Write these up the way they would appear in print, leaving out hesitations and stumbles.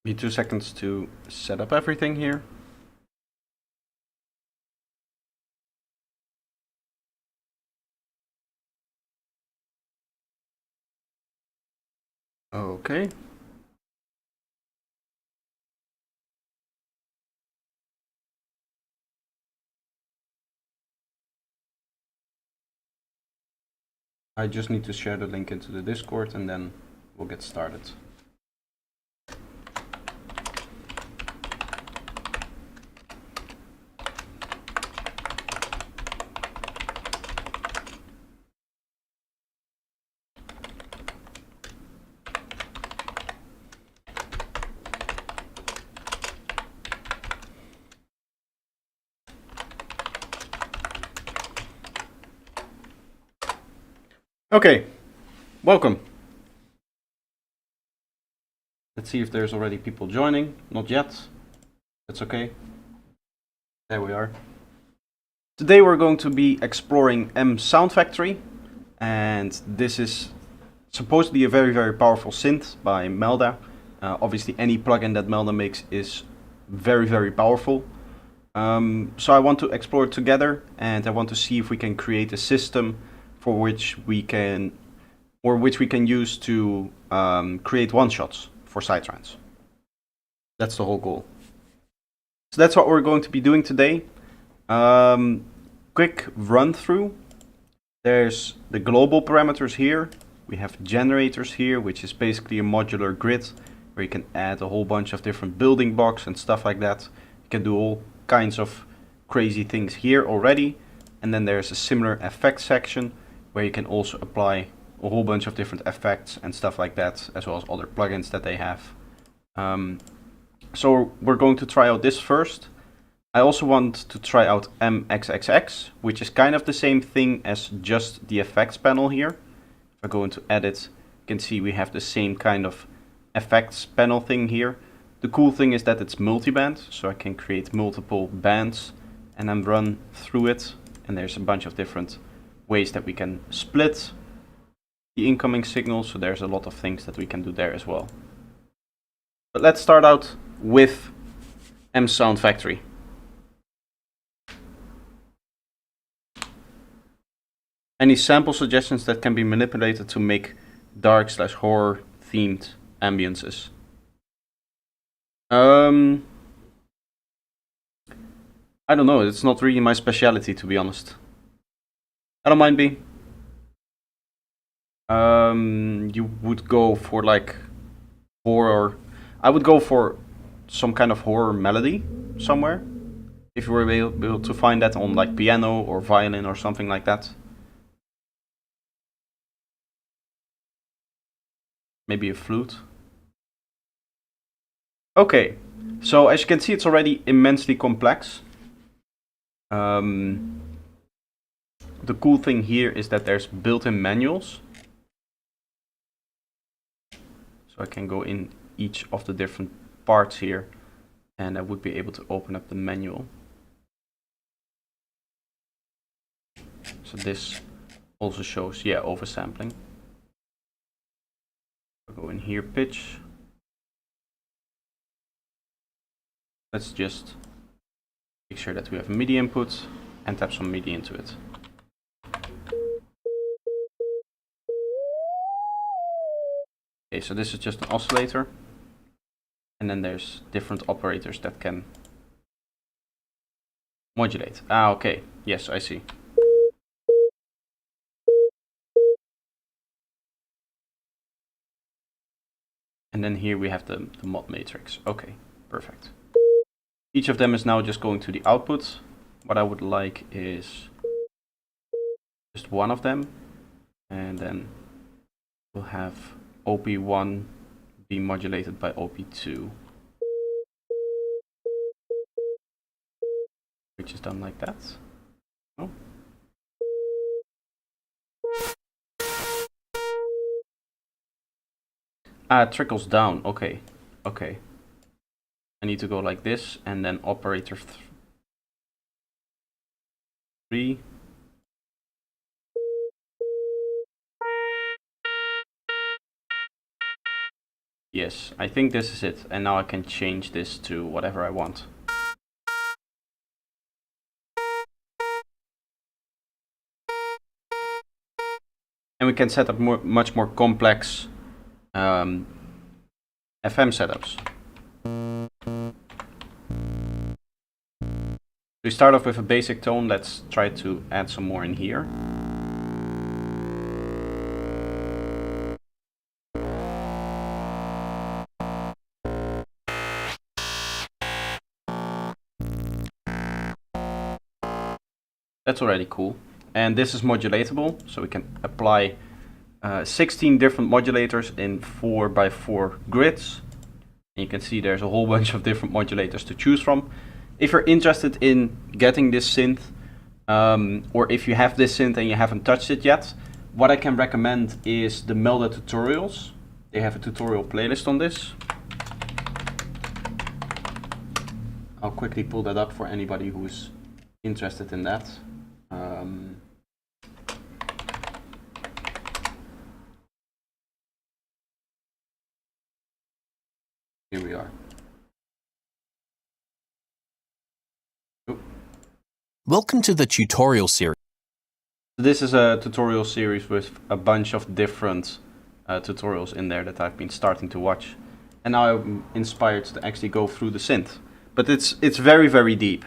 Be 2 seconds to set up everything here. Okay. I just need to share the link into the Discord and then we'll get started. Okay, welcome. Let's see if there's already people joining. Not yet. That's okay. There we are. Today we're going to be exploring MSoundFactory, and this is supposed to be a very, very powerful synth by Melda. Obviously, any plugin that Melda makes is very, very powerful. So I want to explore it together, and I want to see if we can create a system for which we can use to create one-shots for sidetrans. That's the whole goal. So that's what we're going to be doing today. Quick run through. There's the global parameters here. We have generators here, which is basically a modular grid where you can add a whole bunch of different building blocks and stuff like that. You can do all kinds of crazy things here already. And then there's a similar effects section where you can also apply a whole bunch of different effects and stuff like that, as well as other plugins that they have. So we're going to try out this first. I also want to try out MXXX, which is kind of the same thing as just the effects panel here. If I go into edit, you can see we have the same kind of effects panel thing here. The cool thing is that it's multi-band, so I can create multiple bands and then run through it. And there's a bunch of different ways that we can split the incoming signal, so there's a lot of things that we can do there as well. But let's start out with MSoundFactory. Any sample suggestions that can be manipulated to make dark/horror themed ambiances? I don't know, it's not really my specialty, to be honest. I don't mind B. You would go for like horror. I would go for some kind of horror melody somewhere. If you were able to find that on like piano or violin or something like that. Maybe a flute. Okay, so as you can see, it's already immensely complex. The cool thing here is that there's built-in manuals. So I can go in each of the different parts here, and I would be able to open up the manual. So this also shows, yeah, oversampling. I'll go in here, pitch. Let's just make sure that we have MIDI input and tap some MIDI into it. Okay, so this is just an oscillator. And then there's different operators that can modulate. Ah, okay. Yes, I see. And then here we have the mod matrix. Okay, perfect. Each of them is now just going to the output. What I would like is just one of them. And then we'll have OP1 be modulated by OP2. Which is done like that. Oh. Ah, it trickles down. Okay. Okay. I need to go like this and then operator 3. Yes, I think this is it. And now I can change this to whatever I want. And we can set up much more complex FM setups. We start off with a basic tone. Let's try to add some more in here. That's already cool. And this is modulatable, so we can apply 16 different modulators in 4x4 grids. And you can see there's a whole bunch of different modulators to choose from. If you're interested in getting this synth, or if you have this synth and you haven't touched it yet, what I can recommend is the Melda tutorials. They have a tutorial playlist on this. I'll quickly pull that up for anybody who's interested in that. Here we are. Welcome to the tutorial series. This is a tutorial series with a bunch of different tutorials in there that I've been starting to watch. And now I'm inspired to actually go through the synth. But it's very, very deep.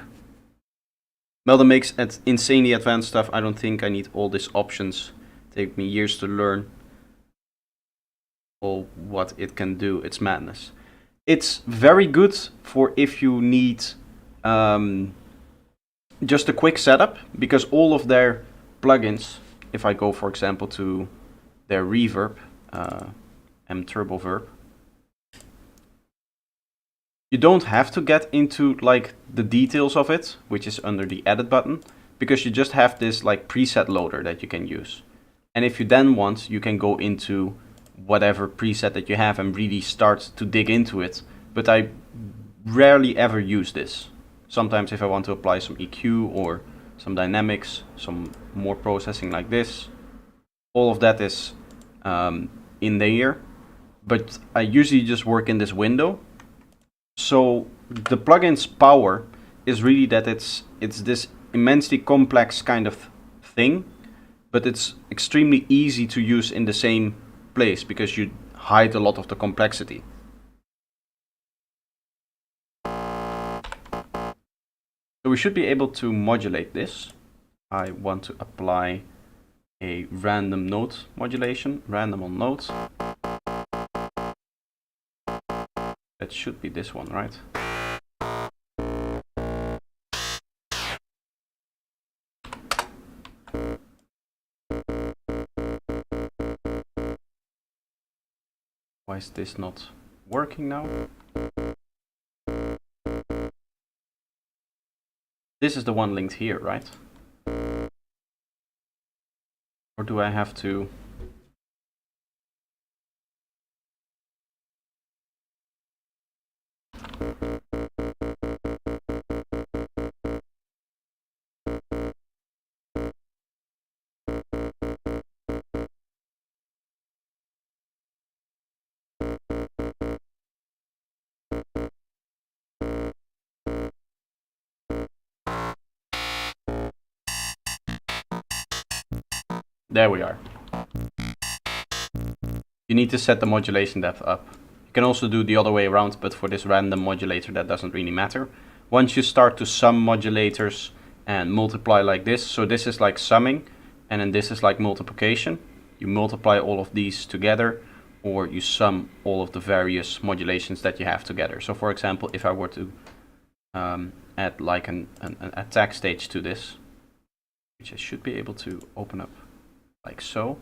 Melda makes insanely advanced stuff. I don't think I need all these options. Take me years to learn all what it can do. It's madness. It's very good for if you need just a quick setup, because all of their plugins, if I go for example to their reverb, M Turbo Verb, you don't have to get into like the details of it, which is under the edit button, because you just have this like preset loader that you can use. And if you then want, you can go into whatever preset that you have and really start to dig into it. But I rarely ever use this. Sometimes if I want to apply some EQ or some dynamics, some more processing like this, all of that is in there. But I usually just work in this window. So the plugin's power is really that it's this immensely complex kind of thing, but it's extremely easy to use in the same place because you hide a lot of the complexity. So we should be able to modulate this. I want to apply a random note modulation, random on note. That should be this one, right? Why is this not working now? This is the one linked here, right? Or do I have to... There we are. You need to set the modulation depth up. You can also do the other way around, but for this random modulator that doesn't really matter. Once you start to sum modulators and multiply like this, so this is like summing, and then this is like multiplication. You multiply all of these together, or you sum all of the various modulations that you have together. So for example, if I were to add like an attack stage to this, which I should be able to open up like so.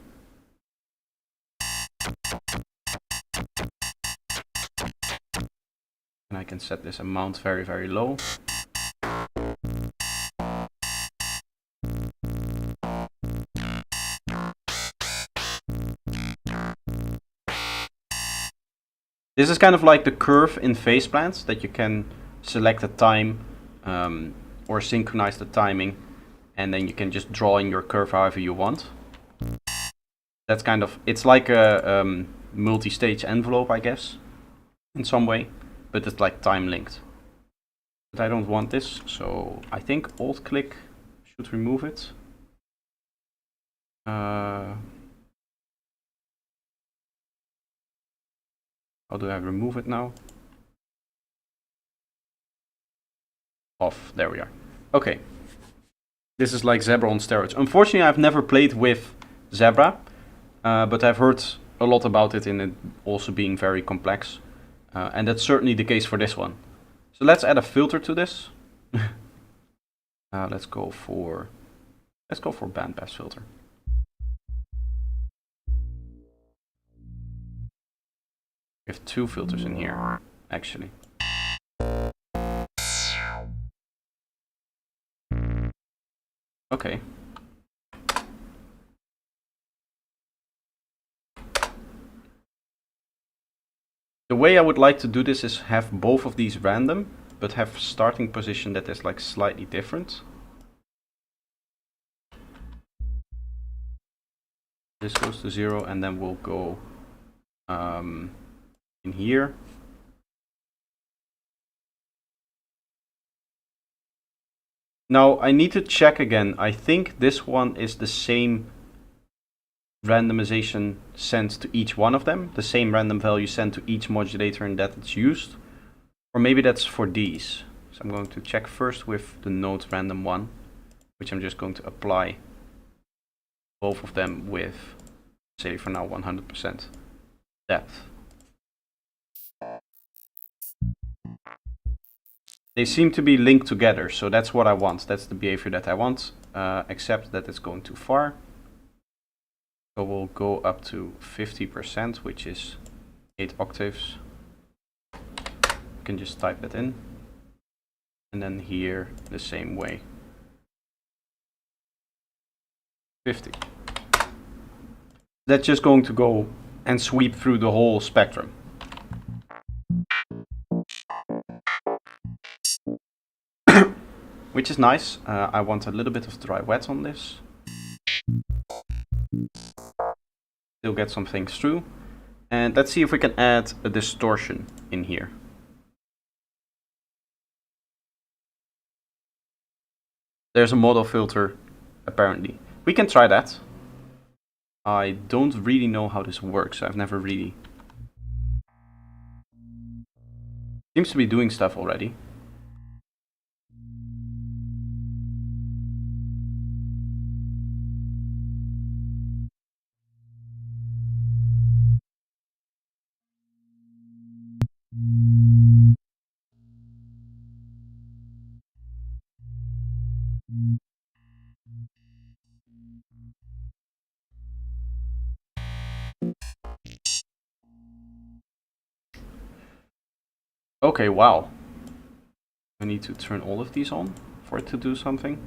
And I can set this amount very, very low. This is kind of like the curve in phase plans, that you can select a time or synchronize the timing, and then you can just draw in your curve however you want. That's kind of, it's like a multi-stage envelope, I guess. in some way, but it's like time linked. But I don't want this, so I think Alt click should remove it. How do I remove it now? Off, there we are. Okay. This is like Zebra on steroids. Unfortunately, I've never played with Zebra, but I've heard a lot about it in it also being very complex. And that's certainly the case for this one. So let's add a filter to this. Let's go for bandpass filter. We have two filters in here, actually. Okay. The way I would like to do this is have both of these random, but have starting position that is like slightly different. This goes to 0, and then we'll go in here. Now I need to check again. I think this one is the same randomization sent to each one of them, the same random value sent to each modulator and that it's used. Or maybe that's for these. So I'm going to check first with the node random one, which I'm just going to apply both of them with, say for now, 100% depth. They seem to be linked together, so that's what I want. That's the behavior that I want, except that it's going too far. So we'll go up to 50%, which is 8 octaves. You can just type that in. And then here, the same way. 50. That's just going to go and sweep through the whole spectrum. Which is nice. I want a little bit of dry wet on this. Still get some things through. And let's see if we can add a distortion in here. There's a model filter, apparently. We can try that. I don't really know how this works. I've never really... Seems to be doing stuff already. Okay, wow. I need to turn all of these on for it to do something.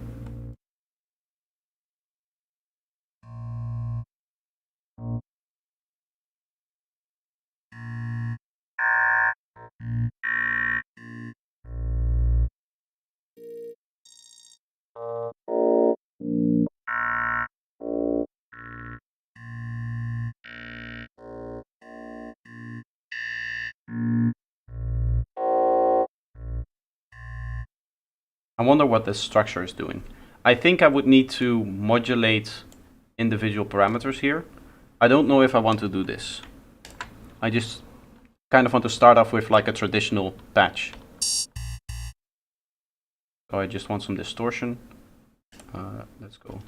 I wonder what this structure is doing. I think I would need to modulate individual parameters here. I don't know if I want to do this. I just kind of want to start off with like a traditional patch. So I just want some distortion. Let's go.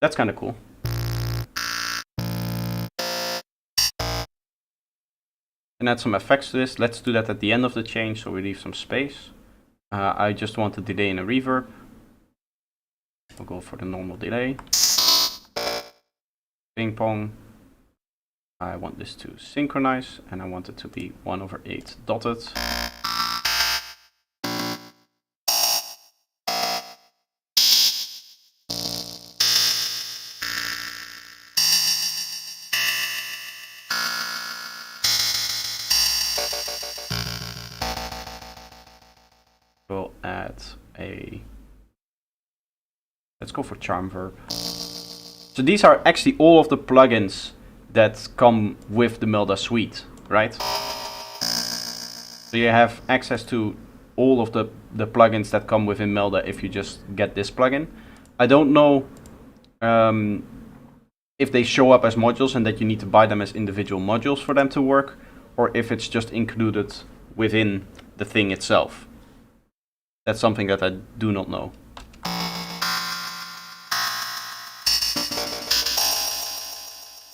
That's kind of cool. And add some effects to this. Let's do that at the end of the change, so we leave some space. I just want a delay and a reverb. We'll go for the normal delay. Ping pong. I want this to synchronize, and I want it to be 1/8 dotted. We'll add a, let's go for charm verb. So these are actually all of the plugins that come with the Melda suite, right? So you have access to all of the plugins that come within Melda if you just get this plugin. I don't know if they show up as modules and that you need to buy them as individual modules for them to work, or if it's just included within the thing itself. That's something that I do not know.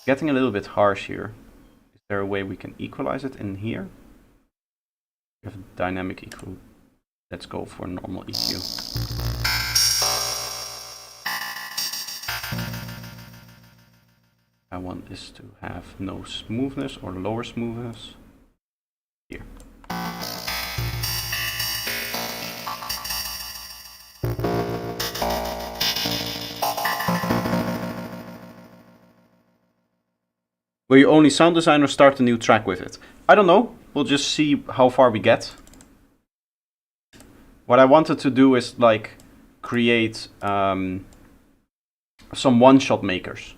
Getting a little bit harsh here. Is there a way we can equalize it in here? We have a dynamic EQ. Let's go for normal EQ. I want this to have no smoothness or lower smoothness. Here. Will you only sound design or start a new track with it? I don't know. We'll just see how far we get. What I wanted to do is like create some one-shot makers.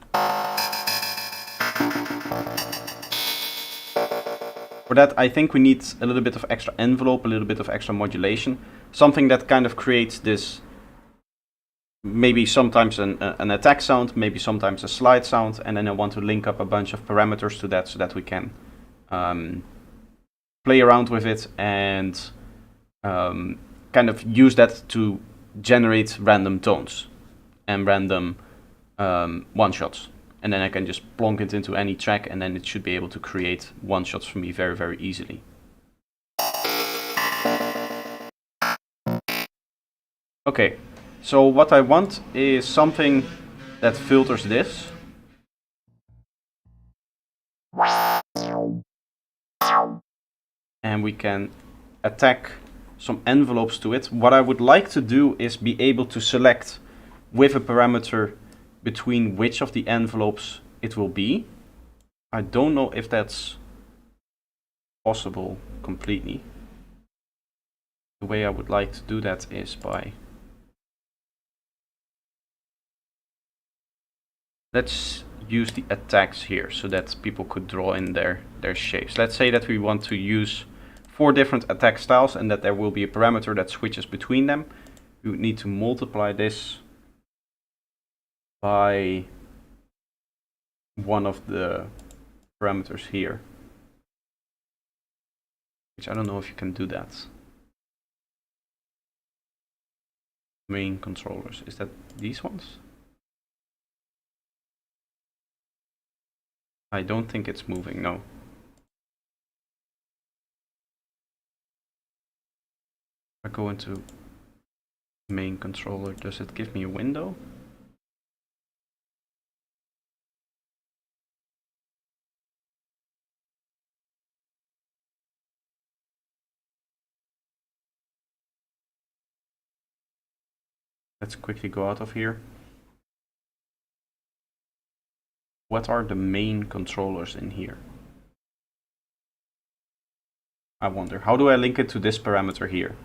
For that, I think we need a little bit of extra envelope, a little bit of extra modulation. Something that kind of creates this, maybe sometimes an attack sound, maybe sometimes a slide sound, and then I want to link up a bunch of parameters to that so that we can play around with it and kind of use that to generate random tones and random one-shots. And then I can just plonk it into any track, and then it should be able to create one-shots for me very, very easily. Okay, so what I want is something that filters this. And we can attack some envelopes to it. What I would like to do is be able to select with a parameter between which of the envelopes it will be. I don't know if that's possible completely. The way I would like to do that is by, let's use the attacks here so that people could draw in their shapes. Let's say that we want to use 4 different attack styles and that there will be a parameter that switches between them. We would need to multiply this by one of the parameters here, which I don't know if you can do that. Main controllers, is that these ones? I don't think it's moving, no. If I go into main controller, does it give me a window? Let's quickly go out of here. What are the main controllers in here? I wonder, how do I link it to this parameter here?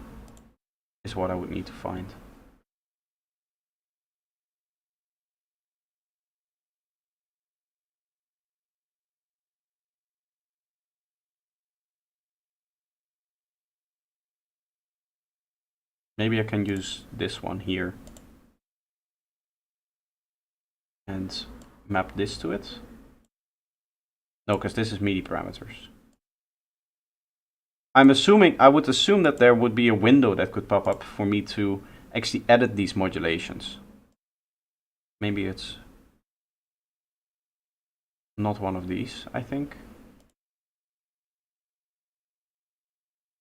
Is what I would need to find. Maybe I can use this one here and map this to it. No, because this is MIDI parameters. I would assume that there would be a window that could pop up for me to actually edit these modulations. Maybe it's not one of these, I think.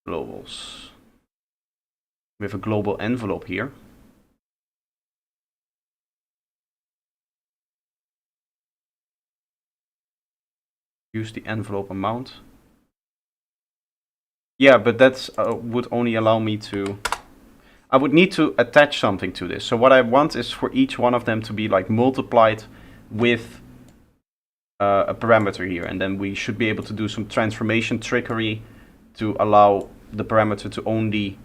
globals. We have a global envelope here. Use the envelope amount. Yeah, but that's would only allow me to... I would need to attach something to this. So what I want is for each one of them to be like multiplied with a parameter here. And then we should be able to do some transformation trickery to allow the parameter to only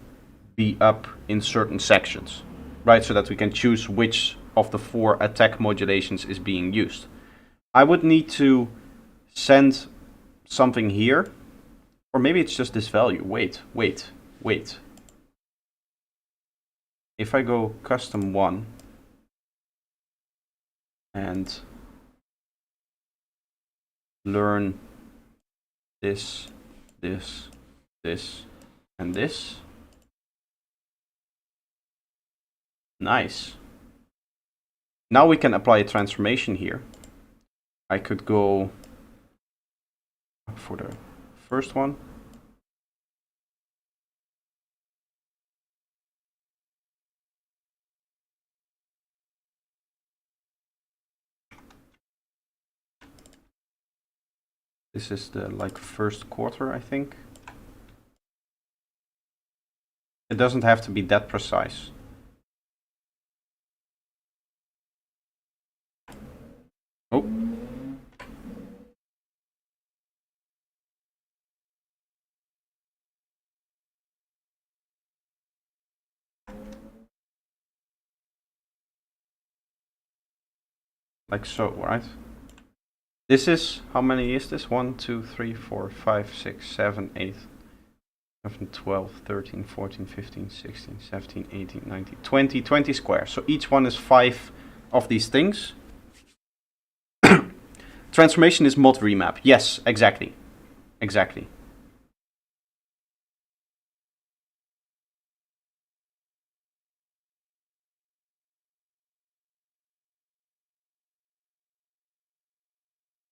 be up in certain sections, right? So that we can choose which of the 4 attack modulations is being used. I would need to send something here, or maybe it's just this value. Wait. If I go custom 1 and learn this, and this. Nice. Now we can apply a transformation here. I could go for the first one. This is the like first quarter, I think. It doesn't have to be that precise. Oh. Like so, right? This is, how many is this? 1, 2, 3, 4, 5, 6, 7, 8, 11, 12, 13, 14, 15, 16, 17, 18, 19, 20, 20 squares. So each one is 5 of these things. Transformation is mod remap. Yes, exactly. Exactly.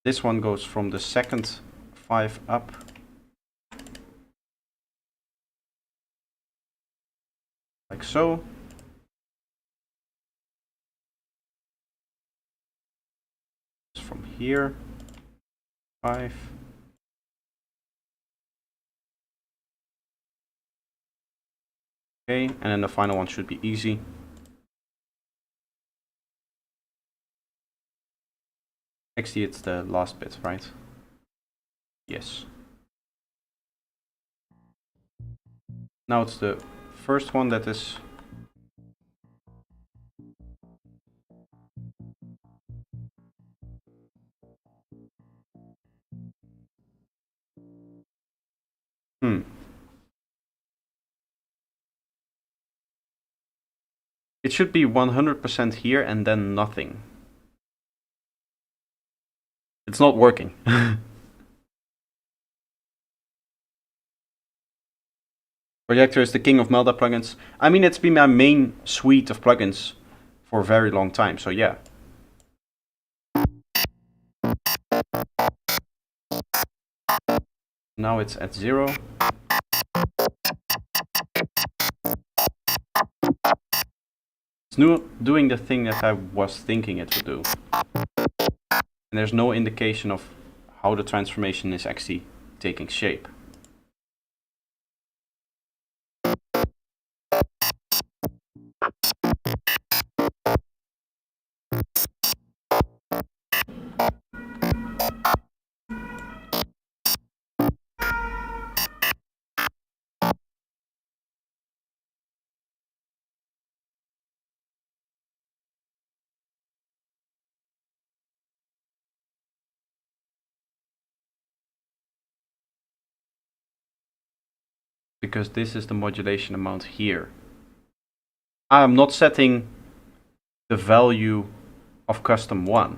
This one goes from the second 5 up. Like so. From here, 5. Okay, and then the final one should be easy. Actually, it's the last bit, right? Yes. Now it's the first one that is... It should be 100% here and then nothing. It's not working. Projector is the king of Melda plugins. I mean, it's been my main suite of plugins for a very long time, so yeah. Now it's at 0. It's doing the thing that I was thinking it would do. And there's no indication of how the transformation is actually taking shape. Because this is the modulation amount here. I'm not setting the value of custom 1.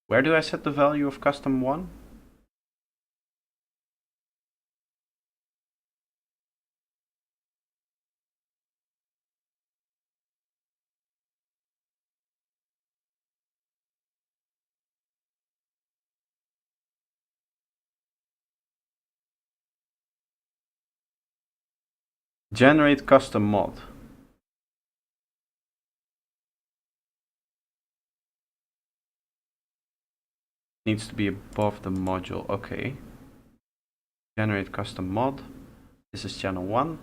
Where do I set the value of custom 1? Generate custom mod. Needs to be above the module. Okay. Generate custom mod. This is channel 1.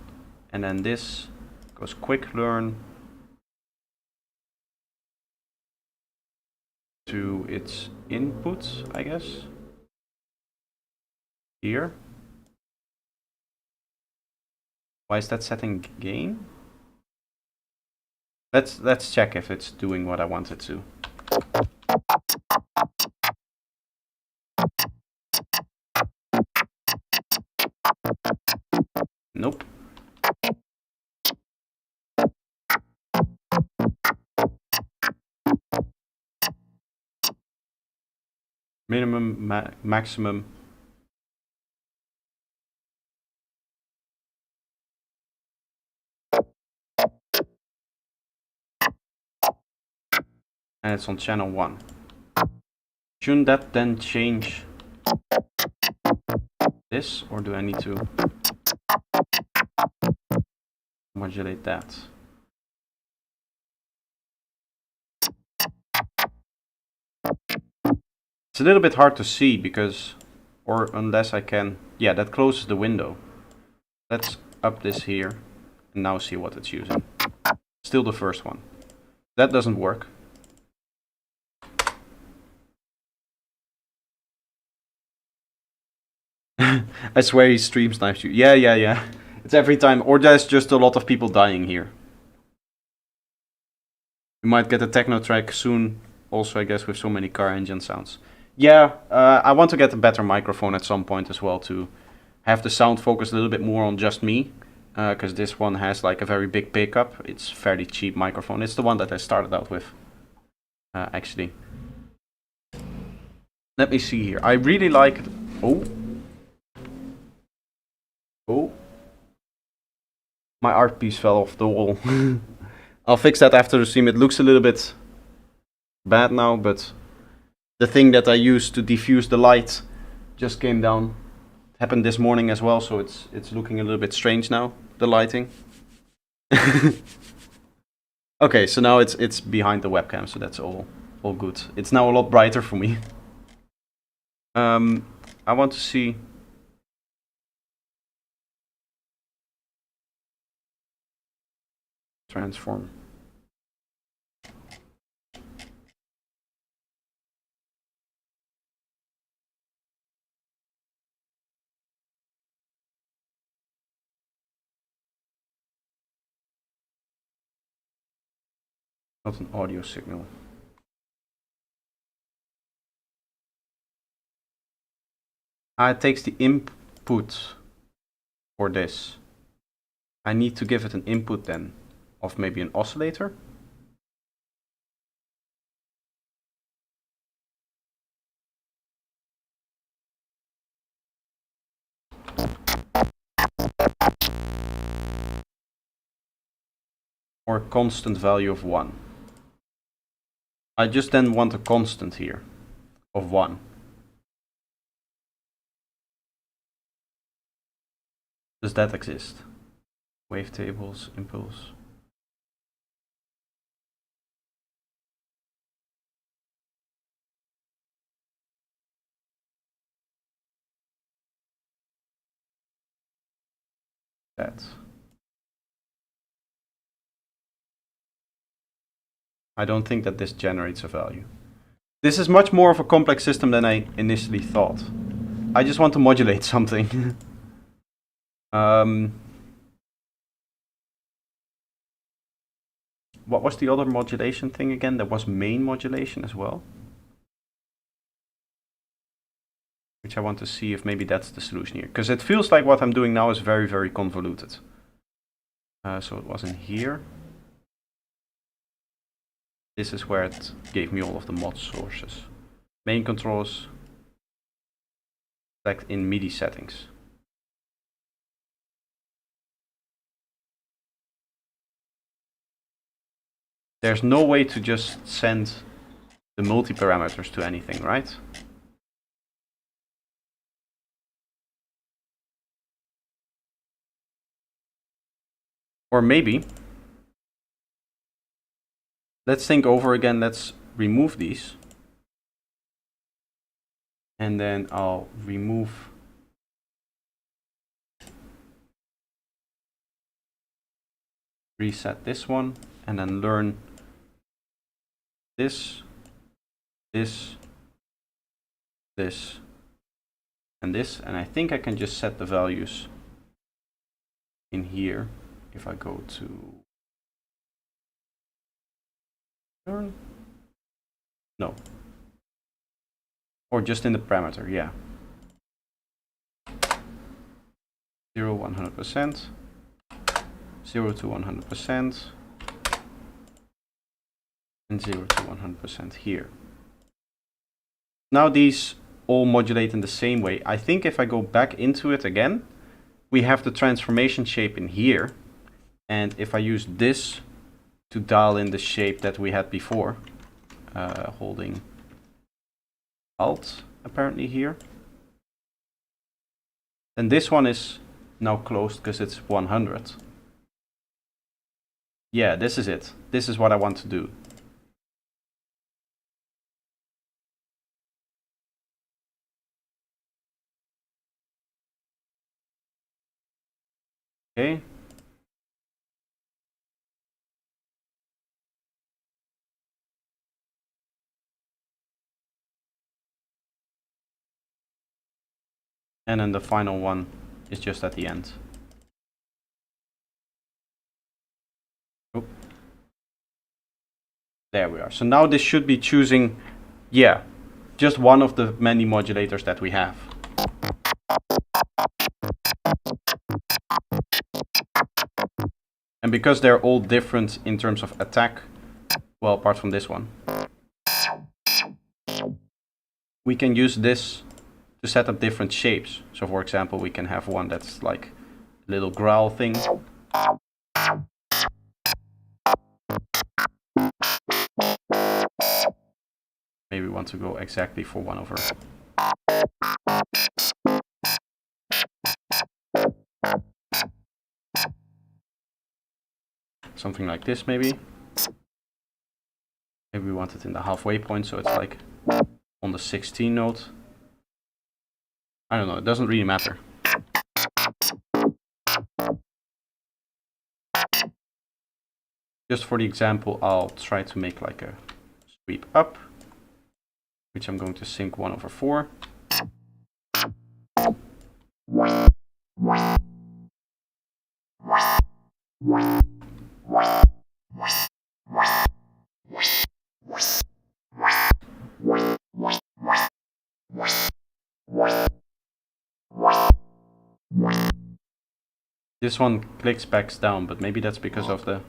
And then this goes quick learn to its input, I guess. Here. Why is that setting gain? Let's check if it's doing what I want it to. Nope. Minimum, maximum. And it's on channel 1. Shouldn't that then change this, or do I need to modulate that? It's a little bit hard to see because, or unless I can, yeah, that closes the window. Let's up this here and now see what it's using. Still the first one. That doesn't work. I swear he stream snipes you. Yeah. It's every time, or there's just a lot of people dying here. We might get a techno track soon, also I guess with so many car engine sounds. Yeah, I want to get a better microphone at some point as well to have the sound focus a little bit more on just me. Because this one has like a very big pickup. It's a fairly cheap microphone. It's the one that I started out with, actually. Let me see here. I really like... Oh. My art piece fell off the wall. I'll fix that after the stream. It looks a little bit bad now, but the thing that I used to diffuse the light just came down. It happened this morning as well, so it's looking a little bit strange now, the lighting. Okay, so now it's behind the webcam, so that's all good. It's now a lot brighter for me. I want to see... Transform. Not an audio signal. It takes the input for this. I need to give it an input then of maybe an oscillator. Or a constant value of 1. I just then want a constant here of 1. Does that exist? Wavetables, impulse. That. I don't think that this generates a value. This is much more of a complex system than I initially thought. I just want to modulate something. What was the other modulation thing again? There was main modulation as well. Which I want to see if maybe that's the solution here. Because it feels like what I'm doing now is very, very convoluted. So it was in here. This is where it gave me all of the mod sources. Main controls. Select in MIDI settings. There's no way to just send the multi-parameters to anything, right? Or maybe, let's think over again, let's remove these. And then I'll remove reset this one, and then learn this, this, this, and this. And I think I can just set the values in here if I go to learn. No. Or just in the parameter, yeah. 0, 100%. 0 to 100%. And 0 to 100% here. Now these all modulate in the same way. I think if I go back into it again, we have the transformation shape in here. And if I use this to dial in the shape that we had before, holding Alt apparently here, then this one is now closed because it's 100. Yeah, this is it. This is what I want to do. Okay. And then the final one is just at the end. Oh. There we are. So now this should be choosing, yeah, just one of the many modulators that we have. And because they're all different in terms of attack, well, apart from this one, we can use this to set up different shapes. So for example, we can have one that's like a little growl thing. Maybe we want to go exactly for 1/. Something like this maybe. Maybe we want it in the halfway point, so it's like on the 16 note. I don't know, it doesn't really matter. Just for the example, I'll try to make like a sweep up, which I'm going to sync 1/4. This one clicks backs down, but maybe that's because of the...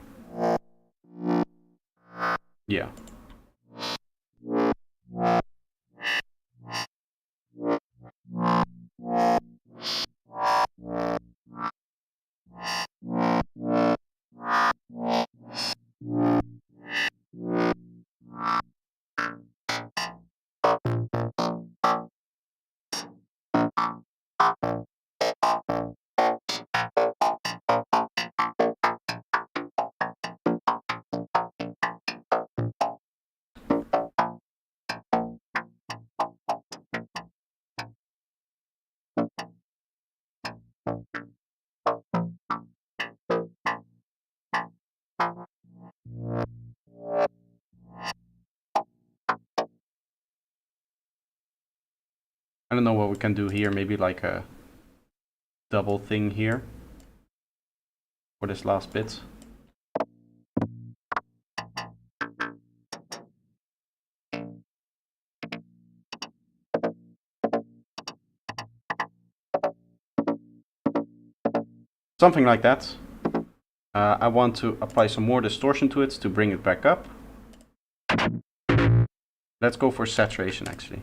Yeah. I don't know what we can do here, maybe like a double thing here for this last bit. Something like that. I want to apply some more distortion to it to bring it back up. Let's go for saturation actually.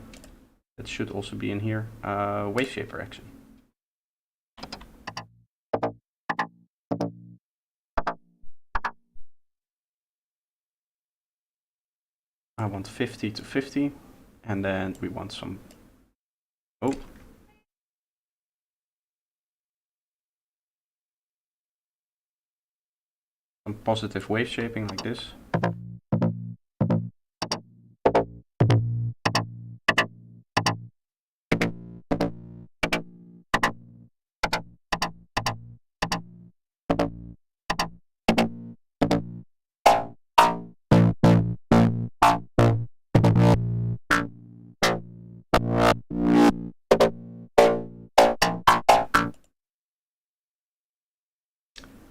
That should also be in here. Wave shaper actually. I want 50 to 50, and then we want some... Oh. positive wave shaping like this.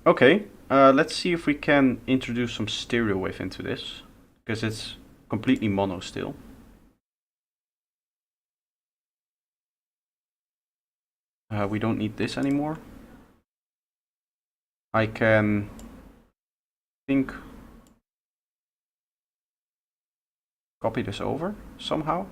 Okay, let's see if we can introduce some stereo wave into this, because it's completely mono still. We don't need this anymore. I can think copy this over somehow.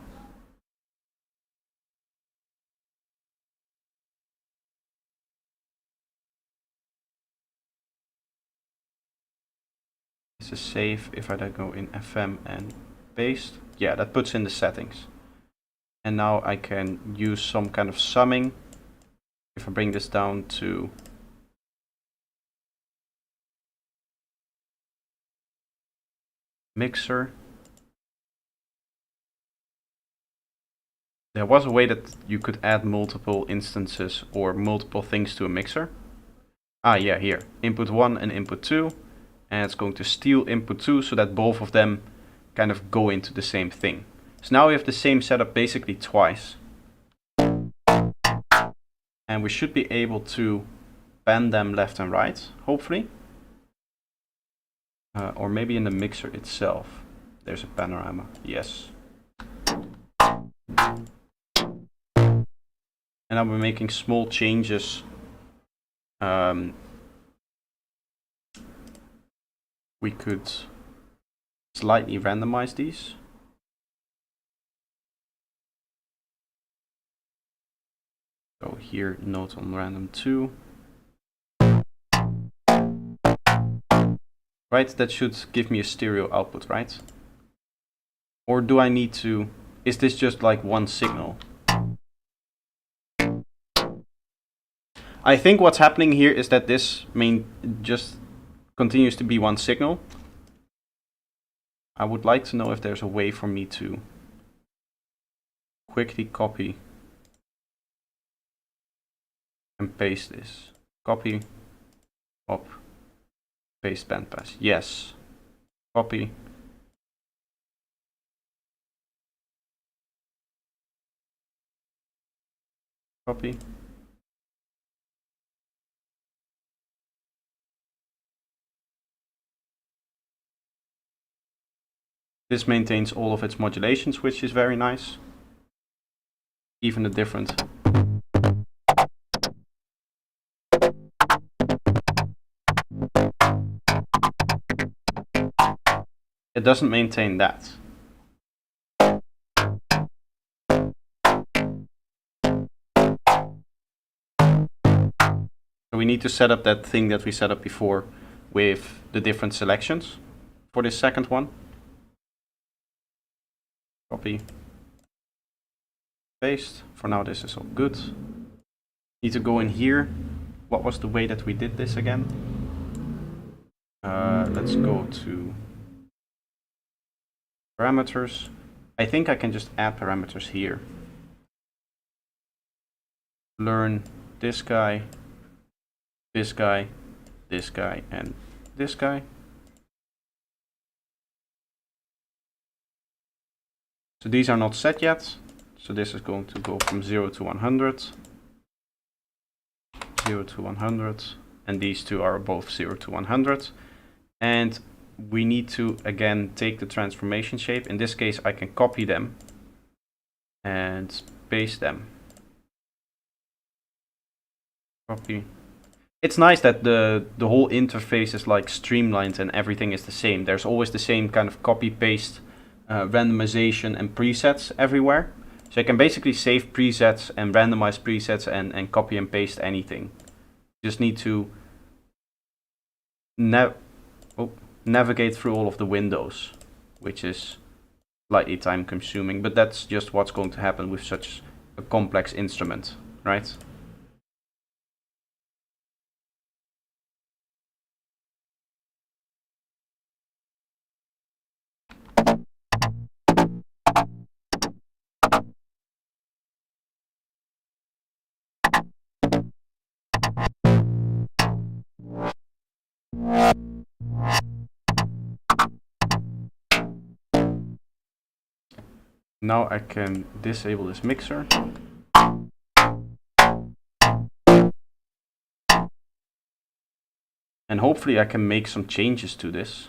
This is safe if I then go in FM and paste. Yeah, that puts in the settings. And now I can use some kind of summing. If I bring this down to mixer. There was a way that you could add multiple instances or multiple things to a mixer. Ah, yeah, here. Input 1 and input 2. And it's going to steal input 2 so that both of them kind of go into the same thing. So now we have the same setup basically twice. And we should be able to pan them left and right, hopefully. Or maybe in the mixer itself. There's a panorama, yes. And now we're making small changes. We could slightly randomize these. So here, note on random 2. Right, that should give me a stereo output, right? Or do I need to... Is this just like one signal? I think what's happening here is that this just continues to be one signal. I would like to know if there's a way for me to quickly copy and paste this. Copy, up, paste bandpass. Yes. Copy. Copy. This maintains all of its modulations, which is very nice. Even the different. It doesn't maintain that. So we need to set up that thing that we set up before with the different selections for this second one. Copy. Paste. For now this is all good. Need to go in here. What was the way that we did this again? Let's go to parameters. I think I can just add parameters here. Learn this guy, this guy, this guy, and this guy. So these are not set yet. So this is going to go from 0 to 100. 0 to 100. And these two are both 0 to 100. And we need to, again, take the transformation shape. In this case, I can copy them and paste them. Copy. It's nice that the whole interface is like streamlined and everything is the same. There's always the same kind of copy-paste, randomization and presets everywhere. So I can basically save presets and randomize presets and copy and paste anything. You just need to navigate through all of the windows, which is slightly time consuming, but that's just what's going to happen with such a complex instrument, right? Now I can disable this mixer. And hopefully I can make some changes to this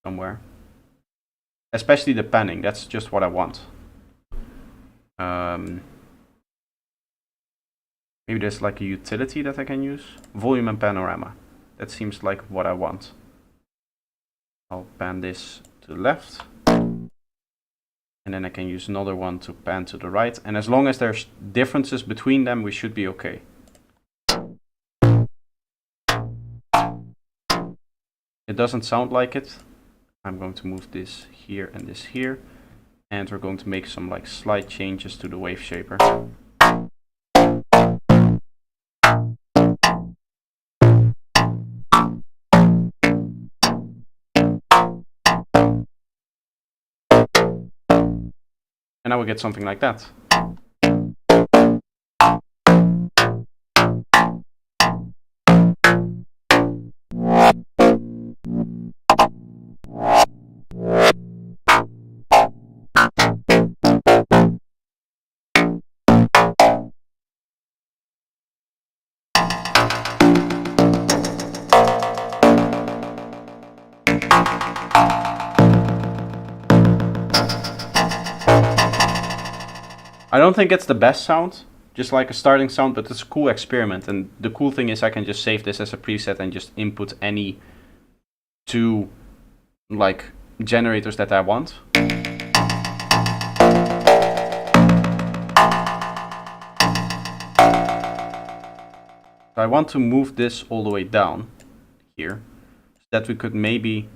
somewhere. Especially the panning, that's just what I want. Maybe there's like a utility that I can use. Volume and panorama. That seems like what I want. I'll pan this to the left. And then I can use another one to pan to the right. And as long as there's differences between them, we should be okay. It doesn't sound like it. I'm going to move this here and this here. And we're going to make some like slight changes to the wave shaper. And now we get something like that. I don't think it's the best sound, just like a starting sound, but it's a cool experiment. And the cool thing is I can just save this as a preset and just input any two like generators that I want. I want to move this all the way down here, so that we could maybe,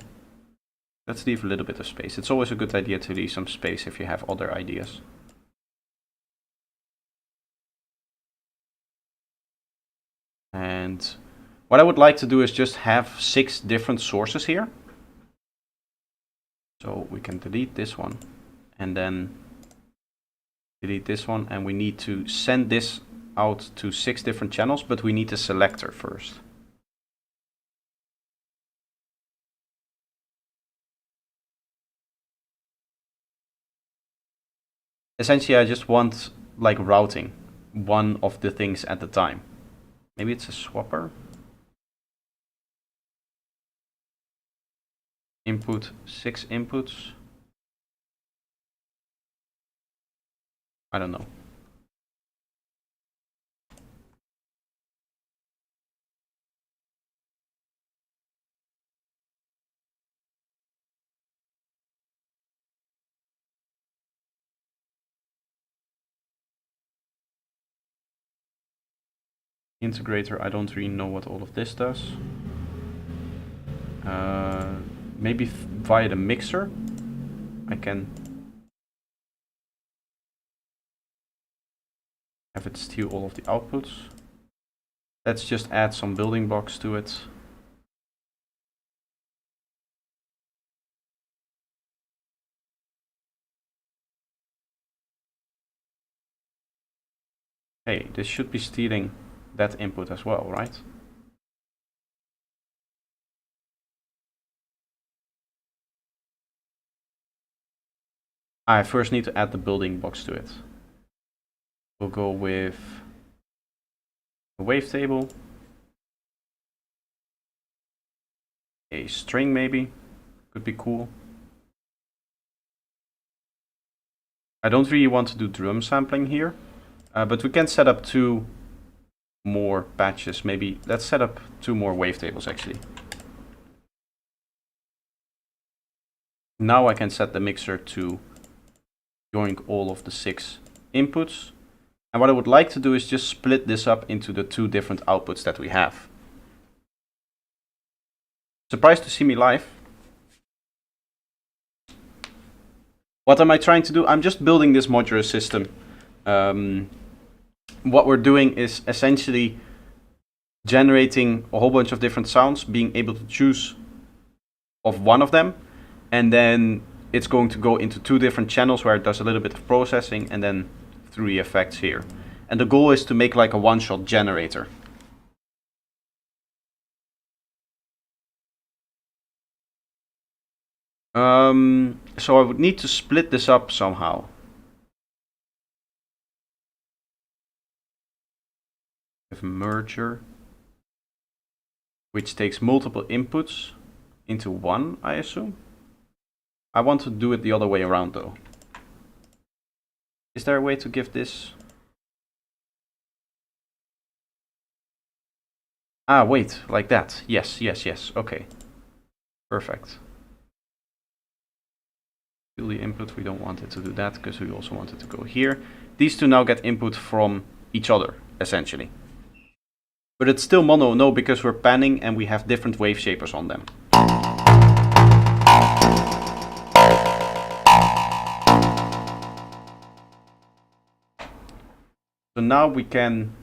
let's leave a little bit of space. It's always a good idea to leave some space if you have other ideas. And what I would like to do is just have 6 different sources here. So we can delete this one and then delete this one, and we need to send this out to 6 different channels, but we need a selector first. Essentially, I just want like routing one of the things at a time. Maybe it's a swapper. Input 6 inputs. I don't know. Integrator, I don't really know what all of this does. Maybe via the mixer I can have it steal all of the outputs. Let's just add some building blocks to it. Hey, this should be stealing that input as well, right? I first need to add the building blocks to it. We'll go with a wavetable, a string maybe, could be cool. I don't really want to do drum sampling here, but we can set up 2 more patches. Maybe let's set up 2 more wavetables actually. Now I can set the mixer to join all of the 6 inputs. And what I would like to do is just split this up into the 2 different outputs that we have. Surprised to see me live? What am I trying to do? I'm just building this modular system. What we're doing is essentially generating a whole bunch of different sounds, being able to choose of one of them, and then it's going to go into 2 different channels where it does a little bit of processing and then through the effects here. And the goal is to make like a one-shot generator. So I would need to split this up somehow. With merger, which takes multiple inputs into one, I assume. I want to do it the other way around though. Is there a way to give this? Ah, wait, like that. Yes, yes, yes. Okay. Perfect. Fill the input, we don't want it to do that because we also want it to go here. These two now get input from each other, essentially. But it's still mono, no, because we're panning and we have different wave shapers on them. So now we can,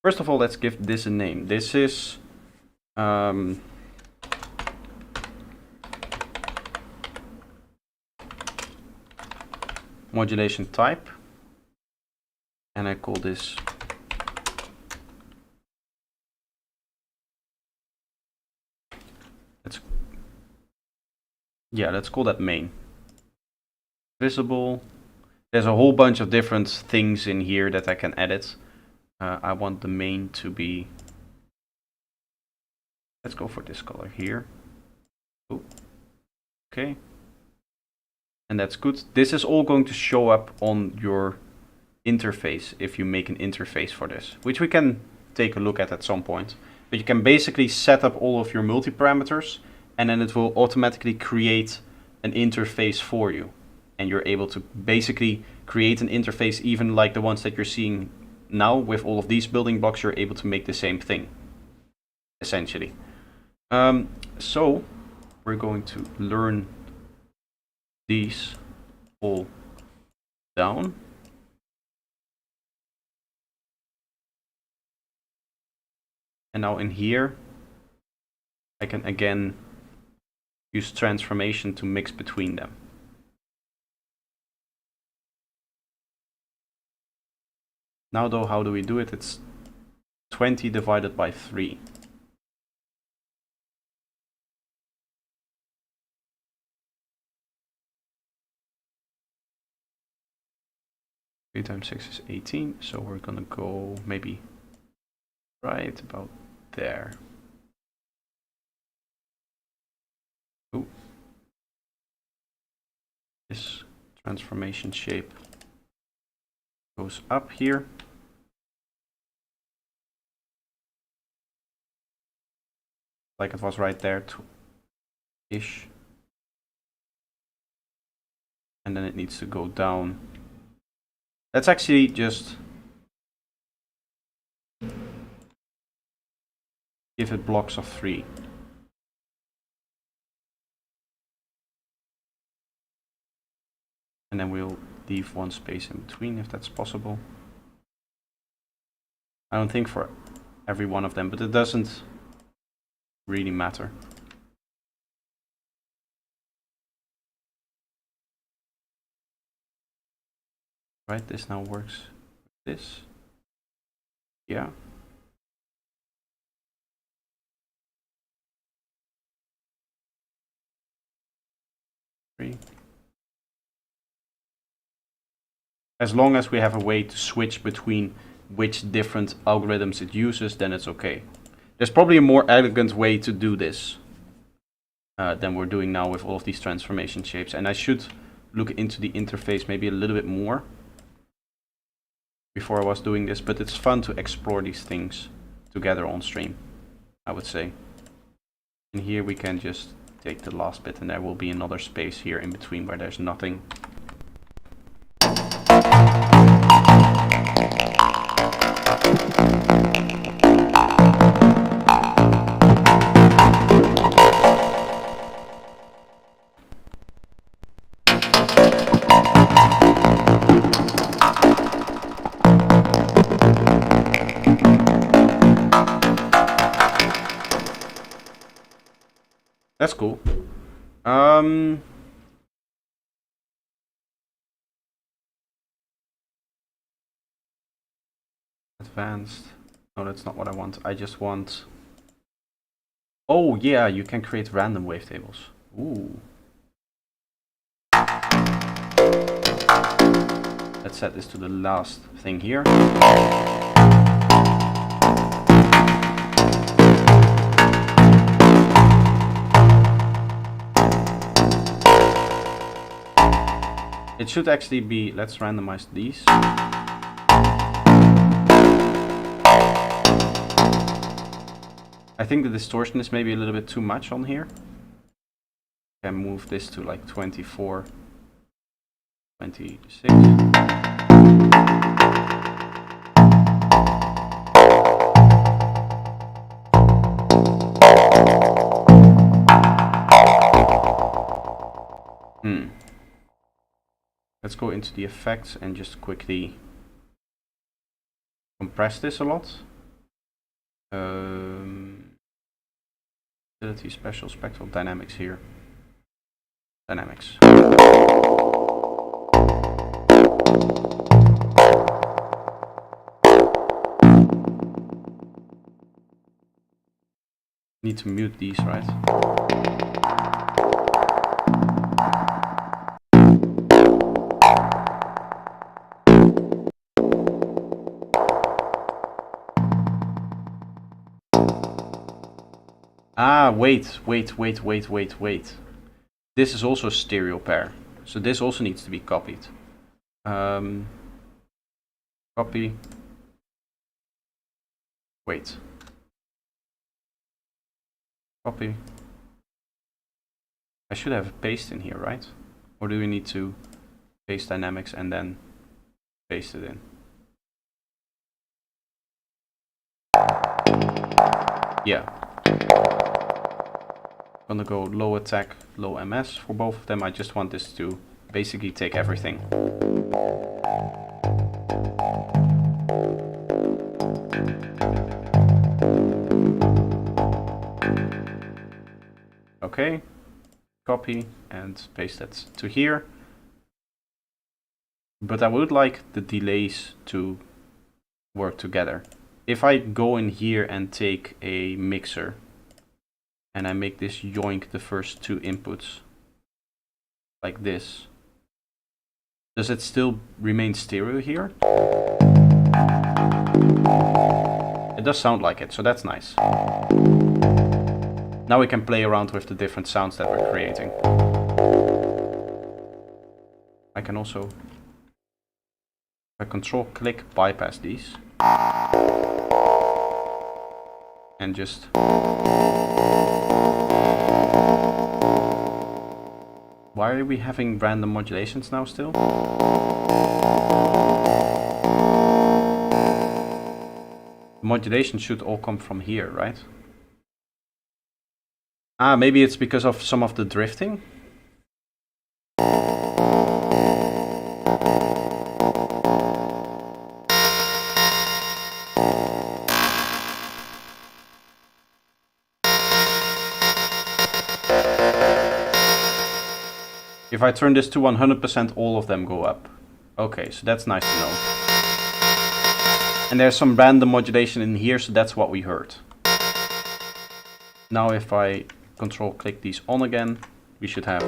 first of all, let's give this a name. This is modulation type, and I call this let's call that main. Visible. There's a whole bunch of different things in here that I can edit. I want the main to be, let's go for this color here. Ooh. Okay. And that's good. This is all going to show up on your interface if you make an interface for this, which we can take a look at some point. But you can basically set up all of your multi-parameters and then it will automatically create an interface for you. And you're able to basically create an interface even like the ones that you're seeing now with all of these building blocks. You're able to make the same thing, essentially. So we're going to learn these all down. And now in here, I can again use transformation to mix between them. Now though, how do we do it? It's 20 divided by 3. Three times 6 is 18, so we're gonna go maybe right about there. Ooh. This transformation shape goes up here. Like it was right there, ish. And then it needs to go down. Let's actually just give it blocks of 3. And then we'll leave one space in between if that's possible. I don't think for every one of them, but it doesn't really matter. Right, this now works with this. Yeah. Three. As long as we have a way to switch between which different algorithms it uses, then it's okay. There's probably a more elegant way to do this than we're doing now with all of these transformation shapes. And I should look into the interface maybe a little bit more before I was doing this, but it's fun to explore these things together on stream, I would say. And here we can just take the last bit and there will be another space here in between where there's nothing. That's cool. Advanced. No, that's not what I want. I just want... Oh yeah, you can create random wavetables. Ooh. Let's set this to the last thing here. It should actually be, let's randomize these. I think the distortion is maybe a little bit too much on here. I can move this to like 24, 26. Let's go into the effects and just quickly compress this a lot. Utility, special, spectral, dynamics here. Dynamics. Need to mute these, right? Ah, wait. This is also a stereo pair, so this also needs to be copied. Copy. Wait. Copy. I should have a paste in here, right? Or do we need to paste dynamics and then paste it in? Yeah. I'm gonna go low attack, low MS for both of them. I just want this to basically take everything. Okay, copy and paste that to here. But I would like the delays to work together. If I go in here and take a mixer and I make this yoink the first two inputs like this, does it still remain stereo here? It does sound like it, so that's nice. Now we can play around with the different sounds that we're creating. I can also, if I control click, bypass these. And just why are we having random modulations now still? Modulation should all come from here, right? Ah, maybe it's because of some of the drifting. If I turn this to 100%, all of them go up. Okay, so that's nice to know. And there's some random modulation in here, so that's what we heard. Now if I control click these on again, we should have.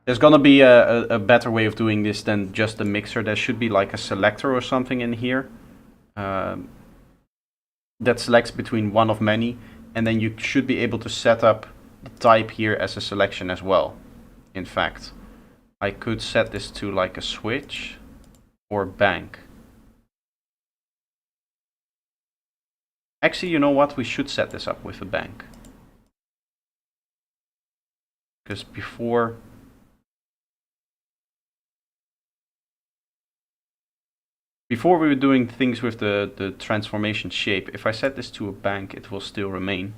There's gonna be a better way of doing this than just the mixer. There should be like a selector or something in here that selects between one of many, and then you should be able to set up the type here as a selection as well. In fact, I could set this to like a switch or bank. Actually, you know what? We should set this up with a bank. Because before we were doing things with the transformation shape, if I set this to a bank, it will still remain.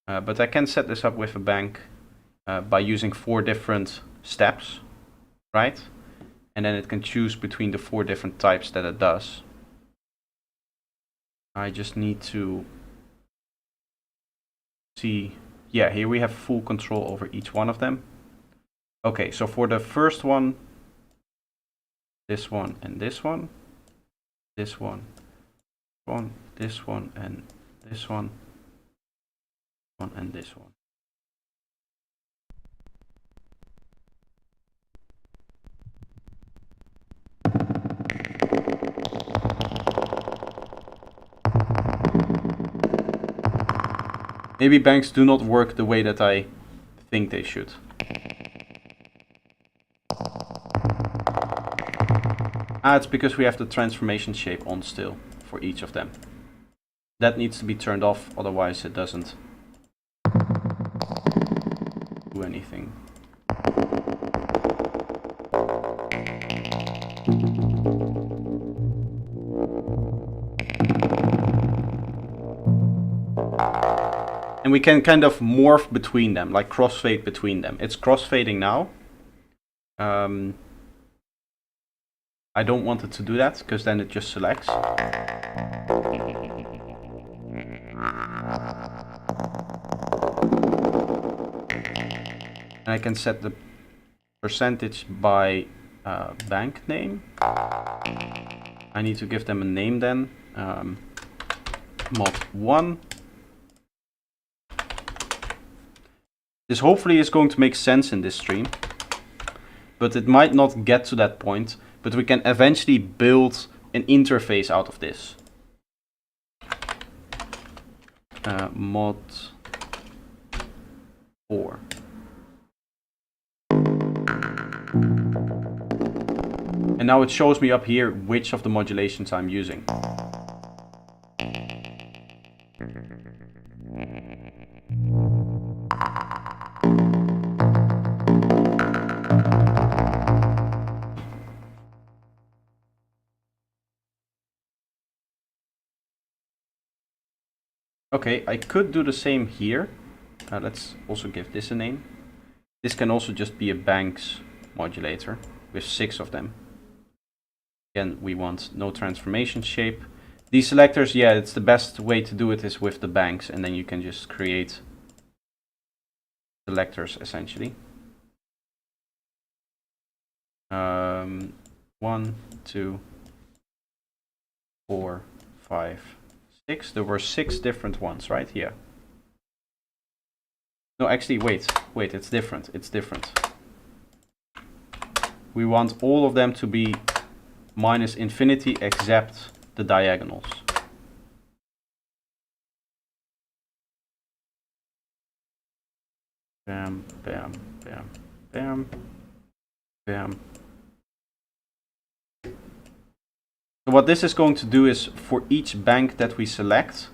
But I can set this up with a bank by using 4 different steps, right? And then it can choose between the 4 different types that it does. I just need to see, yeah, here we have full control over each one of them. Okay, so for the first one, this one and this one, one, this one, and this one, and this one. Maybe banks do not work the way that I think they should. It's because we have the transformation shape on still for each of them. That needs to be turned off, otherwise it doesn't do anything. And we can kind of morph between them, like crossfade between them. It's crossfading now. I don't want it to do that, because then it just selects. And I can set the percentage by bank name. I need to give them a name then. Mod1. This hopefully is going to make sense in this stream, but it might not get to that point, but we can eventually build an interface out of this. Mod 4. And now it shows me up here which of the modulations I'm using. Okay, I could do the same here. Let's also give this a name. This can also just be a banks modulator with 6 of them. Again, we want no transformation shape. These selectors, yeah, it's the best way to do it is with the banks, and then you can just create selectors essentially. 1, 2, 4, 5, 6. There were 6 different ones, right? Yeah. No, actually, wait, it's different. It's different. We want all of them to be minus infinity except the diagonals. Bam, bam, bam, bam, bam. So what this is going to do is for each bank that we select,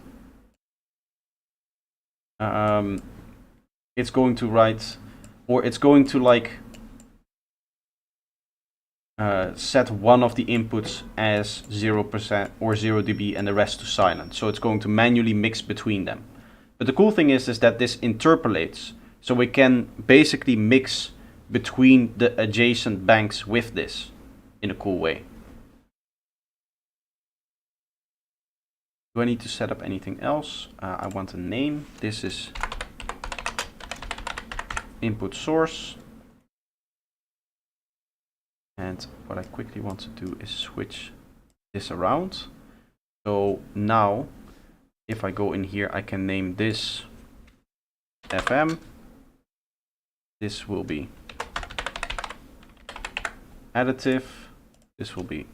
it's going to write, or it's going to like set one of the inputs as 0% or 0 dB and the rest to silent. So it's going to manually mix between them. But the cool thing is that this interpolates. So we can basically mix between the adjacent banks with this in a cool way. Do I need to set up anything else? I want a name. This is input source. And what I quickly want to do is switch this around. So now, if I go in here, I can name this FM. This will be additive. This will be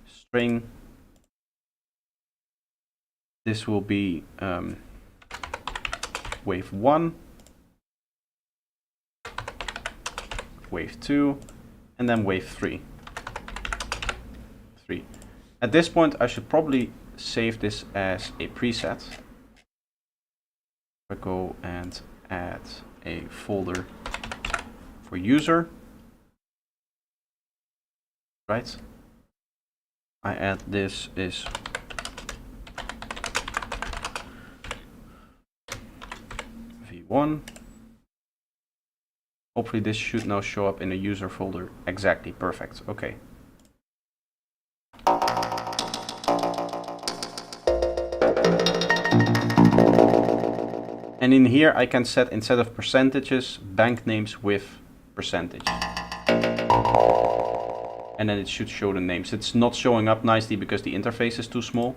string. This will be wave 1, wave 2, and then wave 3. At this point, I should probably save this as a preset. I go and add a folder for user. Right. I add this is V1. Hopefully this should now show up in a user folder. Exactly, perfect. Okay. And in here I can set, instead of percentages, bank names with percentage. and then it should show the names. It's not showing up nicely because the interface is too small.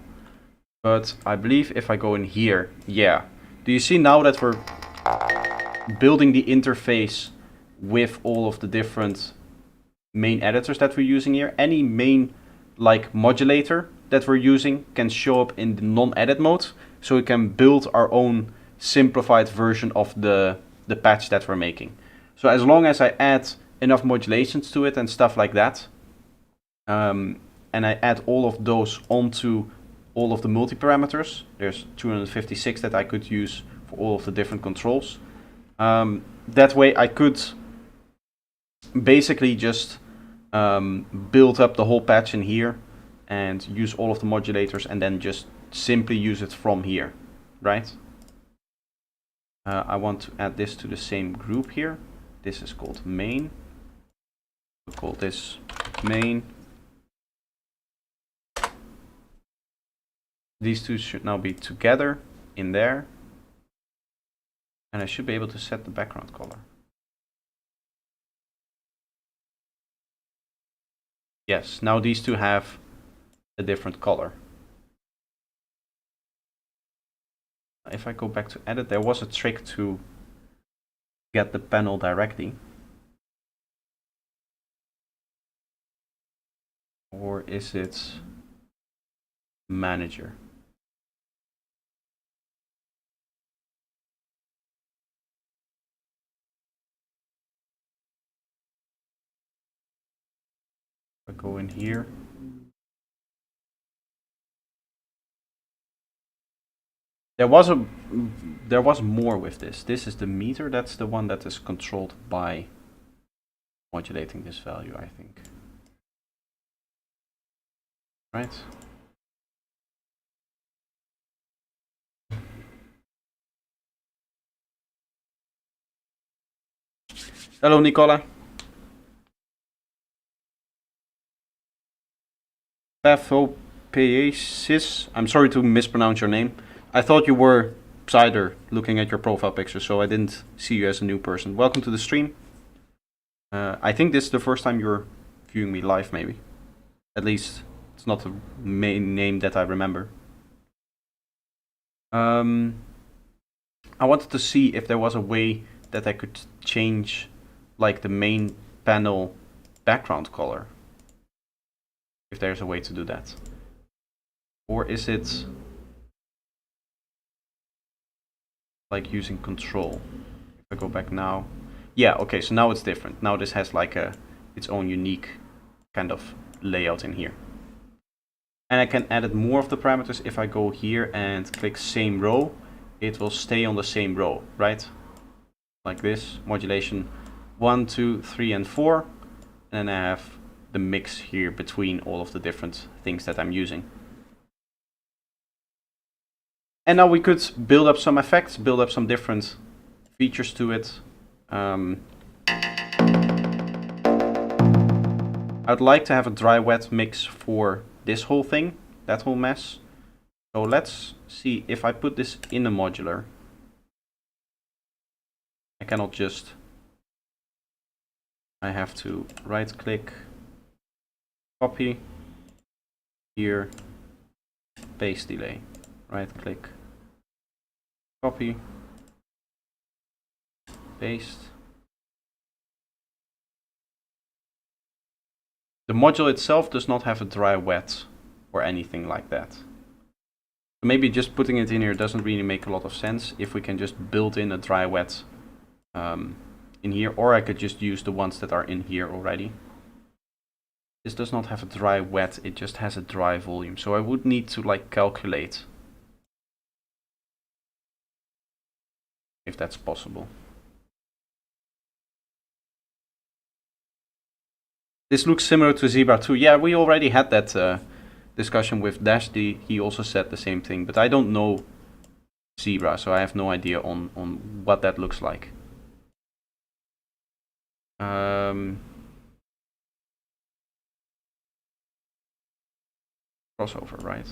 But I believe if I go in here, yeah. Do you see now that we're building the interface with all of the different main editors that we're using here? Any main like modulator that we're using can show up in the non-edit mode, so we can build our own simplified version of the patch that we're making. So as long as I add enough modulations to it and stuff like that, and I add all of those onto all of the multi-parameters, there's 256 that I could use for all of the different controls. That way I could basically just build up the whole patch in here and use all of the modulators and then just simply use it from here, right? I want to add this to the same group here. This is called main. We'll call this main. These two should now be together in there. And I should be able to set the background color. Yes, now these two have a different color. If I go back to edit, there was a trick to get the panel directly. Or is it manager? If I go in here. There was more with this. This is the meter. That's the one that is controlled by modulating this value, I think. Right? Hello, Nicola. Pathopaesis. I'm sorry to mispronounce your name. I thought you were Psyder looking at your profile picture, so I didn't see you as a new person. Welcome to the stream. I think this is the first time you're viewing me live, maybe. At least it's not the main name that I remember. I wanted to see if there was a way that I could change like the main panel background color. If there's a way to do that. Or is it like using control? If I go back now. Yeah, okay, so now it's different. Now this has like its own unique kind of layout in here. And I can edit more of the parameters. If I go here and click same row, it will stay on the same row, right? Like this, modulation 1, 2, 3, and 4. And then I have the mix here between all of the different things that I'm using. And now we could build up some effects, build up some different features to it. I'd like to have a dry-wet mix for this whole thing, that whole mess. So let's see if I put this in a modular. I cannot just... I have to right-click, copy, here, paste delay. Right-click, copy, paste. The module itself does not have a dry wet or anything like that. So maybe just putting it in here doesn't really make a lot of sense if we can just build in a dry wet in here, or I could just use the ones that are in here already. This does not have a dry wet, it just has a dry volume. So I would need to like calculate if that's possible. This looks similar to Zebra 2. Yeah, we already had that discussion with Dash D. He also said the same thing, but I don't know Zebra, so I have no idea on what that looks like. Crossover, right?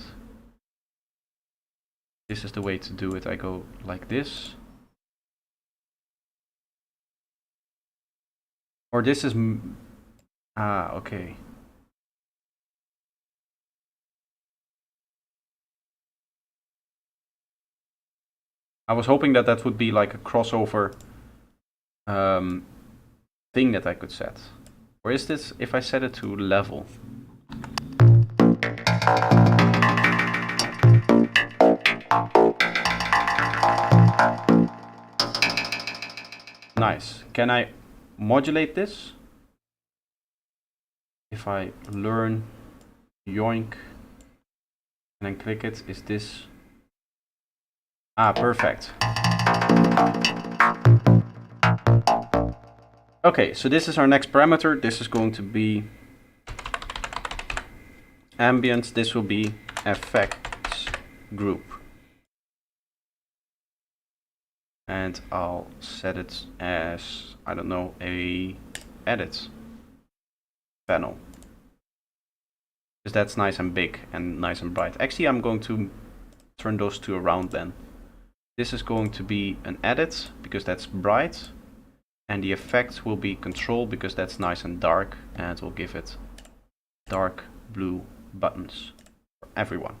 This is the way to do it. I go like this. Or this is... okay. I was hoping that that would be like a crossover thing that I could set. Or is this if I set it to level? Nice. Can I modulate this? If I learn yoink and then click it, is this? Ah, perfect. Okay, so this is our next parameter. This is going to be ambience. This will be effects group. And I'll set it as, I don't know, a edit panel. Because that's nice and big and nice and bright. Actually, I'm going to turn those two around then. This is going to be an edit because that's bright. And the effect will be control because that's nice and dark. And we'll give it dark blue buttons for everyone.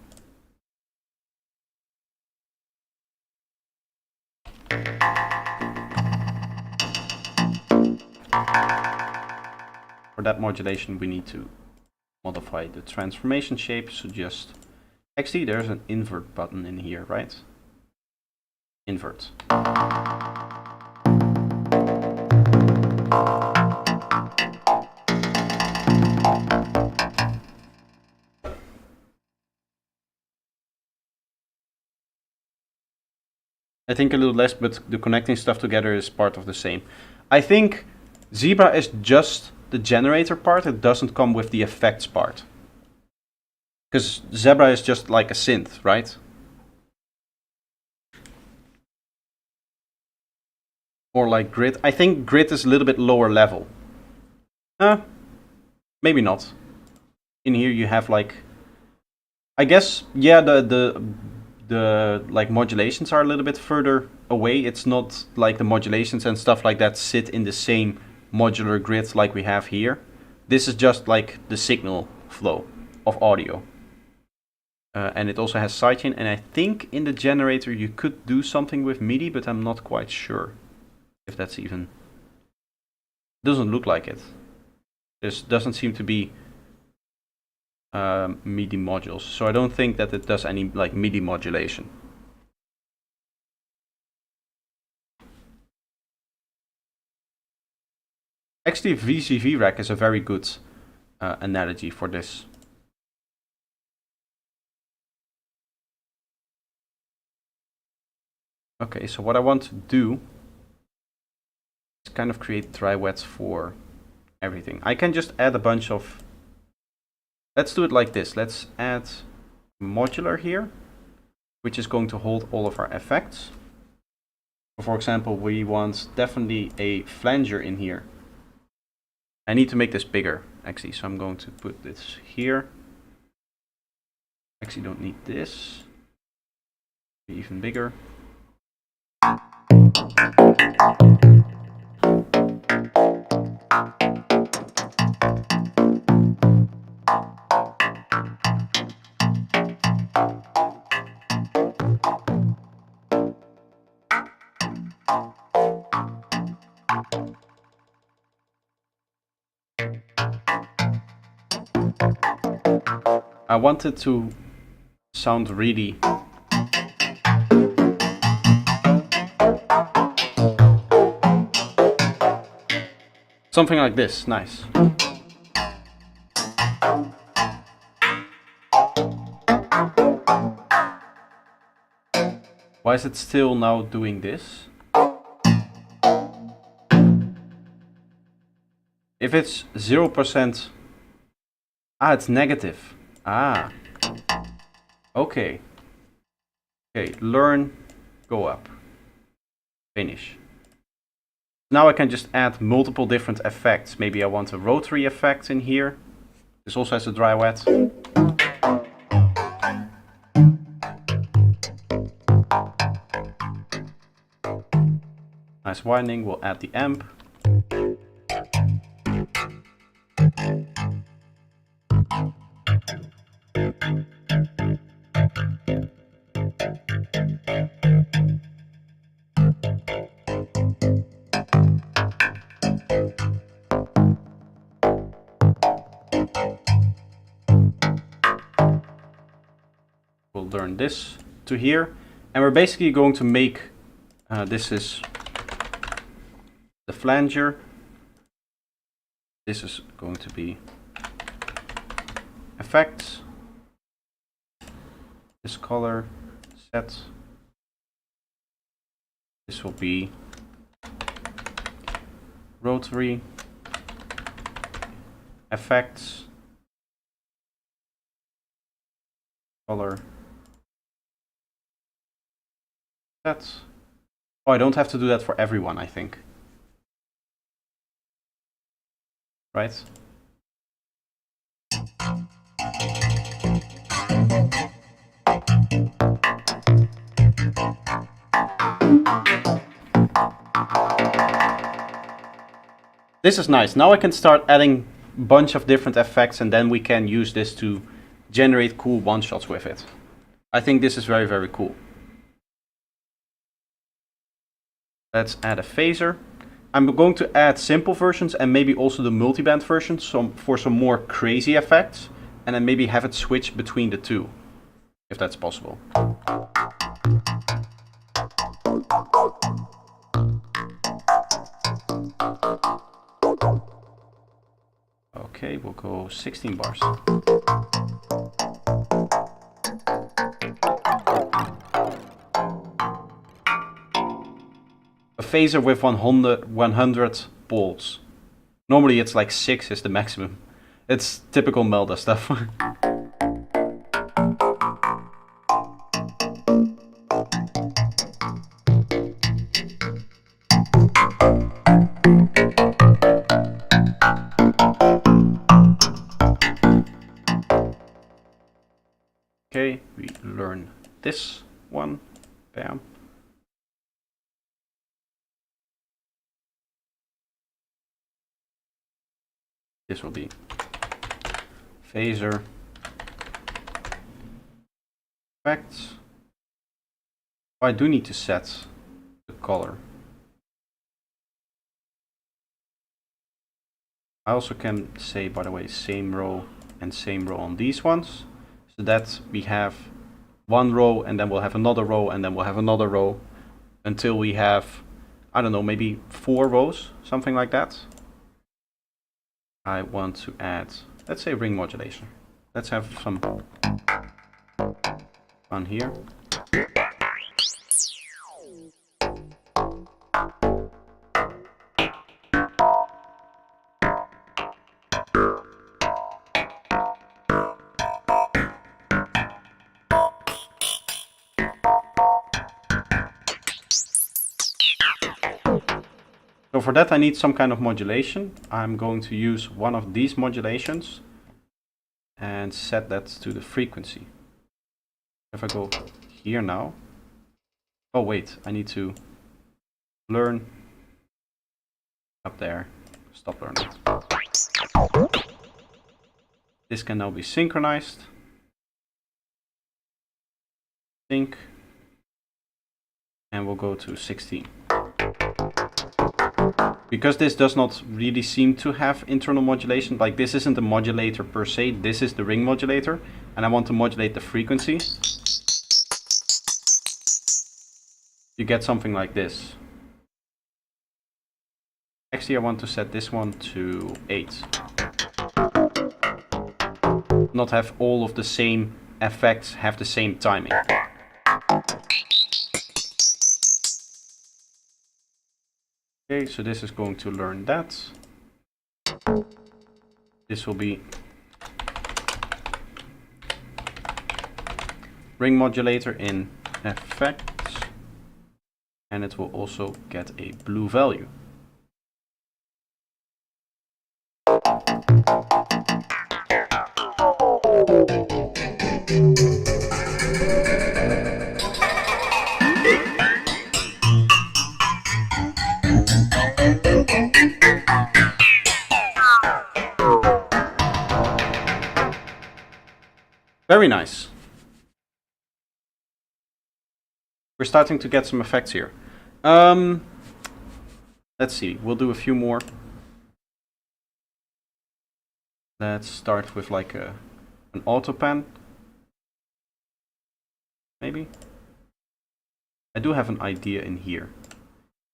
For that modulation, we need to modify the transformation shape. So just, actually there's an invert button in here, right? Invert. I think a little less, but the connecting stuff together is part of the same. I think Zebra is just the generator part. It doesn't come with the effects part. Because Zebra is just like a synth, right? Or like Grid. I think Grid is a little bit lower level. Maybe not. In here you have like, I guess, yeah, the like modulations are a little bit further away. It's not like the modulations and stuff like that sit in the same modular grid like we have here. This is just like the signal flow of audio. And it also has sidechain, and I think in the generator you could do something with MIDI, but I'm not quite sure if that's even... Doesn't look like it. There doesn't seem to be MIDI modules, so I don't think that it does any like MIDI modulation. Actually, VCV rack is a very good analogy for this. Okay, so what I want to do is kind of create dry wets for everything. I can just add a bunch of... Let's do it like this. Let's add modular here, which is going to hold all of our effects. For example, we want definitely a flanger in here. I need to make this bigger, actually, so I'm going to put this here. Actually, don't need this. Be even bigger. I want it to sound really something like this. Nice. Why is it still now doing this? If it's 0%, it's negative. Okay. Okay, learn, go up, finish. Now I can just add multiple different effects. Maybe I want a rotary effect in here. This also has a dry wet. Nice winding, we'll add the amp. will learn this to here. And we're basically going to make, this is the flanger. This is going to be effects. This color set. This will be rotary effects. Color set. Oh, I don't have to do that for everyone, I think. Right? This is nice. Now I can start adding a bunch of different effects, and then we can use this to generate cool one-shots with it. I think this is very, very cool. Let's add a phaser. I'm going to add simple versions and maybe also the multiband version for some more crazy effects, and then maybe have it switch between the two, if that's possible. Okay, we'll go 16 bars. A phaser with 100 poles. Normally it's like 6 is the maximum. It's typical Melda stuff. Okay, we learn this one. Bam. This will be phaser effects. Oh, I do need to set the color. I also can say, by the way, same row and same row on these ones, so that we have one row and then we'll have another row and then we'll have another row until we have, I don't know, maybe 4 rows, something like that. I want to add, let's say, ring modulation. Let's have some fun here. So for that I need some kind of modulation. I'm going to use one of these modulations and set that to the frequency. If I go here now, oh wait, I need to learn up there, stop learning. This can now be synchronized. Sync, and we'll go to 16. Because this does not really seem to have internal modulation, like this isn't a modulator per se, this is the ring modulator, and I want to modulate the frequency. You get something like this. Actually, I want to set this one to 8. Not have all of the same effects have the same timing. Okay, so this is going to learn that. This will be ring modulator in effects, and it will also get a blue value. Very nice. We're starting to get some effects here. Let's see, we'll do a few more. Let's start with like an auto pan. maybe. I do have an idea in here.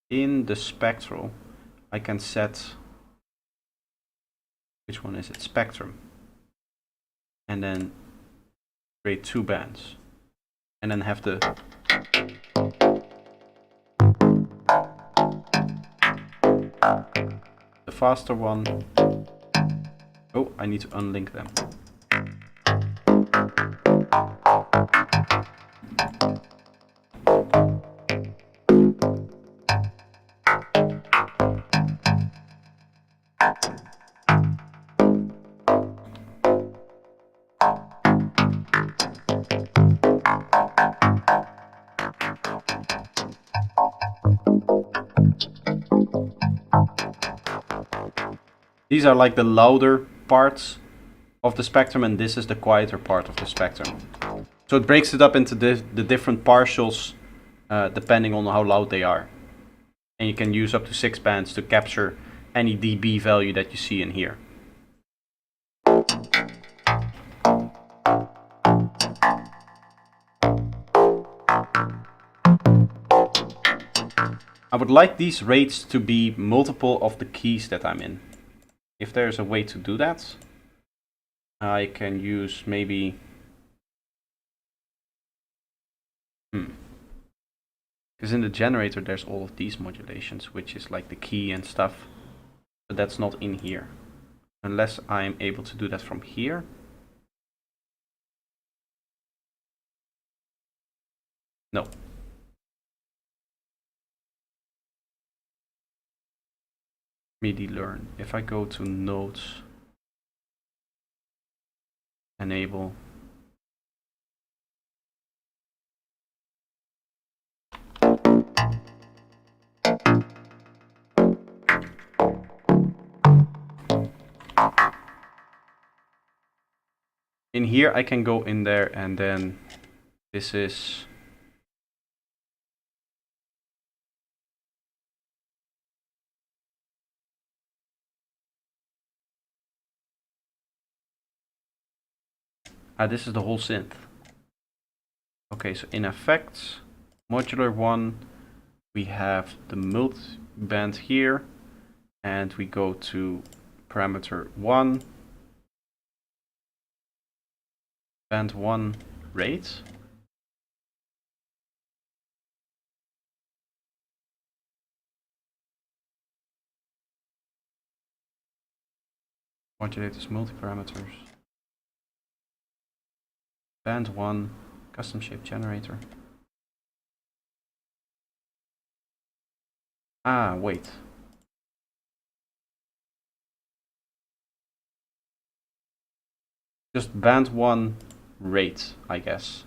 In the spectral, I can set, which one is it? Spectrum. And then create 2 bands. And then have the faster one. Oh, I need to unlink them. These are like the louder parts of the spectrum, and this is the quieter part of the spectrum. So it breaks it up into the different partials depending on how loud they are. And you can use up to 6 bands to capture any dB value that you see in here. I would like these rates to be multiple of the keys that I'm in. If there's a way to do that, I can use maybe... Because in the generator there's all of these modulations, which is like the key and stuff. But that's not in here. Unless I'm able to do that from here. No. MIDI learn. If I go to notes, enable. In here I can go in there, and then this is this is the whole synth. Okay, so in effects, modular 1, we have the multi-band here, and we go to parameter 1, band 1 rate. Modulators, multi-parameters. Band 1, custom shape generator. Ah, wait. Just band 1 rate, I guess.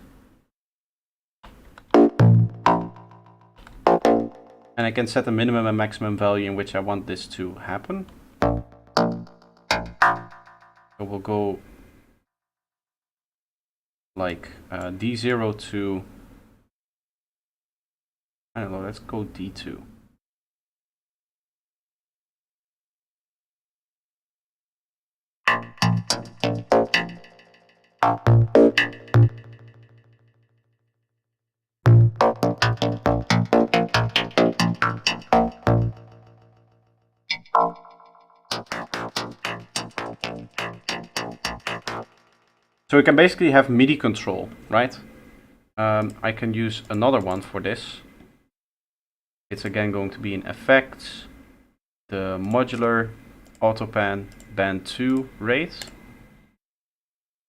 And I can set a minimum and maximum value in which I want this to happen. So we'll go like D0 to, I don't know, let's go D2. So we can basically have MIDI control, right? I can use another one for this. It's again going to be in effects, the modular autopan band 2 rate.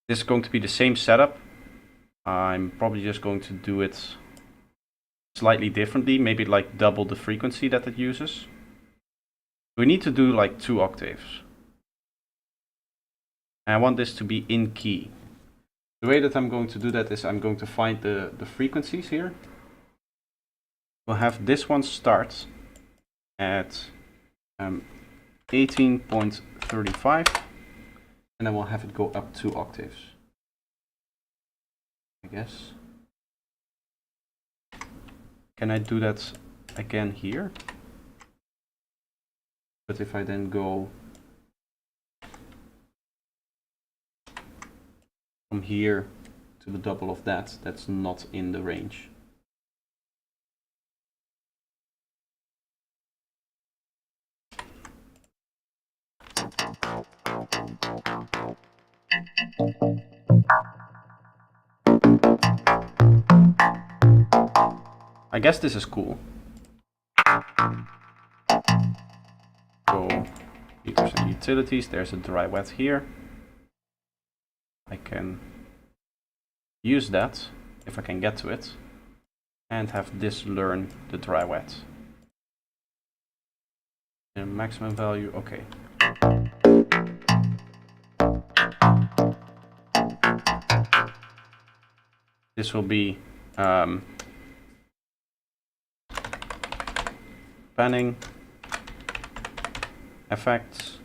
This is going to be the same setup. I'm probably just going to do it slightly differently, maybe like double the frequency that it uses. We need to do like 2 octaves. And I want this to be in key. The way that I'm going to do that is I'm going to find the frequencies here. We'll have this one start at 18.35, and then we'll have it go up 2 octaves, I guess. Can I do that again here? But if I then go from here to the double of that, that's not in the range. I guess this is cool. So, features and utilities, there's a dry wet here. I can use that, if I can get to it, and have this learn the dry wet. And maximum value, okay. This will be panning, effects,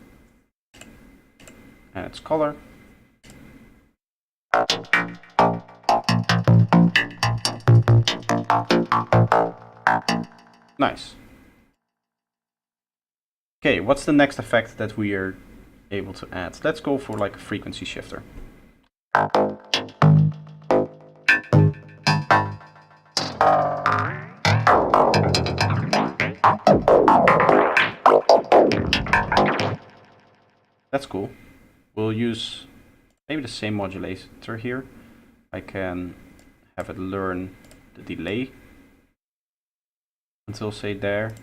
and its color. Nice. Okay, what's the next effect that we are able to add? Let's go for like a frequency shifter. That's cool. We'll use maybe the same modulator here. I can have it learn the delay until say there.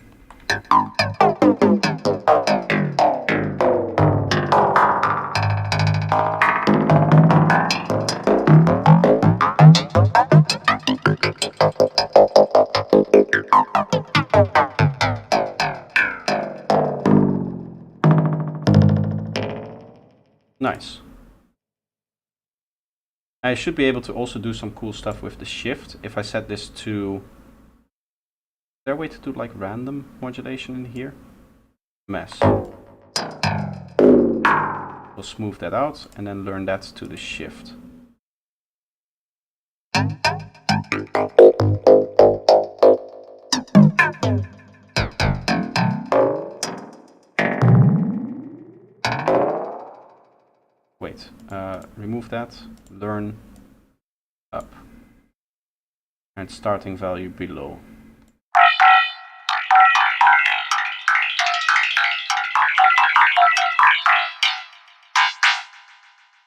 Nice. I should be able to also do some cool stuff with the shift. If I set this to... Is there a way to do like random modulation in here? Mess. We'll smooth that out and then learn that to the shift. Wait, remove that, learn up, and starting value below.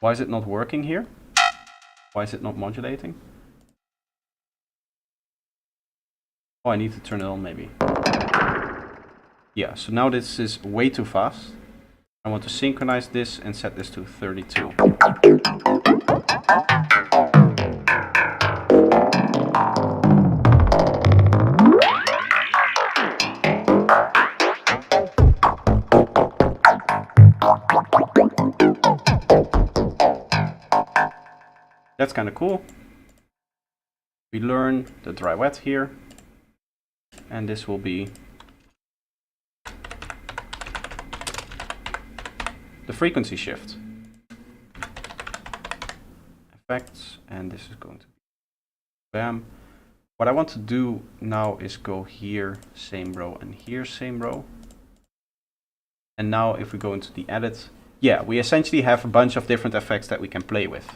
Why is it not working here? Why is it not modulating? Oh, I need to turn it on maybe. Yeah, so now this is way too fast. I want to synchronize this and set this to 32. That's kind of cool. We learn the dry wet here, and this will be the frequency shift. Effects, and this is going to be bam. What I want to do now is go here, same row, and here, same row. And now if we go into the edit, yeah, we essentially have a bunch of different effects that we can play with.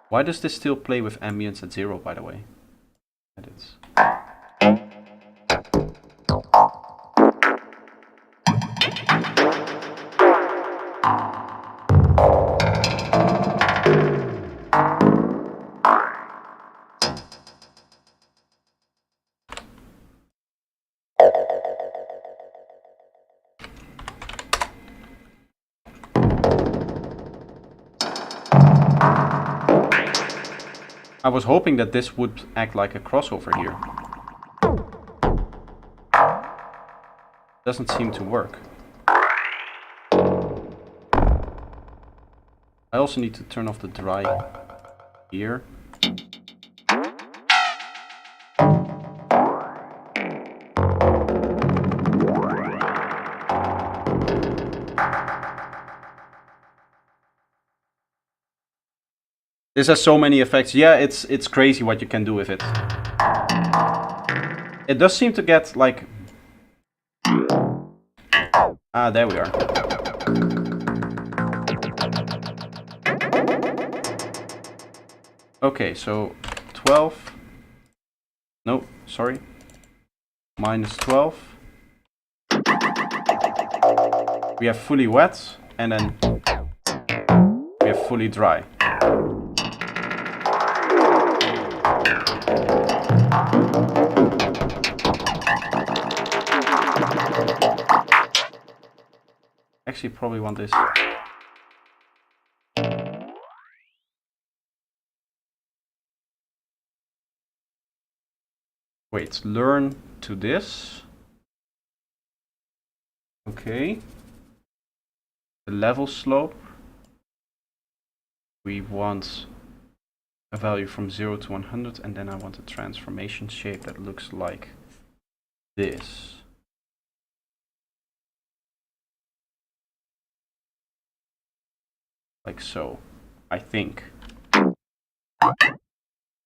Why does this still play with ambience at 0, by the way? Edits. I was hoping that this would act like a crossover here. Doesn't seem to work. I also need to turn off the dry here. This has so many effects. Yeah, it's crazy what you can do with it. It does seem to get like... Ah, there we are. Okay, so 12. No, sorry. Minus 12. We have fully wet, and then we have fully dry. Actually, probably want this. Wait, learn to this. Okay. The level slope. We want a value from 0 to 100, and then I want a transformation shape that looks like this. Like so, I think. So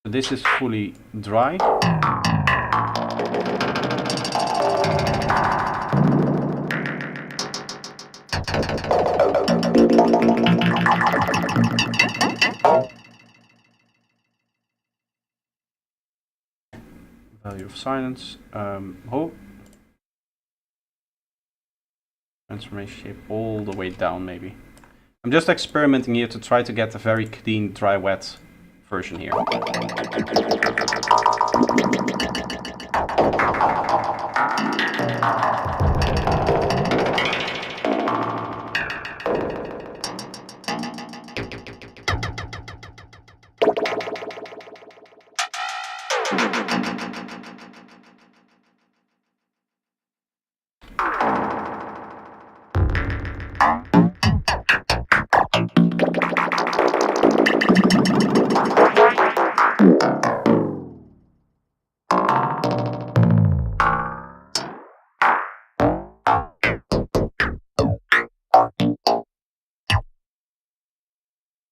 this is fully dry. Value of silence. Oh. Transformation shape all the way down, maybe. I'm just experimenting here to try to get a very clean, dry, wet version here.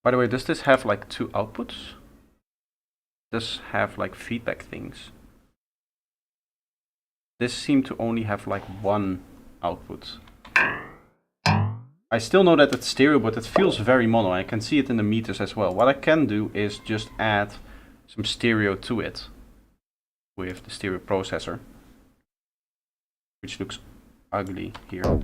By the way, does this have like 2 outputs? Does have like feedback things? This seemed to only have like 1 output. I still know that it's stereo, but it feels very mono. I can see it in the meters as well. What I can do is just add some stereo to it with the stereo processor, which looks ugly here.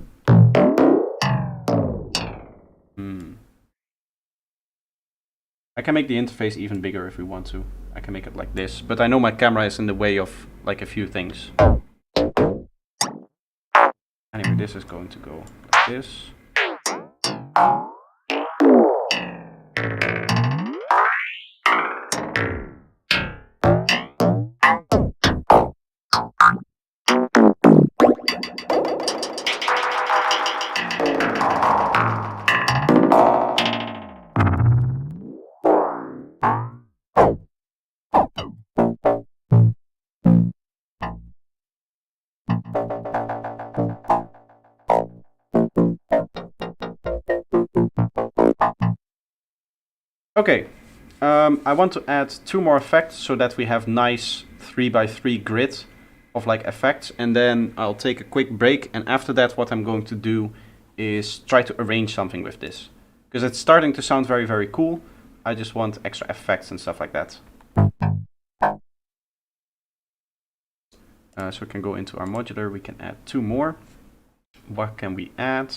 I can make the interface even bigger if we want to. I can make it like this, but I know my camera is in the way of like a few things. Anyway, this is going to go like this. Okay, I want to add 2 more effects so that we have nice 3x3 grid of like effects, and then I'll take a quick break, and after that what I'm going to do is try to arrange something with this. Because it's starting to sound very, very cool. I just want extra effects and stuff like that. So we can go into our modular, we can add 2 more. What can we add?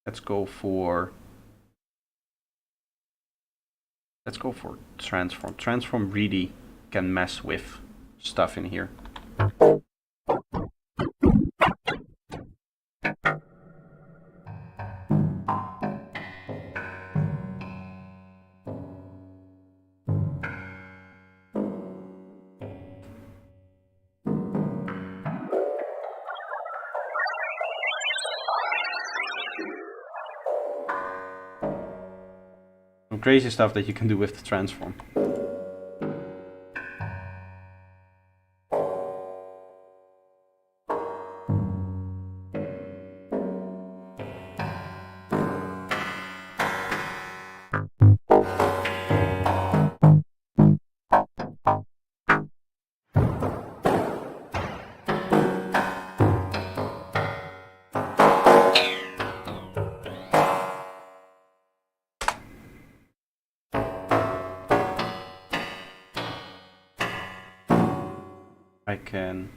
Let's go for transform. Transform really can mess with stuff in here. Some crazy stuff that you can do with the transform. I can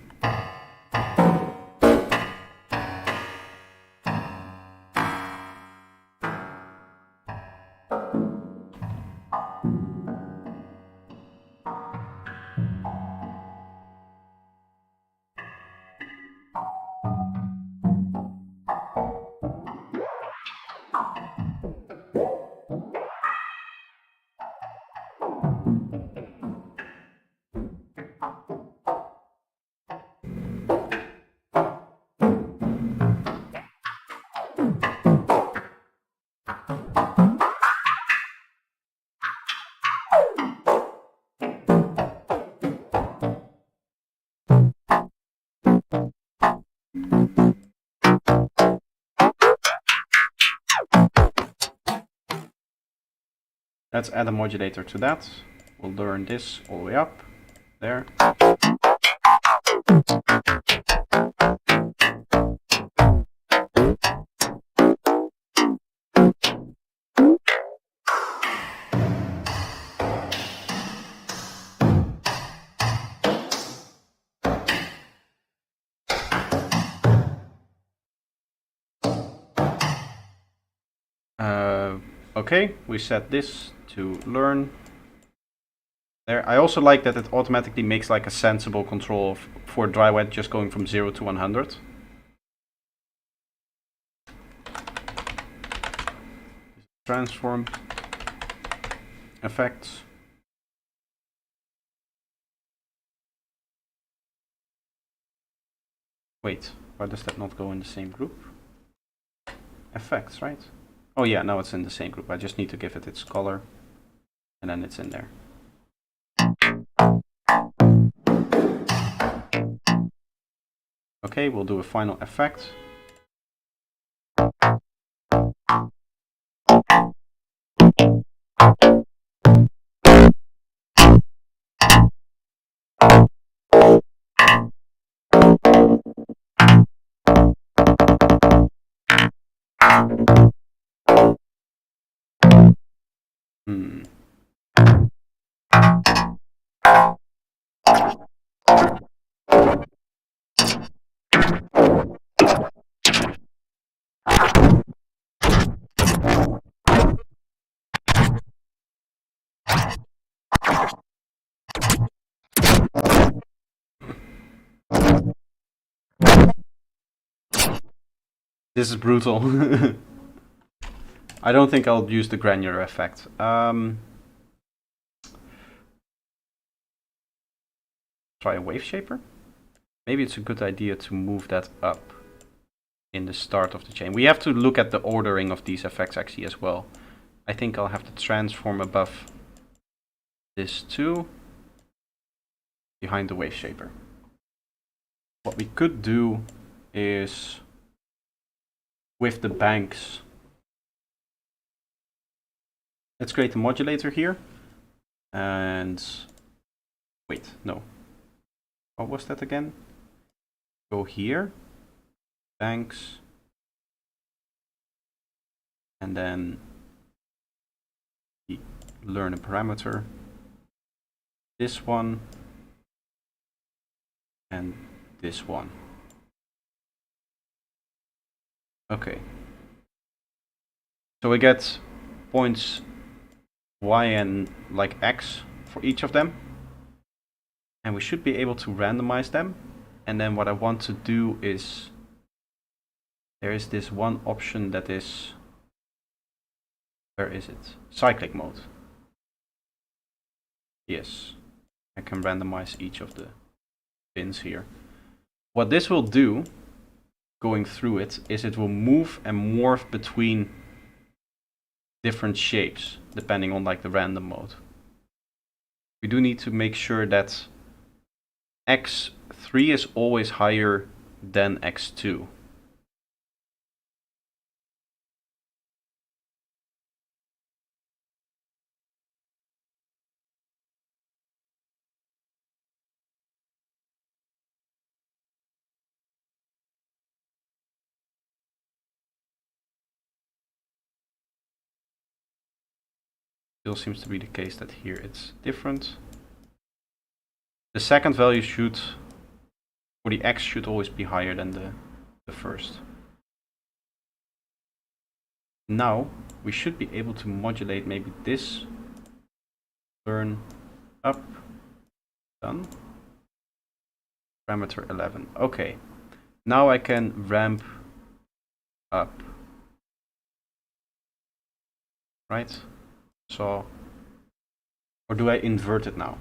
let's add a modulator to that. We'll learn this all the way up there. Okay, we set this to learn. There. I also like that it automatically makes like a sensible control for dry wet, just going from 0 to 100. Transform effects. Wait, why does that not go in the same group? Effects, right? Oh yeah, now it's in the same group. I just need to give it its color, and then it's in there. Okay, we'll do a final effect. This is brutal. I don't think I'll use the granular effect. Try a wave shaper. Maybe it's a good idea to move that up in the start of the chain. We have to look at the ordering of these effects actually as well. I think I'll have to transform above this too, behind the wave shaper. What we could do is with the banks, let's create a modulator here. And wait, no. What was that again? Go here, banks, and then learn a parameter. This one and this one. Okay. So we get points y and like x for each of them. And we should be able to randomize them. And then what I want to do is, there is this one option that is, where is it? Cyclic mode. Yes, I can randomize each of the pins here. What this will do, going through it, is it will move and morph between different shapes, depending on like the random mode. We do need to make sure that x3 is always higher than x2. Still seems to be the case that here it's different. The second value should or the X should always be higher than the first. Now we should be able to modulate maybe this turn up. Done. Parameter 11. Okay. Now I can ramp up. Right? So, or do I invert it now?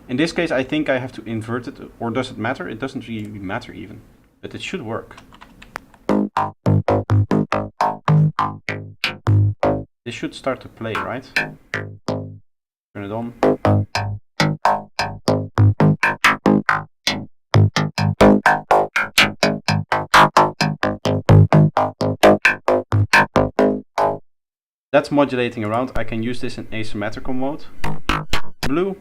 In this case, I think I have to invert it, or does it matter? It doesn't really matter even, but it should work. This should start to play, right? Turn it on. That's modulating around. I can use this in asymmetrical mode. Blue.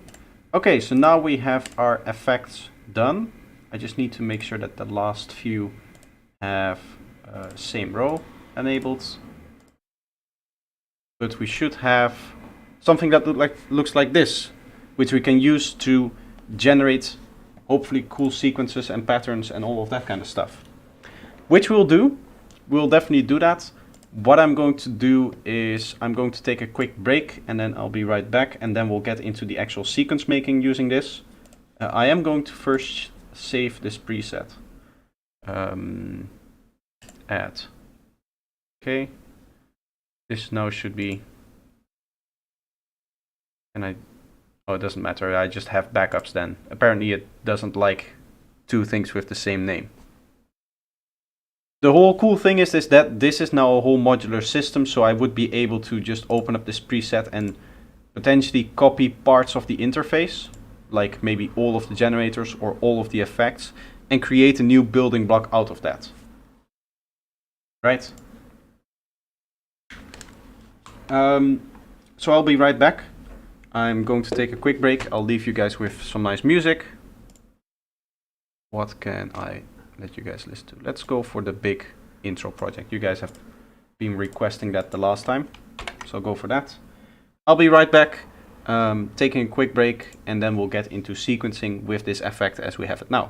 Okay, so now we have our effects done. I just need to make sure that the last few have same row enabled. But we should have something that looks like this, which we can use to generate hopefully cool sequences and patterns and all of that kind of stuff. Which we'll do. We'll definitely do that. What I'm going to do is I'm going to take a quick break and then I'll be right back, and then we'll get into the actual sequence making using this. I am going to first save this preset. Add. Okay. This now should be, and oh, it doesn't matter, I just have backups then. Apparently it doesn't like two things with the same name. The whole cool thing is that this is now a whole modular system, so I would be able to just open up this preset and potentially copy parts of the interface, like maybe all of the generators or all of the effects, and create a new building block out of that. Right? So I'll be right back. I'm going to take a quick break. I'll leave you guys with some nice music. What can I let you guys listen to? Let's go for the big intro project. You guys have been requesting that the last time, so I'll go for that. I'll be right back, taking a quick break, and then we'll get into sequencing with this effect as we have it now.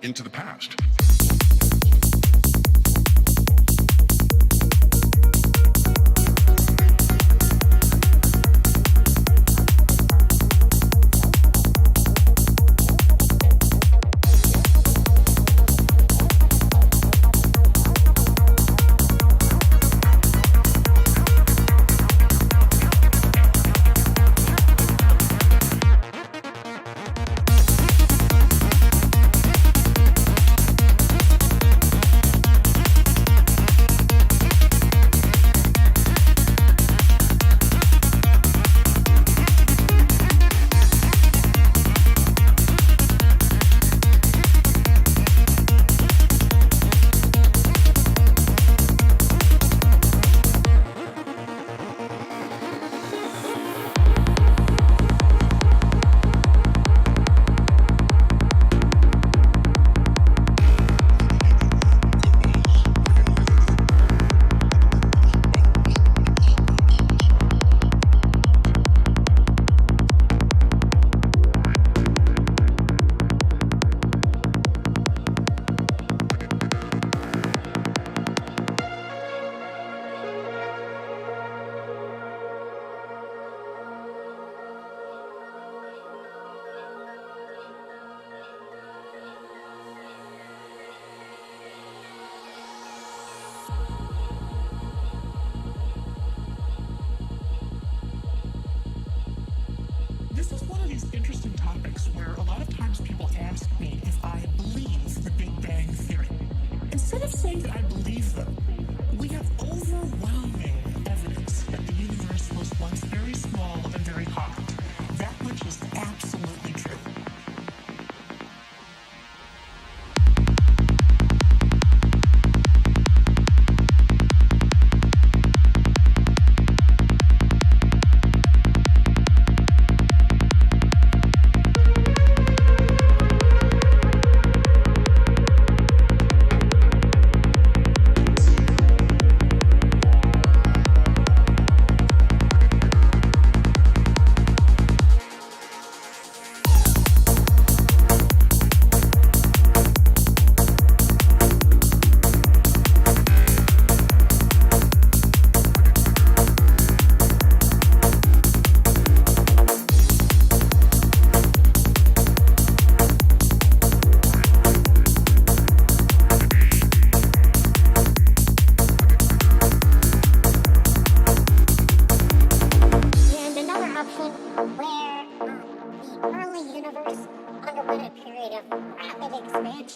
into the past. This is one of these interesting topics where a lot of times people ask me if I believe the Big Bang Theory. Instead of saying that I believe them, we have overwhelming evidence that the universe was once very small and very hot. That which is absolutely true.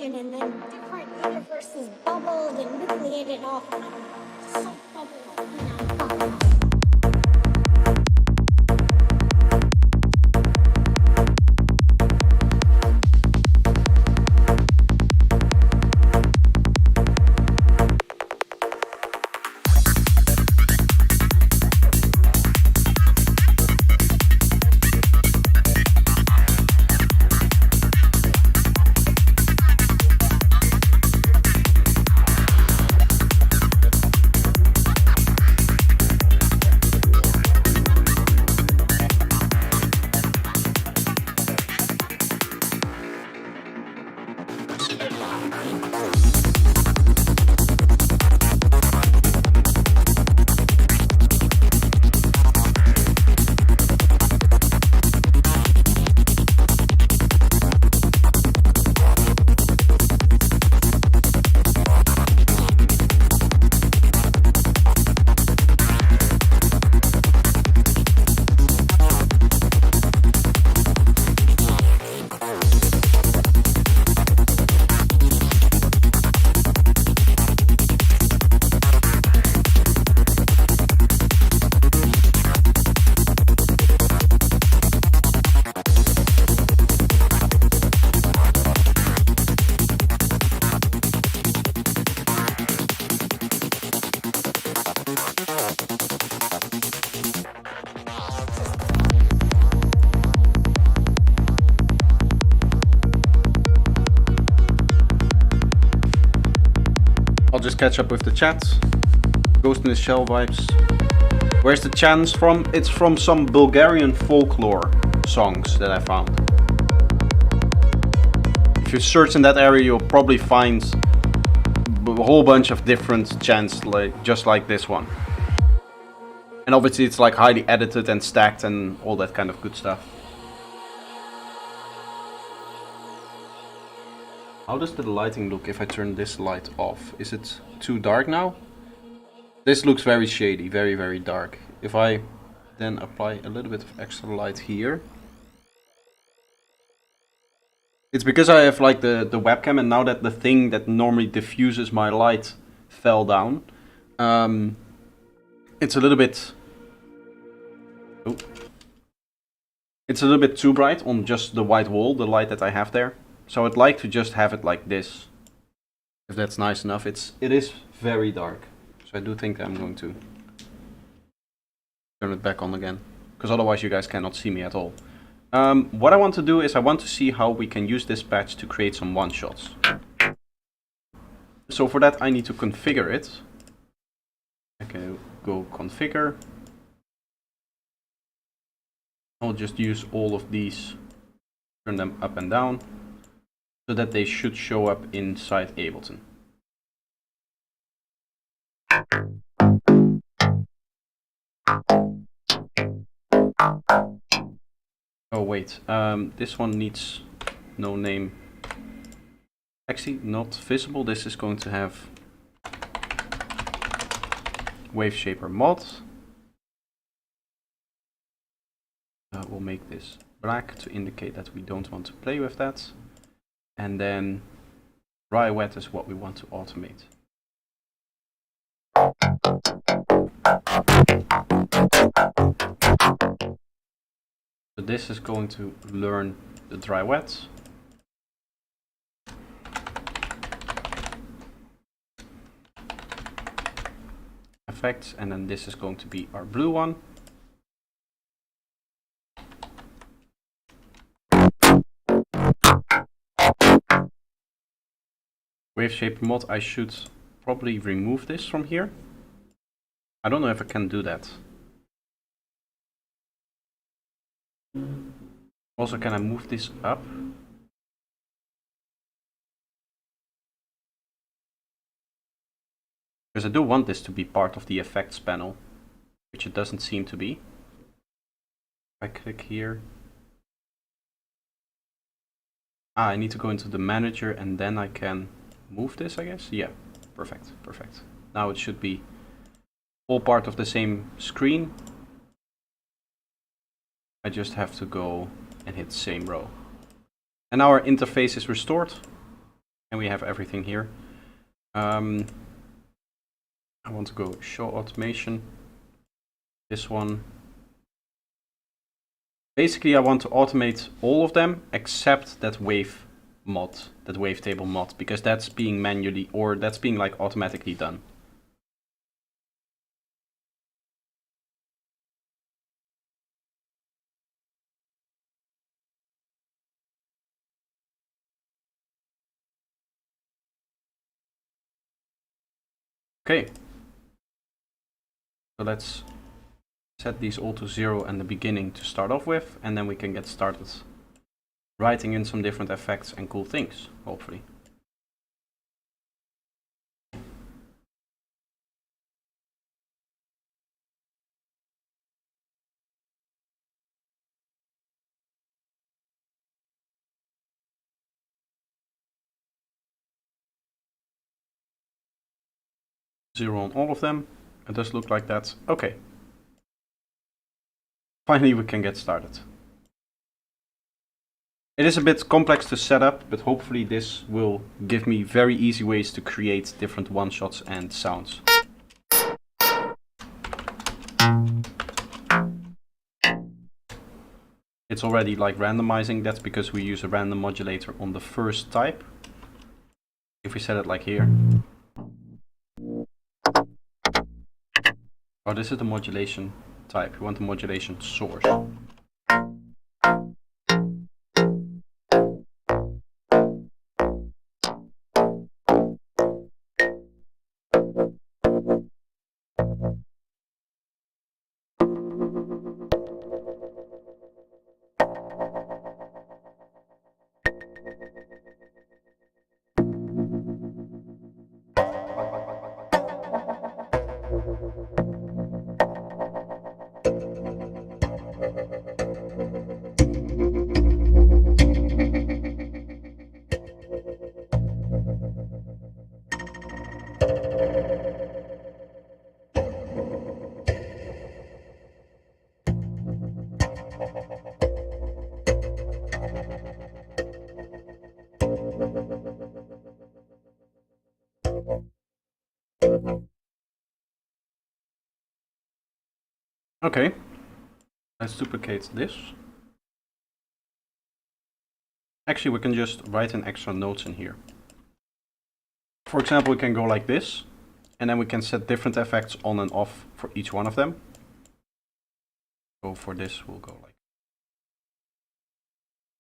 And then different universes bubbled and nucleated off. So bubbled, I'll just catch up with the chat. Ghost in the Shell vibes. Where's the chants from? It's from some Bulgarian folklore songs that I found. If you search in that area, you'll probably find a whole bunch of different chants, like just like this one. And obviously it's like highly edited and stacked and all that kind of good stuff. How does the lighting look if I turn this light off? Is it too dark now? This looks very shady, very, very dark. If I then apply a little bit of extra light here. It's because I have like the webcam, and now that the thing that normally diffuses my light fell down, it's a little bit... Oh. It's a little bit too bright on just the white wall, the light that I have there. So I'd like to just have it like this. If that's nice enough. It is very dark. So I do think I'm going to turn it back on again. Because otherwise you guys cannot see me at all. What I want to do is I want to see how we can use this patch to create some one-shots. So for that I need to configure it. Okay, go configure. I'll just use all of these, turn them up and down, so that they should show up inside Ableton. Oh wait, this one needs no name. Actually, not visible. This is going to have Wave Shaper mod. We'll make this black to indicate that we don't want to play with that. And then dry wet is what we want to automate. So this is going to learn the dry wet. Effects, and then this is going to be our blue one. Wave Shaper mod, I should probably remove this from here. I don't know if I can do that. Also, can I move this up? Because I do want this to be part of the effects panel, which it doesn't seem to be. If I click here. I need to go into the manager and then I can move this, I guess. Yeah, perfect, perfect. Now it should be all part of the same screen. I just have to go and hit same row. And now our interface is restored. And we have everything here. I want to go show automation. This one. Basically, I want to automate all of them except that wave mod, that wavetable mod, because that's being manually, or that's being like automatically done. Okay. So let's set these all to 0 and the beginning to start off with, and then we can get started writing in some different effects and cool things, hopefully. Zero on all of them. It does look like that. Okay. Finally, we can get started. It is a bit complex to set up, but hopefully this will give me very easy ways to create different one-shots and sounds. It's already like randomizing. That's because we use a random modulator on the first type. If we set it like here. Oh, this is the modulation type. We want the modulation source. Okay, let's duplicate this. Actually, we can just write in extra notes in here. For example, we can go like this, and then we can set different effects on and off for each one of them. So for this, we'll go like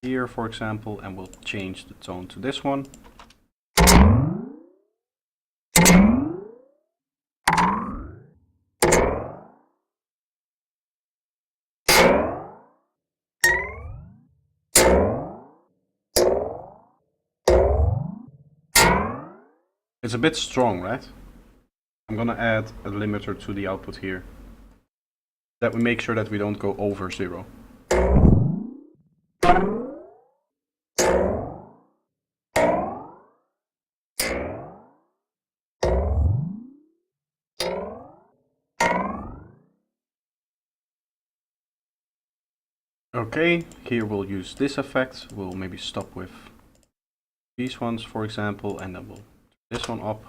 here, for example, and we'll change the tone to this one. It's a bit strong, right? I'm gonna add a limiter to the output here, that we make sure that we don't go over 0. Okay, here we'll use this effect. We'll maybe stop with these ones, for example, and then we'll turn this one up.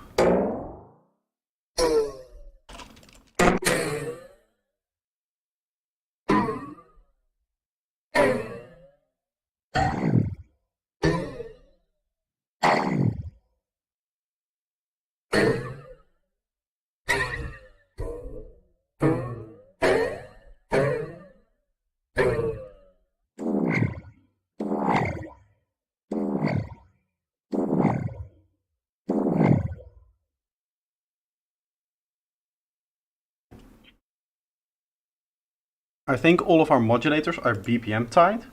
I think all of our modulators are BPM tied.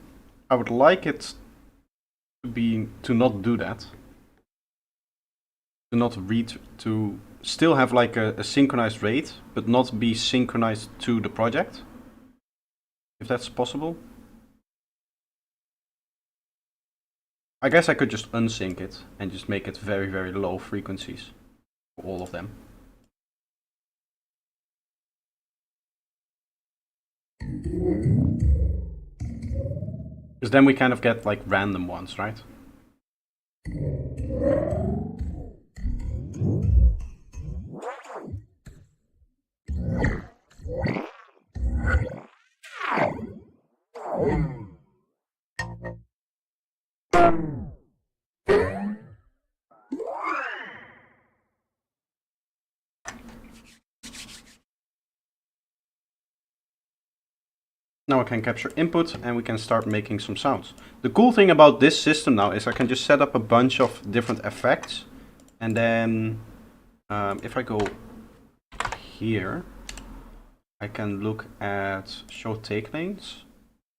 I would like it to not do that. To still have like a synchronized rate, but not be synchronized to the project. If that's possible. I guess I could just unsync it and just make it very, very low frequencies for all of them. Because then we kind of get like random ones, right? Now I can capture input and we can start making some sounds. The cool thing about this system now is I can just set up a bunch of different effects, and then if I go here, I can look at show take lanes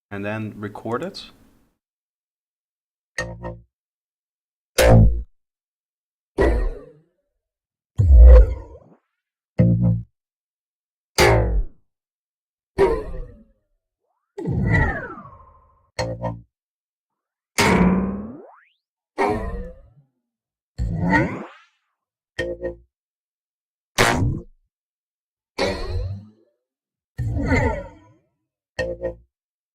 and then record it.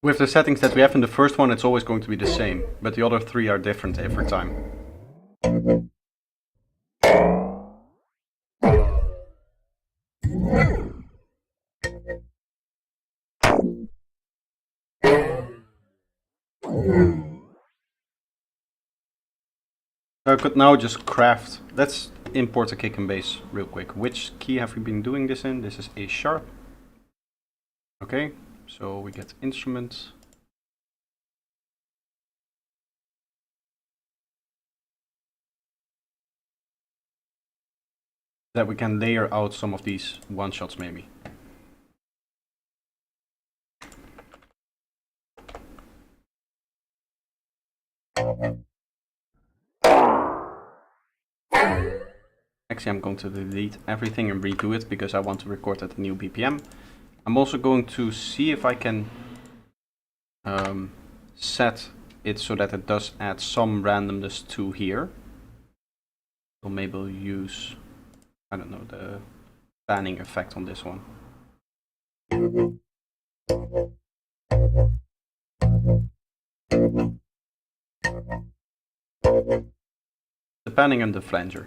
With the settings that we have in the first one, it's always going to be the same, but the other three are different every time. I could now just craft. Let's import a kick and bass real quick. Which key have we been doing this in? This is A sharp. Okay, so we get instrument. That we can layer out some of these one-shots maybe. Actually, I'm going to delete everything and redo it because I want to record at a new BPM. I'm also going to see if I can set it so that it does add some randomness to here. So maybe we'll use, I don't know, the panning effect on this one. The panning and the flanger.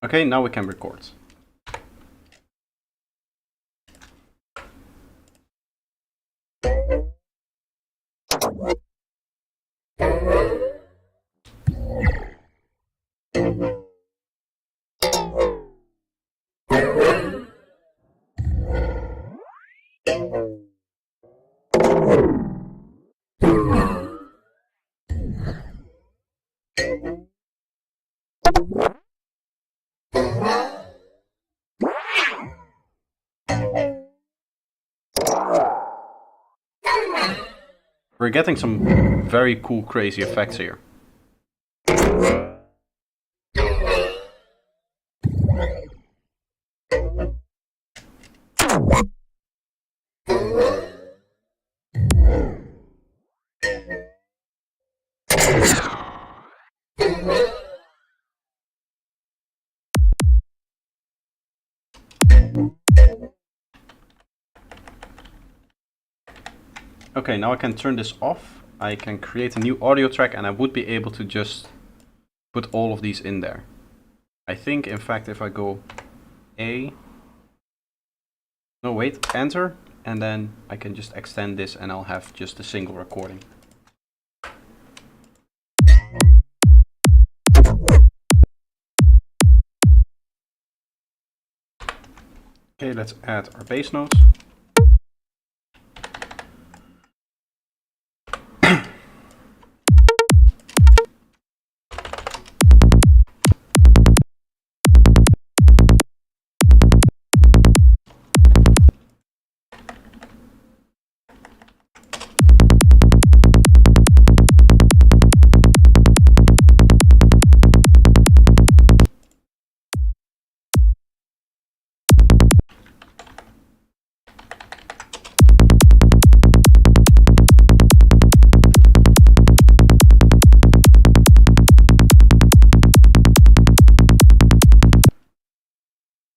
Okay, now we can record. We're getting some very cool, crazy effects here. Okay, now I can turn this off. I can create a new audio track and I would be able to just put all of these in there. I think, in fact, if I go enter, and then I can just extend this and I'll have just a single recording. Okay, let's add our bass notes.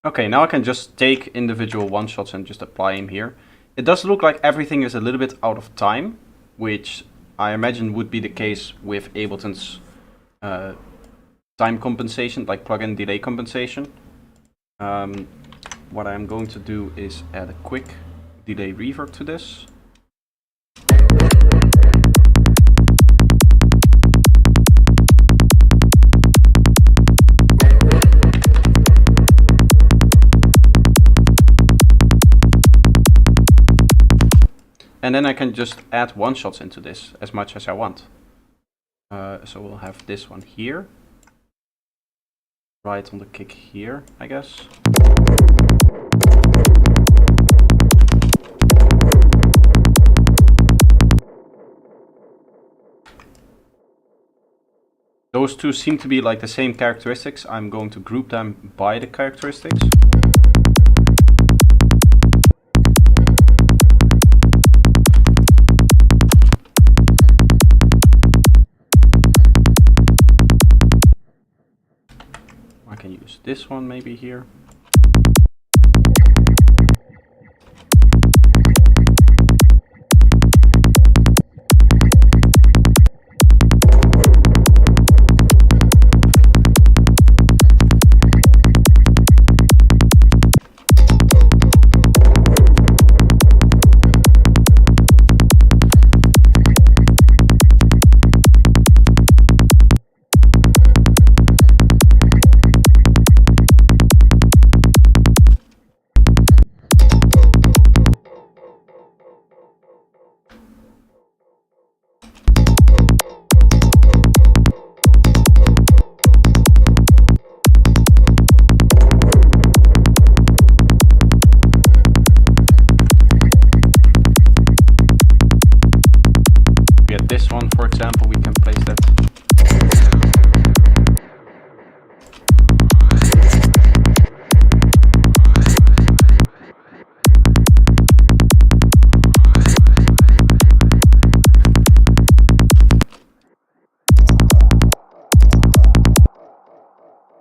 Okay, now I can just take individual one-shots and just apply them here. It does look like everything is a little bit out of time, which I imagine would be the case with Ableton's time compensation, like plugin delay compensation. What I'm going to do is add a quick delay reverb to this. And then I can just add one-shots into this as much as I want. So we'll have this one here. Right on the kick here, I guess. Those two seem to be like the same characteristics. I'm going to group them by the characteristics. I can use this one maybe here.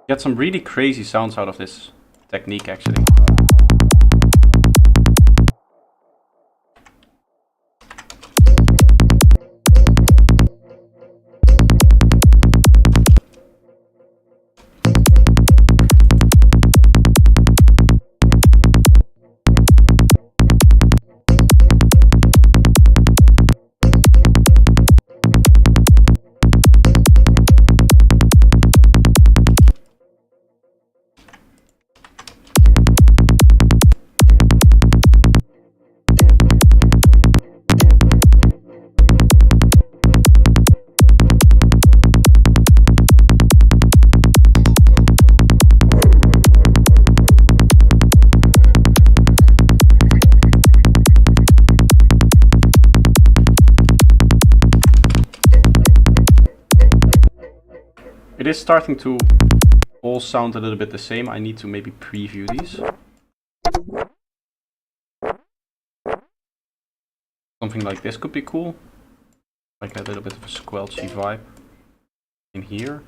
Get some really crazy sounds out of this technique actually. It is starting to all sound a little bit the same. I need to maybe preview these. Something like this could be cool. Like a little bit of a squelchy vibe in here.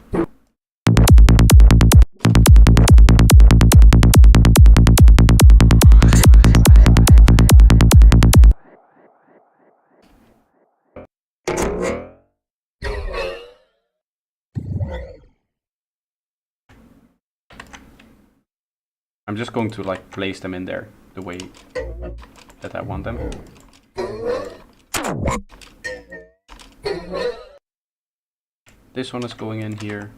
I'm just going to like place them in there the way that I want them. This one is going in here.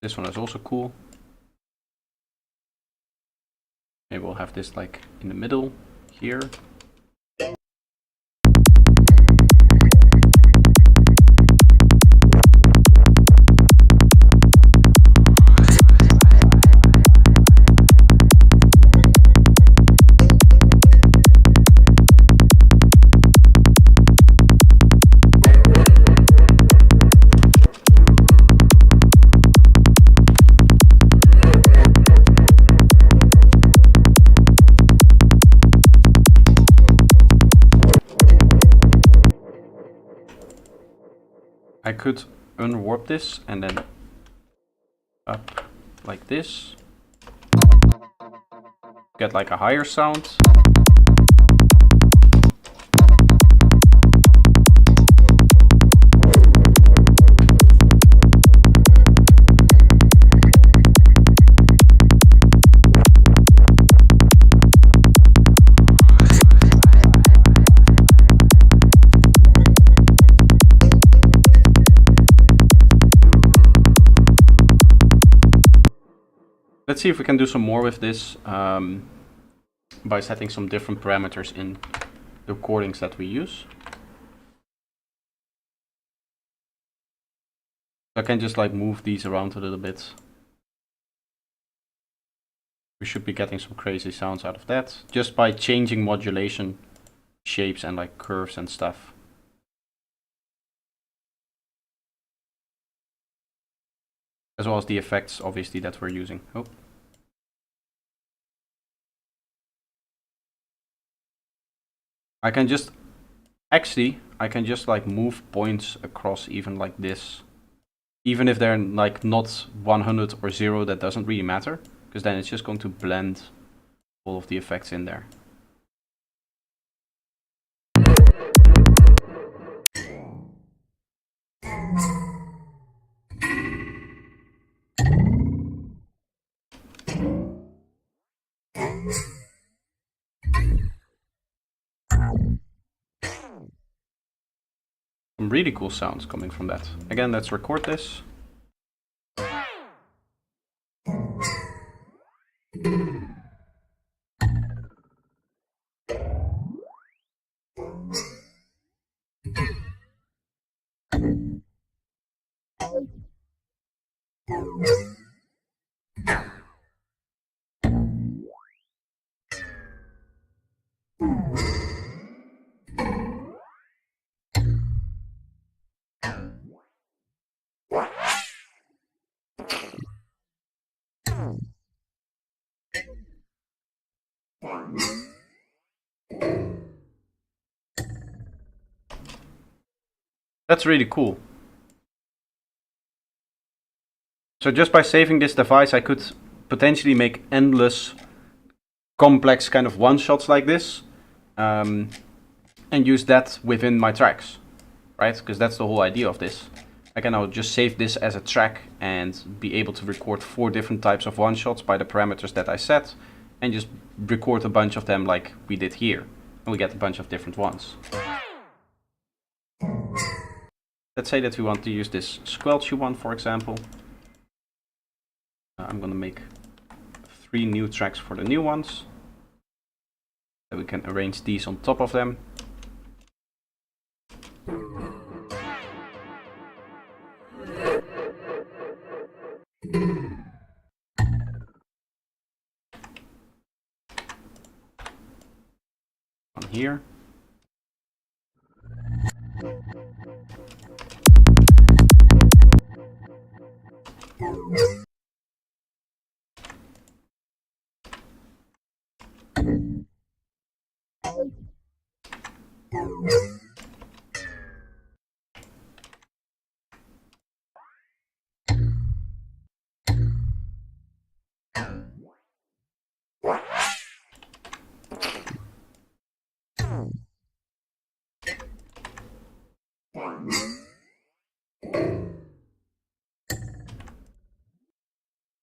This one is also cool. Maybe we'll have this like in the middle here. I could unwarp this and then up like this. Get like a higher sound. Let's see if we can do some more with this by setting some different parameters in the recordings that we use. I can just like move these around a little bit. We should be getting some crazy sounds out of that just by changing modulation shapes and like curves and stuff. As well as the effects obviously that we're using. Oh. I can just like move points across even like this. Even if they're like not 100 or 0, that doesn't really matter, because then it's just going to blend all of the effects in there. Some really cool sounds coming from that. Again, let's record this. That's really cool. So just by saving this device, I could potentially make endless complex kind of one-shots like this, and use that within my tracks, right? Because that's the whole idea of this. I can now just save this as a track and be able to record 4 different types of one-shots by the parameters that I set, and just record a bunch of them like we did here, and we get a bunch of different ones. Let's say that we want to use this squelchy one, for example. I'm gonna make 3 new tracks for the new ones. Then we can arrange these on top of them. On here.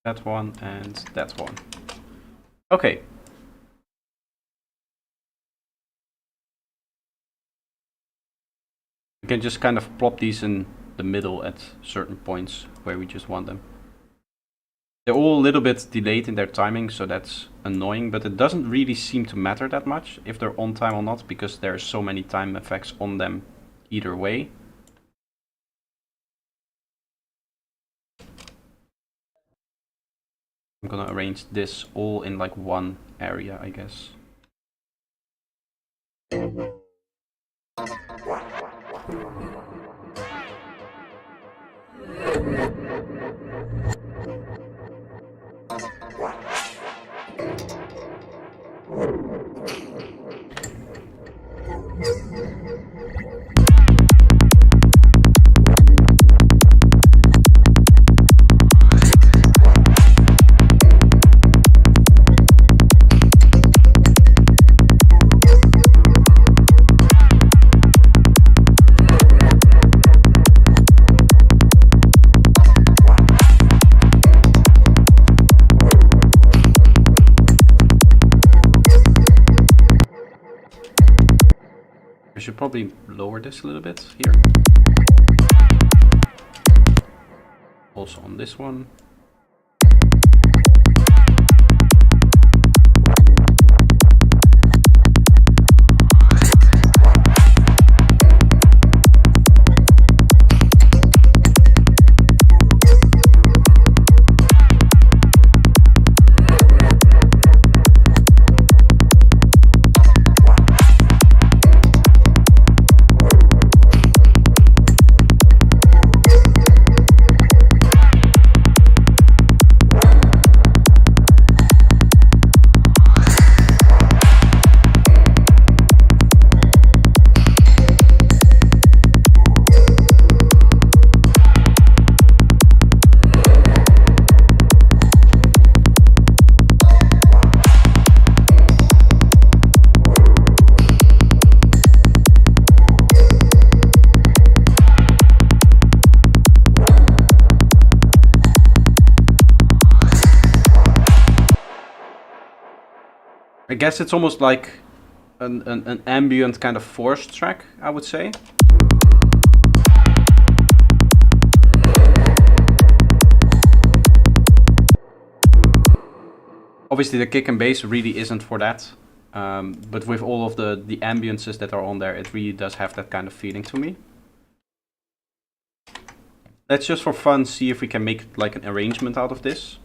That one and that one. Okay. We can just kind of plop these in the middle at certain points where we just want them. They're all a little bit delayed in their timing, so that's annoying, but it doesn't really seem to matter that much if they're on time or not, because there are so many time effects on them either way. I'm gonna arrange this all in like one area, I guess. I should probably lower this a little bit here. Also on this one. I guess it's almost like an ambient kind of forced track, I would say. Obviously the kick and bass really isn't for that, but with all of the ambiences that are on there, it really does have that kind of feeling to me. Let's just for fun see if we can make like an arrangement out of this.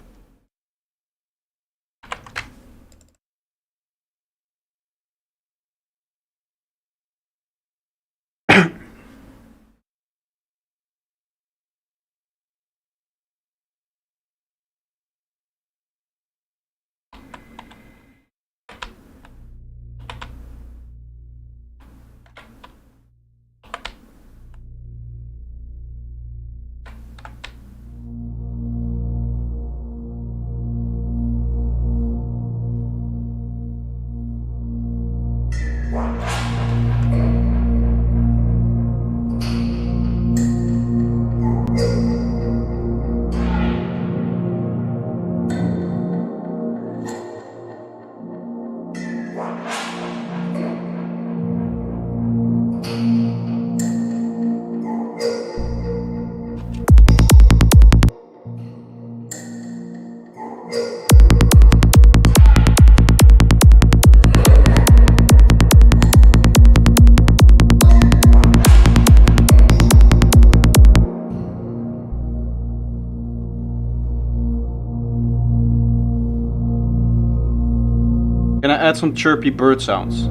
add some chirpy bird sounds.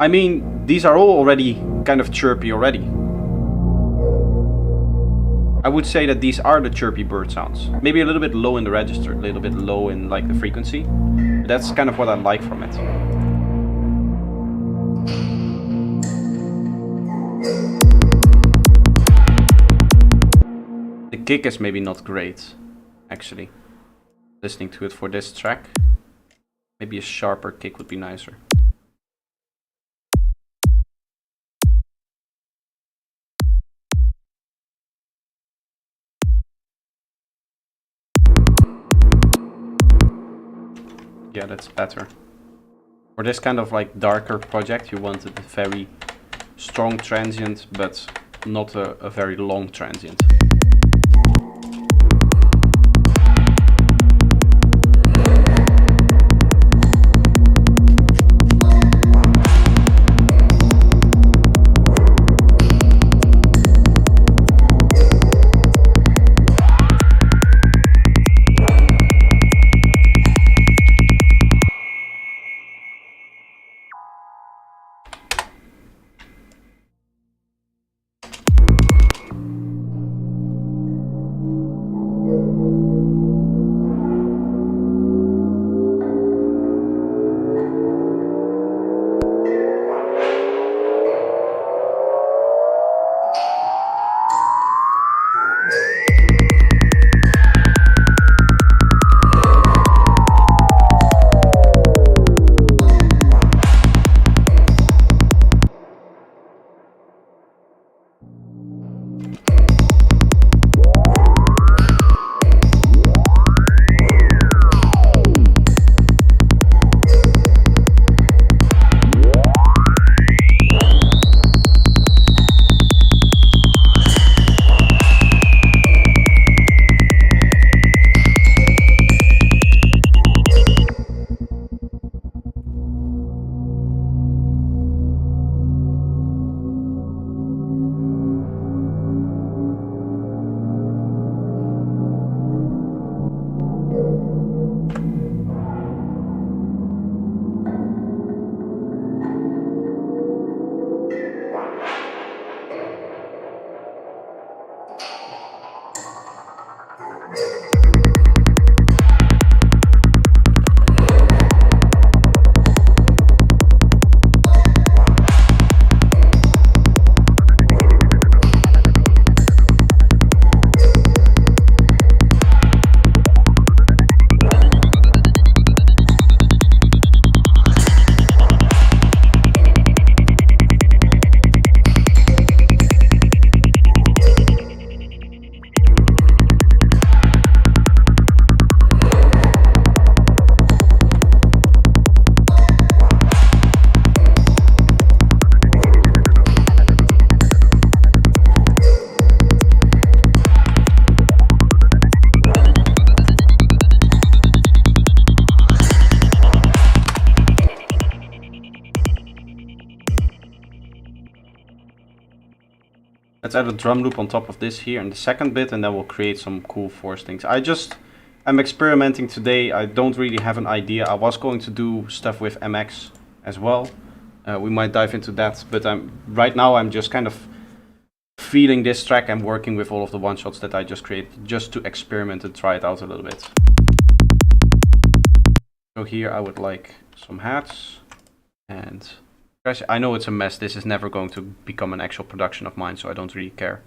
I mean, these are all already kind of chirpy already. I would say that these are the chirpy bird sounds. Maybe a little bit low in the register, a little bit low in like the frequency. But that's kind of what I like from it. The kick is maybe not great, actually. Listening to it for this track. Maybe a sharper kick would be nicer. Yeah, that's better. For this kind of like darker project, you wanted a very strong transient, but not a very long transient. Let's add a drum loop on top of this here in the second bit, and then we'll create some cool force things. I'm experimenting today. I don't really have an idea. I was going to do stuff with MX as well. We might dive into that, but right now I'm just kind of feeling this track and working with all of the one-shots that I just created, just to experiment and try it out a little bit. So here I would like some hats, and guys, I know it's a mess. This is never going to become an actual production of mine, so I don't really care.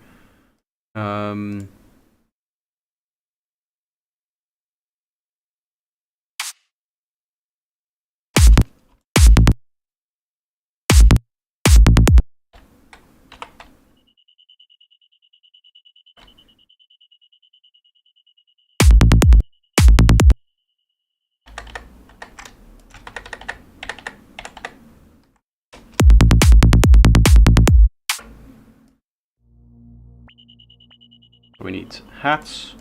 We need hats.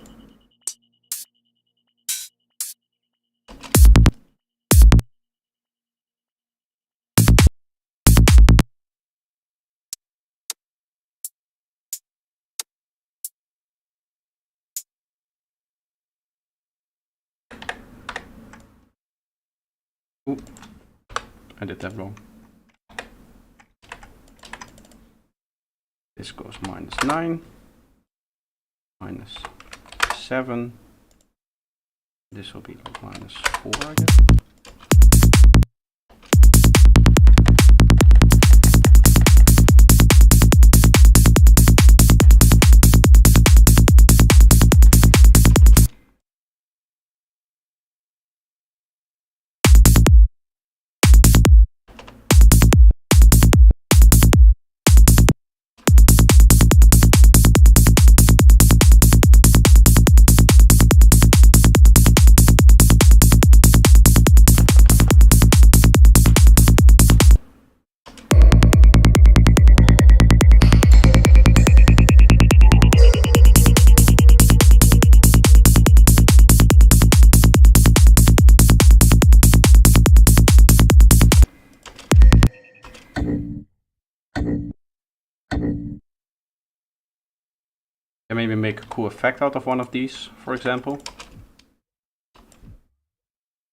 Ooh. I did that wrong. This goes -9, -7. This will be like -4, I guess. And maybe make a cool effect out of one of these, for example.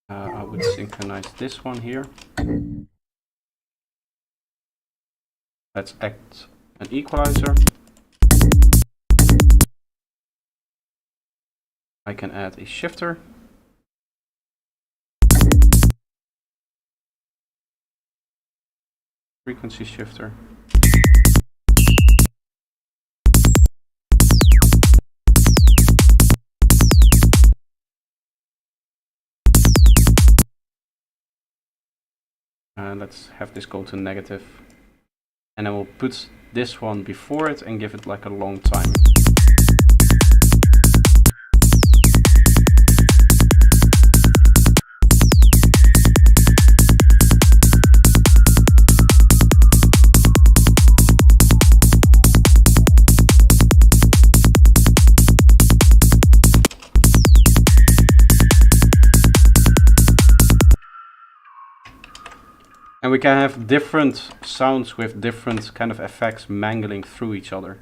I would synchronize this one here. Let's act an equalizer. I can add a shifter. Frequency shifter. Let's have this go to negative. And then we'll put this one before it and give it like a long time. And we can have different sounds with different kind of effects mangling through each other.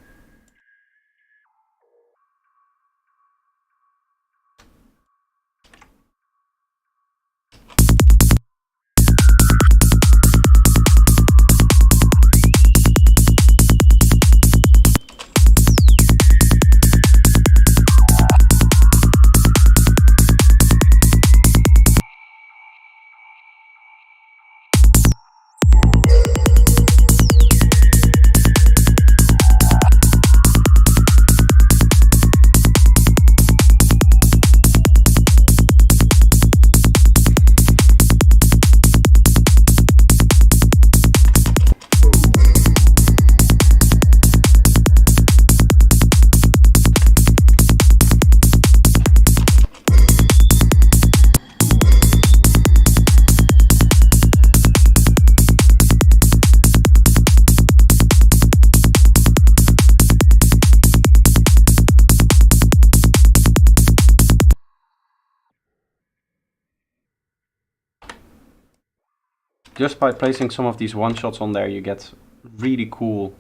Just by placing some of these one-shots on there, you get really cool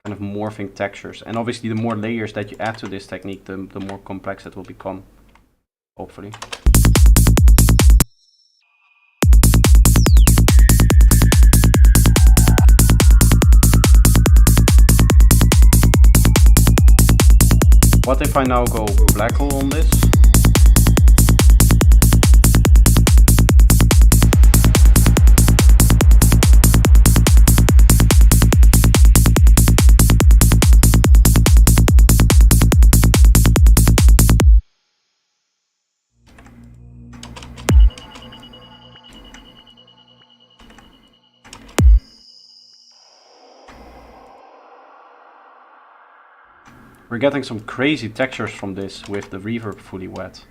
kind of morphing textures. And obviously the more layers that you add to this technique, the more complex it will become, hopefully. What if I now go black hole on this? We're getting some crazy textures from this with the reverb fully wet.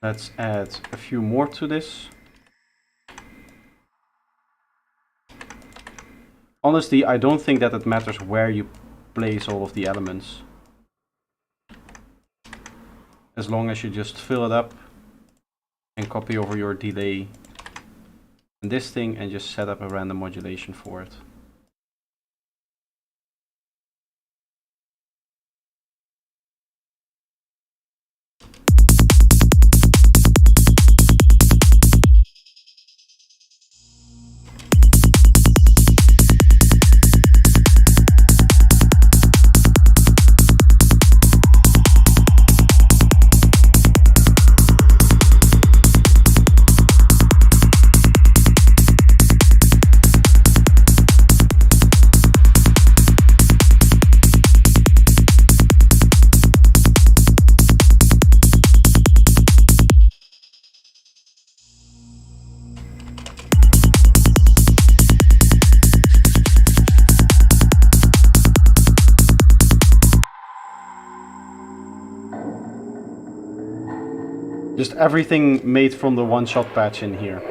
Let's add a few more to this. Honestly, I don't think that it matters where you place all of the elements. As long as you just fill it up and copy over your delay in this thing and just set up a random modulation for it. Just everything made from the one-shot patch in here.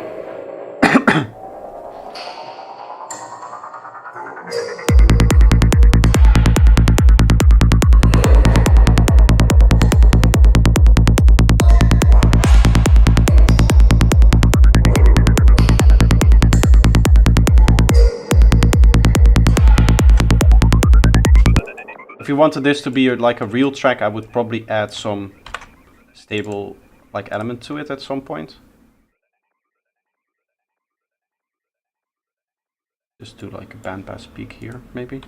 If you wanted this to be like a real track, I would probably add some stable like element to it at some point. Just do like a bandpass peak here, maybe.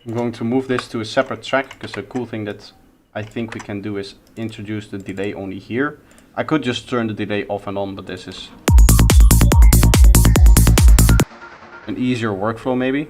I'm going to move this to a separate track, because the cool thing that I think we can do is introduce the delay only here. I could just turn the delay off and on, but this is an easier workflow maybe.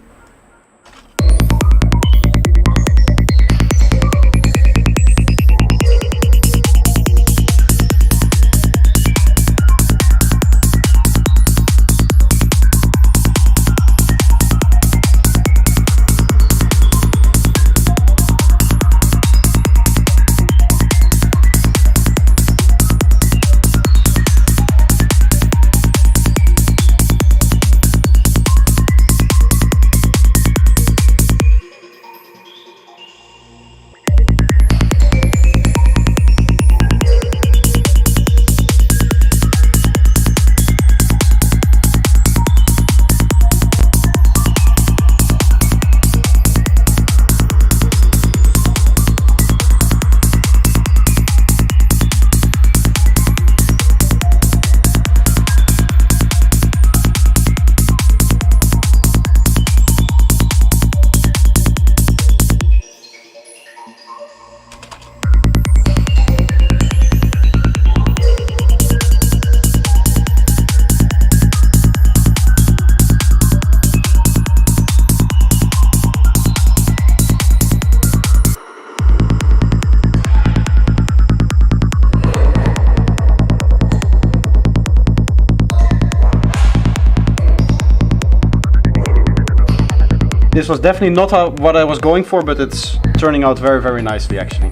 This was definitely not what I was going for, but it's turning out very, very nicely actually.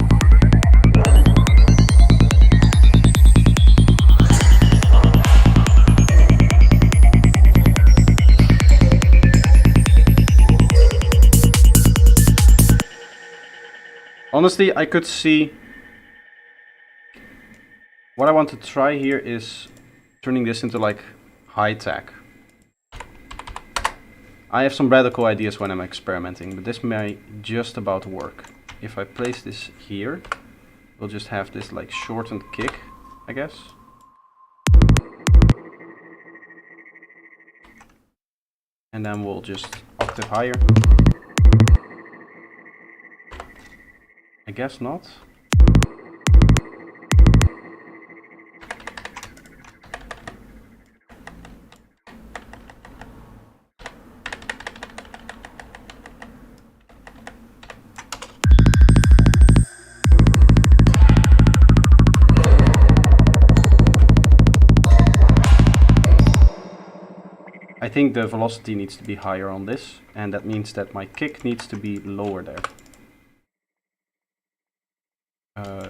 Honestly, I could see... What I want to try here is turning this into like high tech. I have some radical ideas when I'm experimenting, but this may just about work. If I place this here, we'll just have this like shortened kick, I guess. And then we'll just octave higher. I guess not. I think the velocity needs to be higher on this, and that means that my kick needs to be lower there.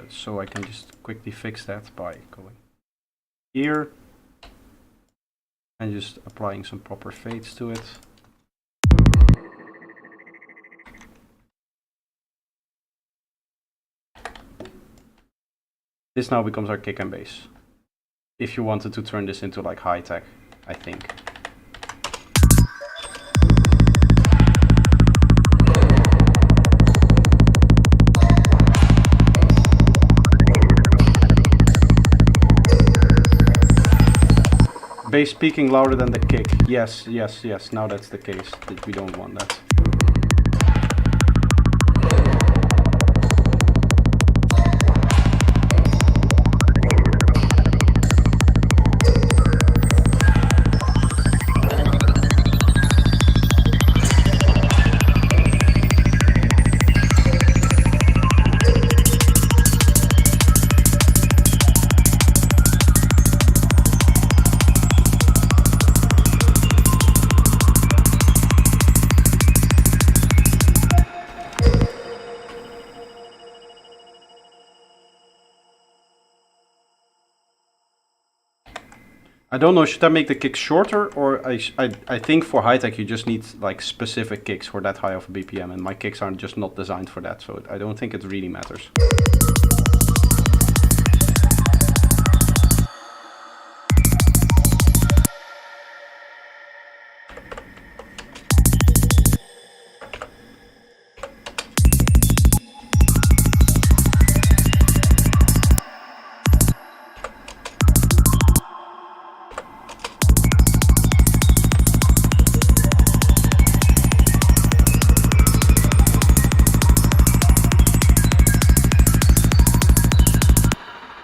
So I can just quickly fix that by going here and just applying some proper fades to it. This now becomes our kick and bass. If you wanted to turn this into like high tech, I think. Bass peaking louder than the kick. Yes, yes, yes. Now that's the case. That we don't want that. I don't know, should I make the kick shorter, or I think for high tech you just need like specific kicks for that high of a BPM, and my kicks are just not designed for that, so I don't think it really matters.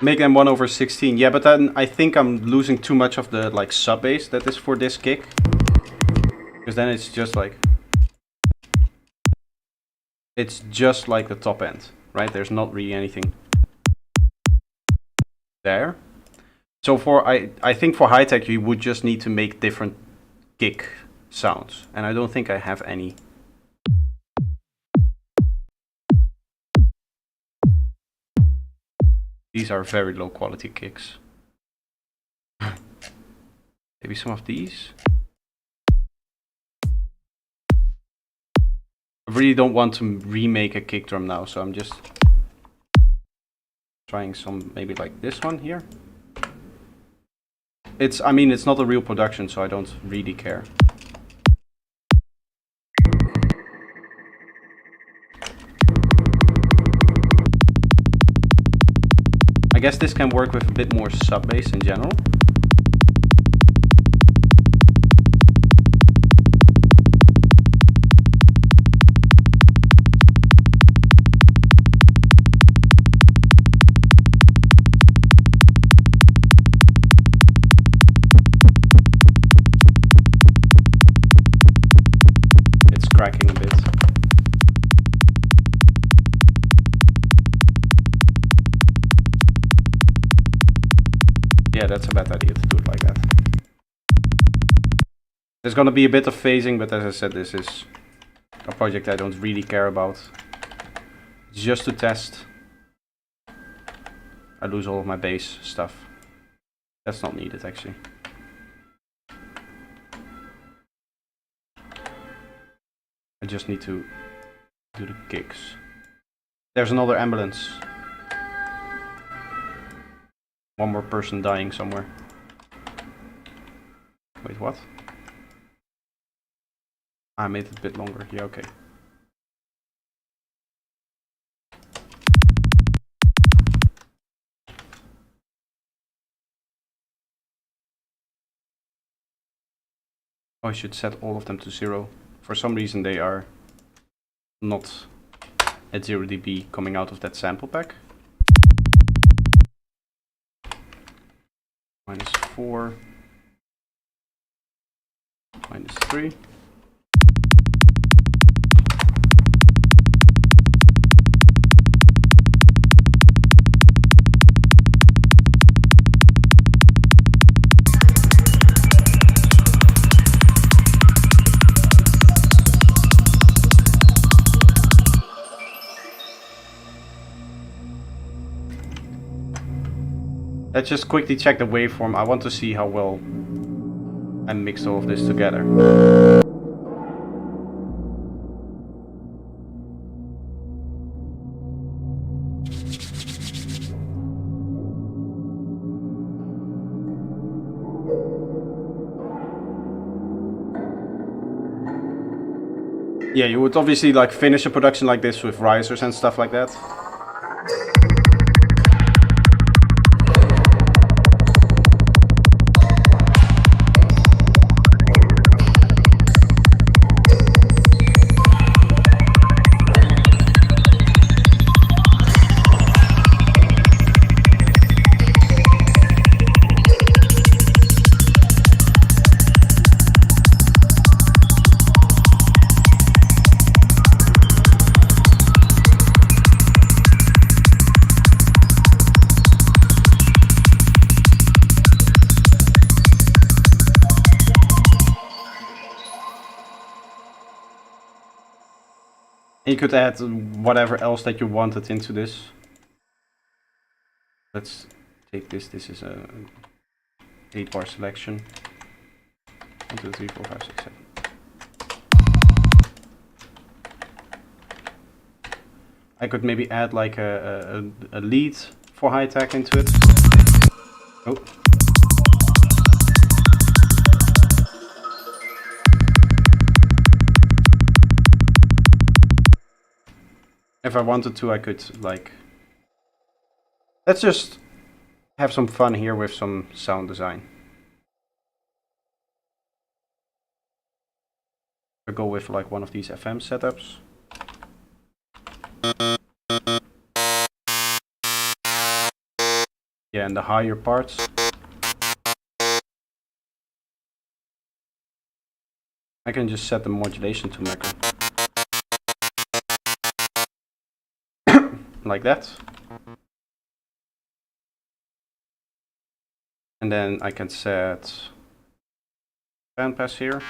Make them 1/16. Yeah, but then I think I'm losing too much of the like sub bass that is for this kick. Because then it's just like the top end, right? There's not really anything there. So I think for high tech you would just need to make different kick sounds, and I don't think I have any. These are very low quality kicks. Maybe some of these. I really don't want to remake a kick drum now, so I'm just trying some, maybe like this one here. I mean, it's not a real production, so I don't really care. I guess this can work with a bit more sub bass in general. It's cracking a bit. Yeah, that's a bad idea to do it like that. There's gonna be a bit of phasing, but as I said, this is a project I don't really care about. It's just to test. I lose all of my bass stuff. That's not needed, actually. I just need to do the kicks. There's another ambulance. One more person dying somewhere. Wait, what? I made it a bit longer. Yeah, okay. Oh, I should set all of them to 0. For some reason they are not at 0 dB coming out of that sample pack. -4. -3. Let's just quickly check the waveform. I want to see how well I mixed all of this together. Yeah, you would obviously like finish a production like this with risers and stuff like that. And you could add whatever else that you wanted into this. Let's take this. This is a 8-bar selection. 1, 2, 3, 4, 5, 6, 7. I could maybe add like a lead for high tech into it. Oh. If I wanted to, I could like... Let's just have some fun here with some sound design. I'll go with like one of these FM setups. Yeah, and the higher parts. I can just set the modulation to macro. Like that. And then I can set bandpass here.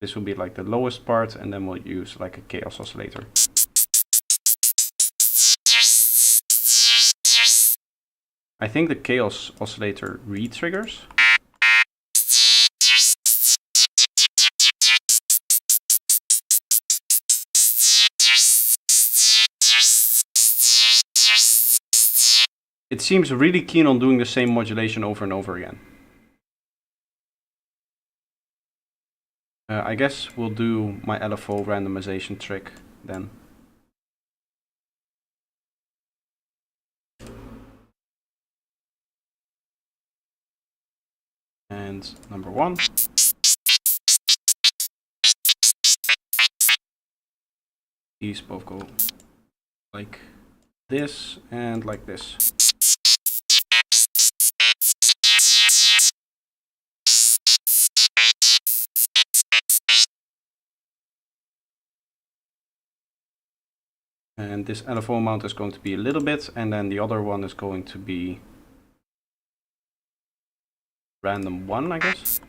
This will be like the lowest part, and then we'll use like a chaos oscillator. I think the chaos oscillator re-triggers. It seems really keen on doing the same modulation over and over again. I guess we'll do my LFO randomization trick then. And number 1. These both go like this and like this. And this LFO amount is going to be a little bit, and then the other one is going to be random 1, I guess.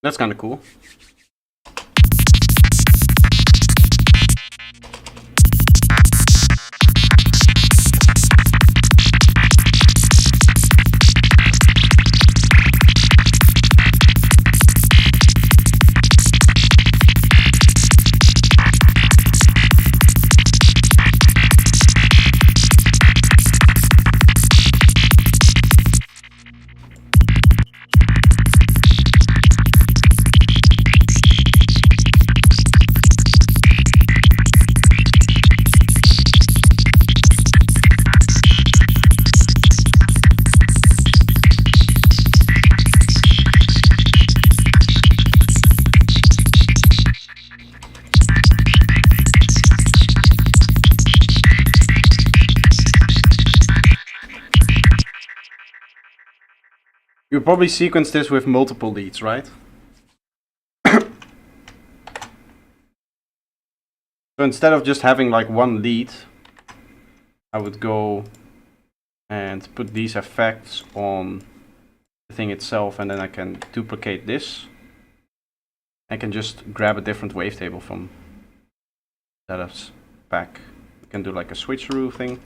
That's kind of cool. You probably sequence this with multiple leads, right? So instead of just having like one lead, I would go and put these effects on the thing itself, and then I can duplicate this. I can just grab a different wavetable from that pack. We can do like a switcheroo thing.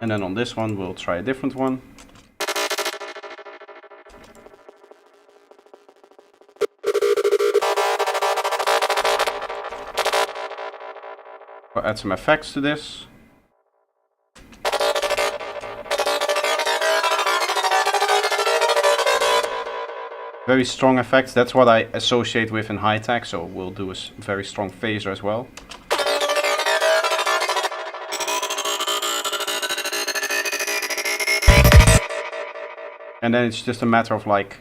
And then on this one, we'll try a different one. We'll add some effects to this. Very strong effects, that's what I associate with in high-tech, so we'll do a very strong phaser as well. And then it's just a matter of like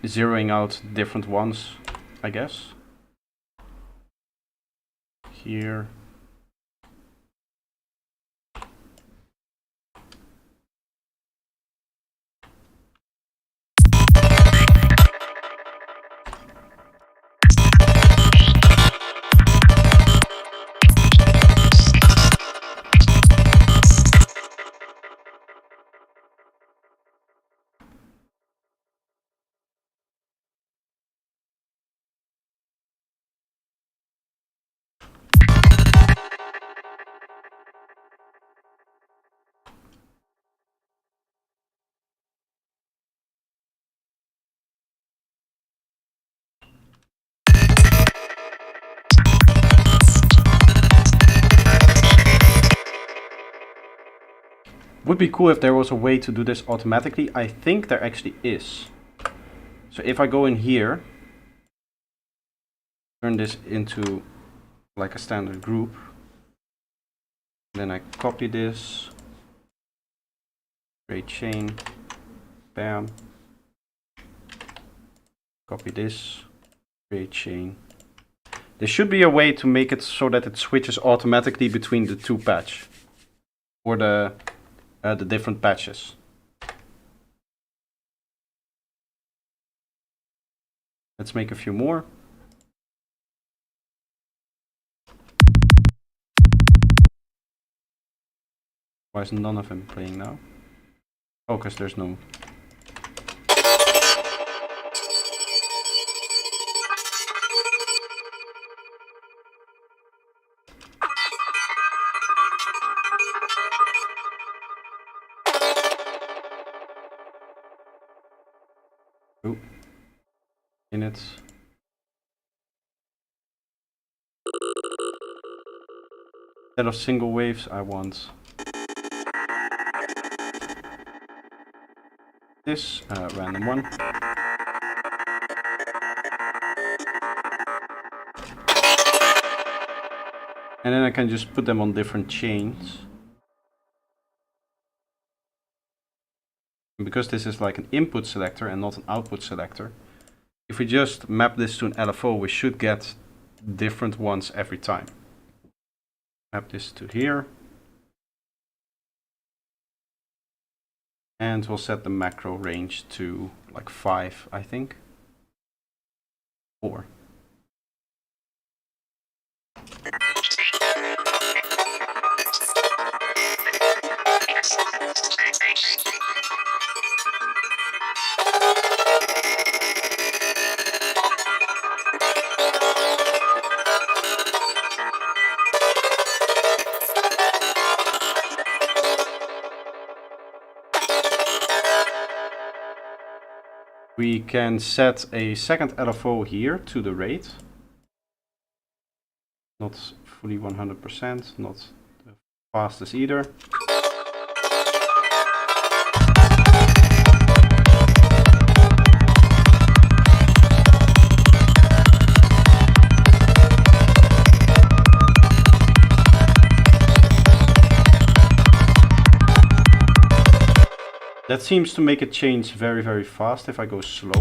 zeroing out different ones, I guess. Here. Would be cool if there was a way to do this automatically. I think there actually is. So if I go in here, turn this into like a standard group, then I copy this, create chain, bam, copy this, create chain. There should be a way to make it so that it switches automatically between the two patch, or the different patches. Let's make a few more. Why is none of them playing now? Oh, because there's no... Oh. In it. Instead of single waves, I want this random one. And then I can just put them on different chains. And because this is like an input selector and not an output selector, if we just map this to an LFO, we should get different ones every time. Map this to here. And we'll set the macro range to like 5, I think. 4. We can set a second LFO here to the rate. Not fully 100%, not the fastest either. That seems to make it change very, very fast if I go slower.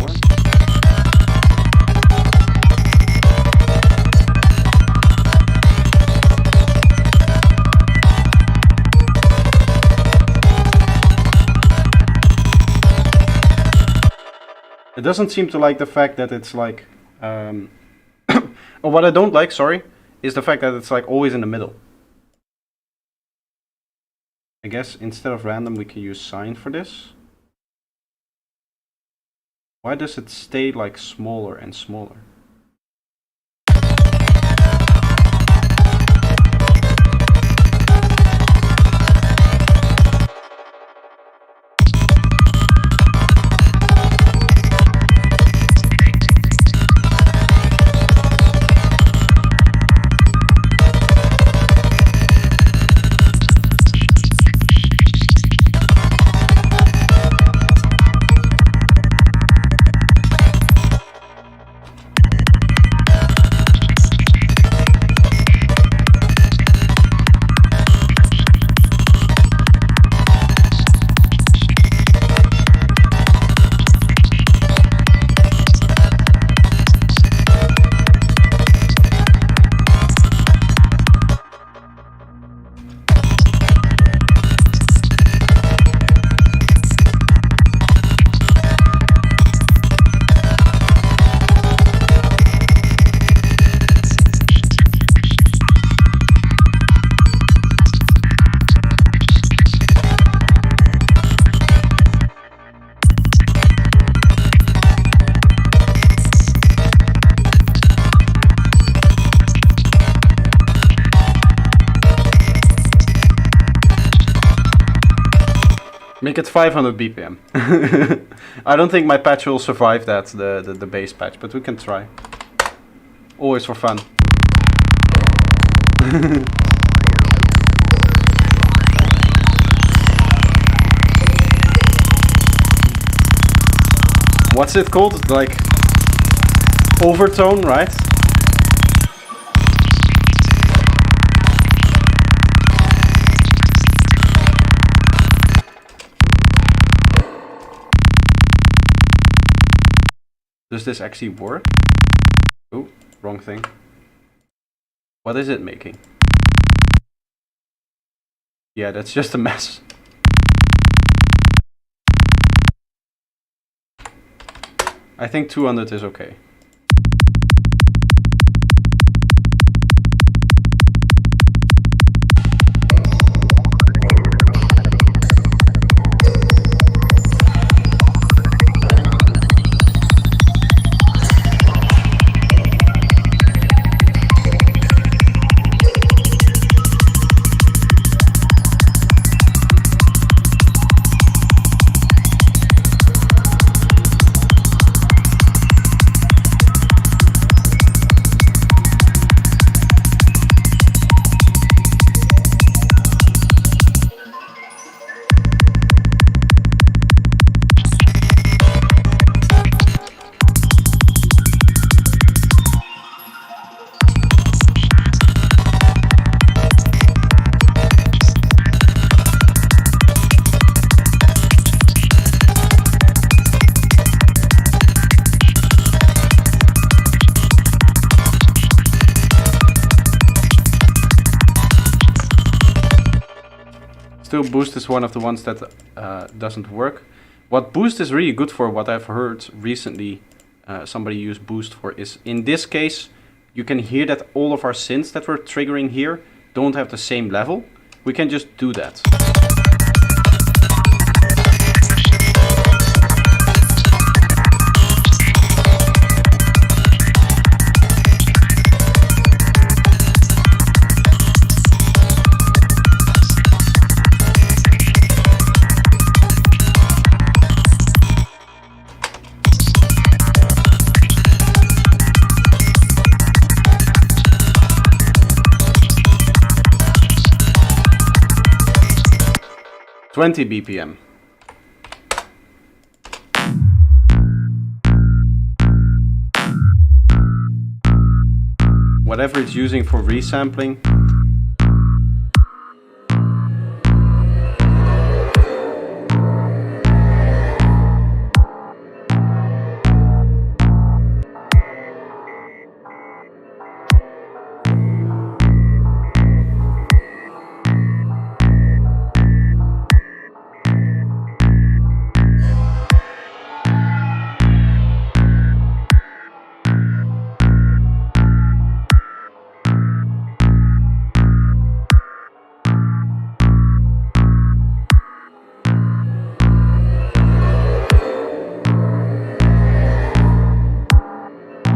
It doesn't seem to like the fact that it's like, or what I don't like, sorry, is the fact that it's like always in the middle. I guess instead of random we can use sine for this. Why does it stay like smaller and smaller? Make it 500 BPM. I don't think my patch will survive that, the base patch, but we can try. Always for fun. What's it called? Like overtone, right? Does this actually work? Oh, wrong thing. What is it making? Yeah, that's just a mess. I think 200 is okay. Still, boost is one of the ones that doesn't work. What boost is really good for, what I've heard recently somebody use boost for, is in this case, you can hear that all of our synths that we're triggering here don't have the same level. We can just do that. (20 BPM). Whatever it's using for resampling.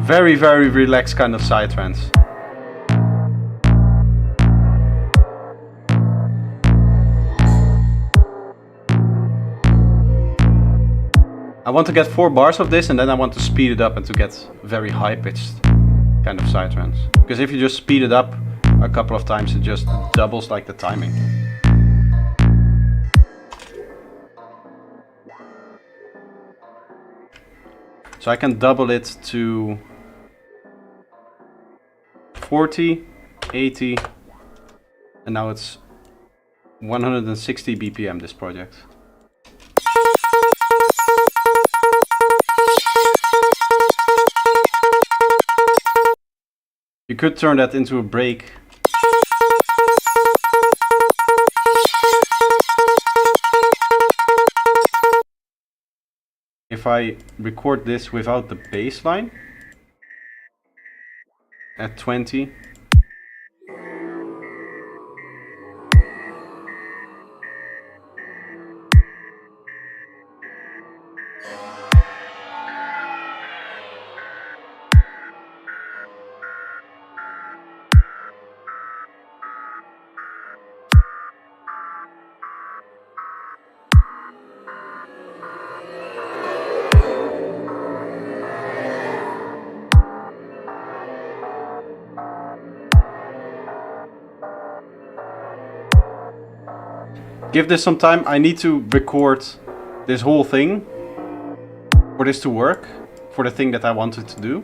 Very, very relaxed kind of psytrance. I want to get 4 bars of this, and then I want to speed it up and to get very high-pitched kind of psytrance. Because if you just speed it up a couple of times, it just doubles like the timing. So I can double it to 40, 80, and now it's 160 BPM, this project. You could turn that into a break. If I record this without the bass line at 20, give this some time. I need to record this whole thing for this to work, for the thing that I wanted to do.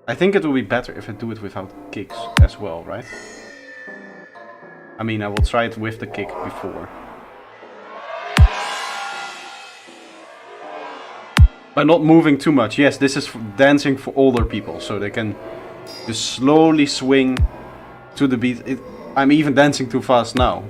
I think it will be better if I do it without kicks as well, right? I mean, I will try it with the kick before. But not moving too much. Yes, this is dancing for older people, so they can just slowly swing to the beat. I'm even dancing too fast now.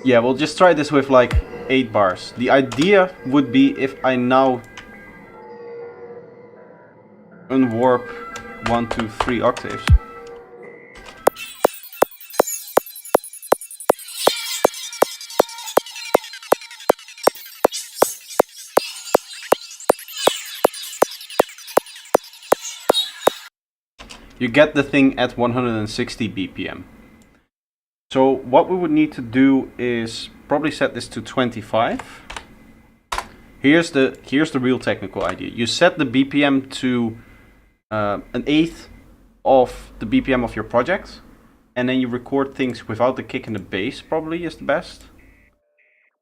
Yeah, we'll just try this with like 8 bars. The idea would be if I now unwarp 1, 2, 3 octaves. You get the thing at 160 BPM. So what we would need to do is probably set this to 25. Here's the real technical idea. You set the BPM to 1/8 of the BPM of your project, and then you record things without the kick and the bass, probably is the best.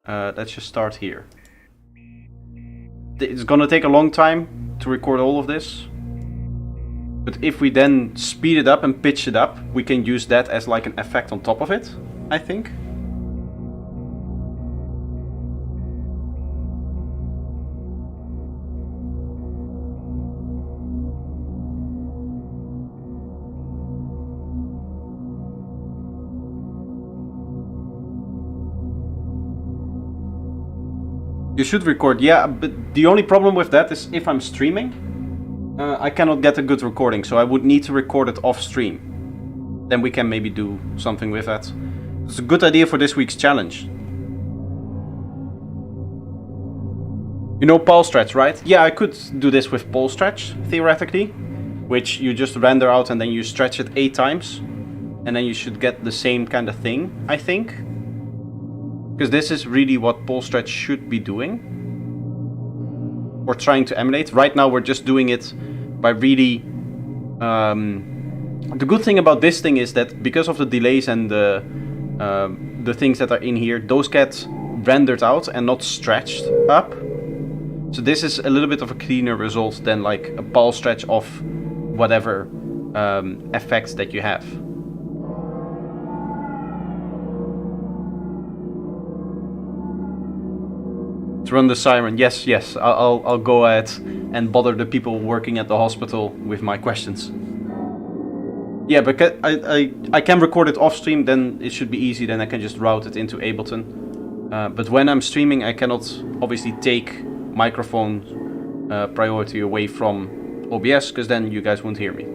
Let's just start here. It's gonna take a long time to record all of this, but if we then speed it up and pitch it up, we can use that as like an effect on top of it, I think. You should record, yeah, but the only problem with that is if I'm streaming, I cannot get a good recording, so I would need to record it off stream. Then we can maybe do something with that. It's a good idea for this week's challenge. You know pole stretch, right? Yeah, I could do this with pole stretch, theoretically, which you just render out and then you stretch it 8 times, and then you should get the same kind of thing, I think. Because this is really what pole stretch should be doing, or trying to emulate. Right now we're just doing it by really... the good thing about this thing is that because of the delays and the things that are in here, those get rendered out and not stretched up. So this is a little bit of a cleaner result than like a pole stretch of whatever effects that you have. To run the siren, yes, I'll go ahead and bother the people working at the hospital with my questions. Yeah, because I can record it off stream, then it should be easy, then I can just route it into Ableton. But when I'm streaming, I cannot obviously take microphone priority away from OBS, because then you guys won't hear me.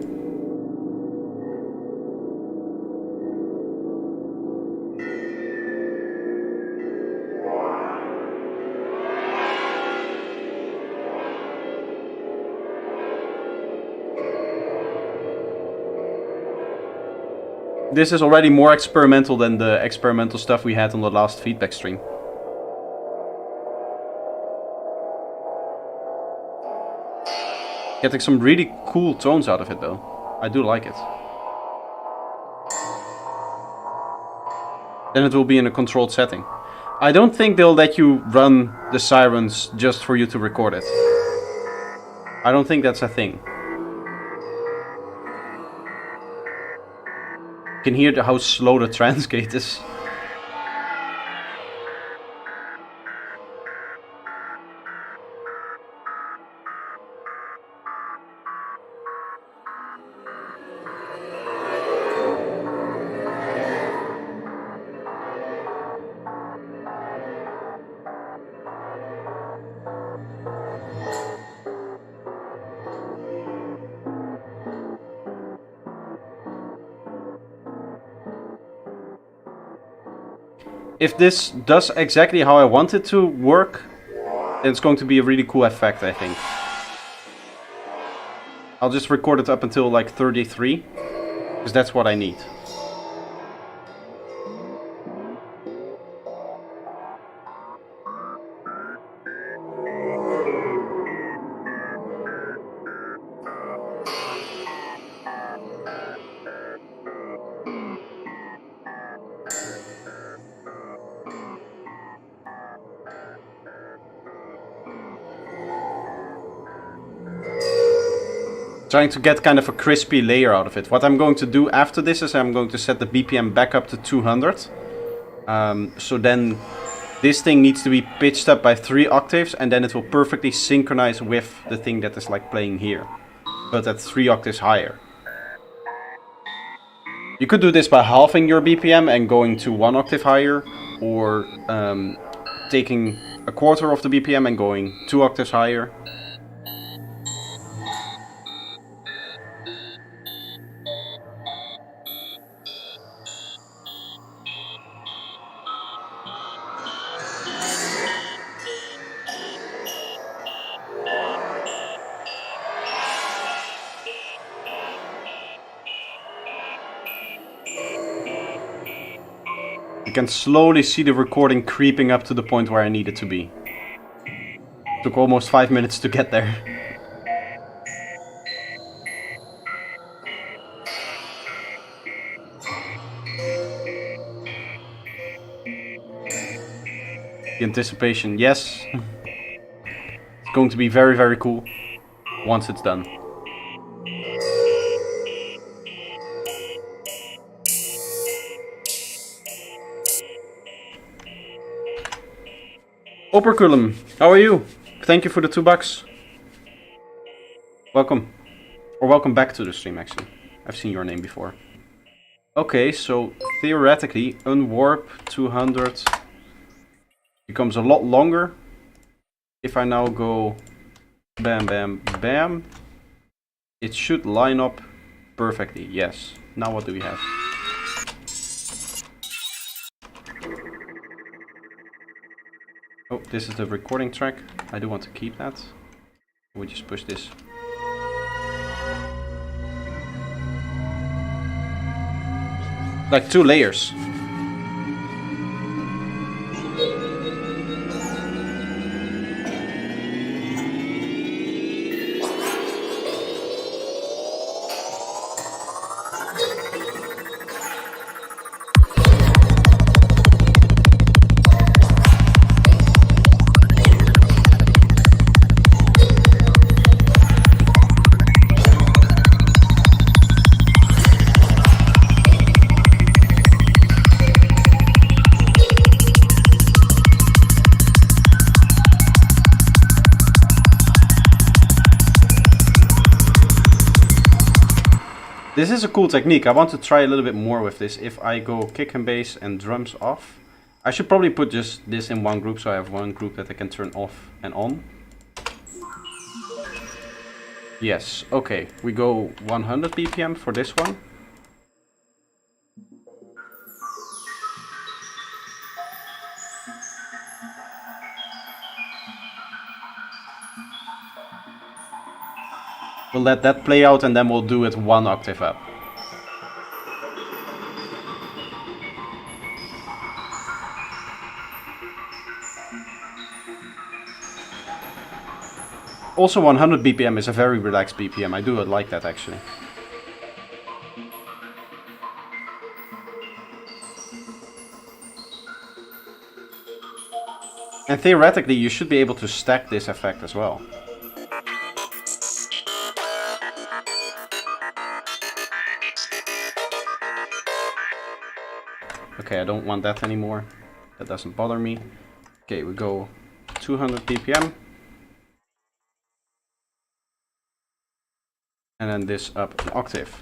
This is already more experimental than the experimental stuff we had on the last feedback stream. Getting some really cool tones out of it though. I do like it. Then it will be in a controlled setting. I don't think they'll let you run the sirens just for you to record it. I don't think that's a thing. You can hear how slow the trance gate is. If this does exactly how I want it to work, it's going to be a really cool effect, I think. I'll just record it up until like 33, because that's what I need. Trying to get kind of a crispy layer out of it. What I'm going to do after this is I'm going to set the BPM back up to 200. So then this thing needs to be pitched up by 3 octaves, and then it will perfectly synchronize with the thing that is like playing here, but at 3 octaves higher. You could do this by halving your BPM and going to 1 octave higher, or taking a quarter of the BPM and going 2 octaves higher. You can slowly see the recording creeping up to the point where I need it to be. Took almost 5 minutes to get there. anticipation, yes. It's going to be very, very cool once it's done. Operculum, how are you? Thank you for the $2. Welcome. Or welcome back to the stream, actually. I've seen your name before. Okay, so theoretically, unwarp 200 becomes a lot longer. If I now go bam, bam, bam, it should line up perfectly. Yes. Now what do we have? Oh, this is the recording track. I do want to keep that. We just push this. Like 2 layers. This is a cool technique. I want to try a little bit more with this. If I go kick and bass and drums off, I should probably put just this in one group so I have one group that I can turn off and on. Yes, okay. We go 100 BPM for this one. We'll let that play out and then we'll do it 1 octave up. Also 100 BPM is a very relaxed BPM. I do like that actually. And theoretically you should be able to stack this effect as well. Okay, I don't want that anymore. That doesn't bother me. Okay, we go 200 BPM. And then this up an octave.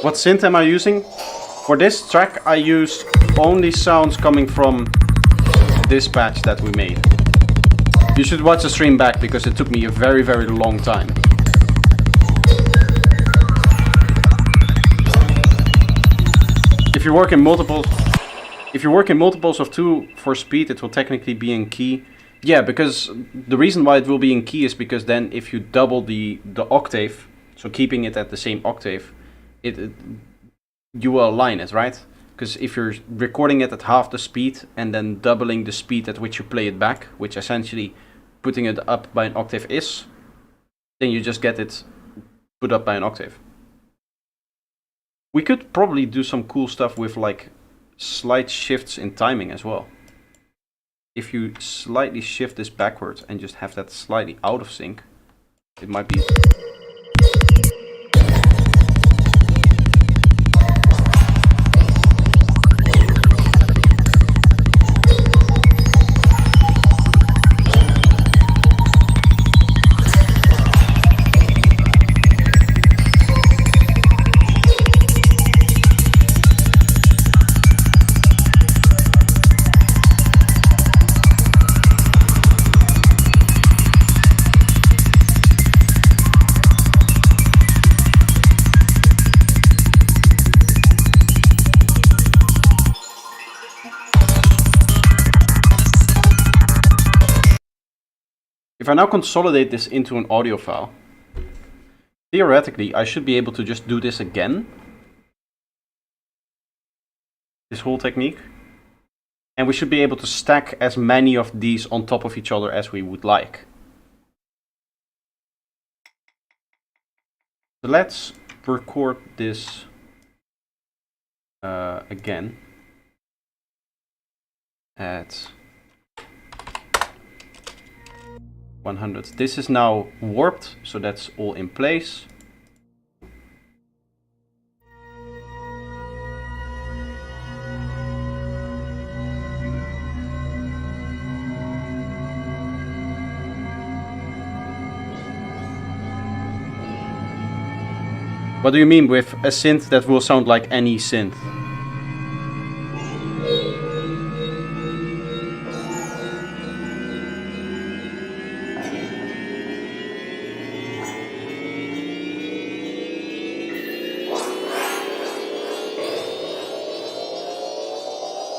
What synth am I using? For this track I used only sounds coming from this patch that we made. You should watch the stream back because it took me a very, very long time. If you work in multiples of 2 for speed, it will technically be in key. Yeah, because the reason why it will be in key is because then if you double the octave, so keeping it at the same octave, you will align it, right? Because if you're recording it at half the speed and then doubling the speed at which you play it back, which essentially putting it up by an octave is, then you just get it put up by an octave. We could probably do some cool stuff with like slight shifts in timing as well. If you slightly shift this backwards and just have that slightly out of sync, it might be... If I now consolidate this into an audio file, theoretically I should be able to just do this again. This whole technique. And we should be able to stack as many of these on top of each other as we would like. So let's record this again at 100. This is now warped, so that's all in place. What do you mean with a synth that will sound like any synth?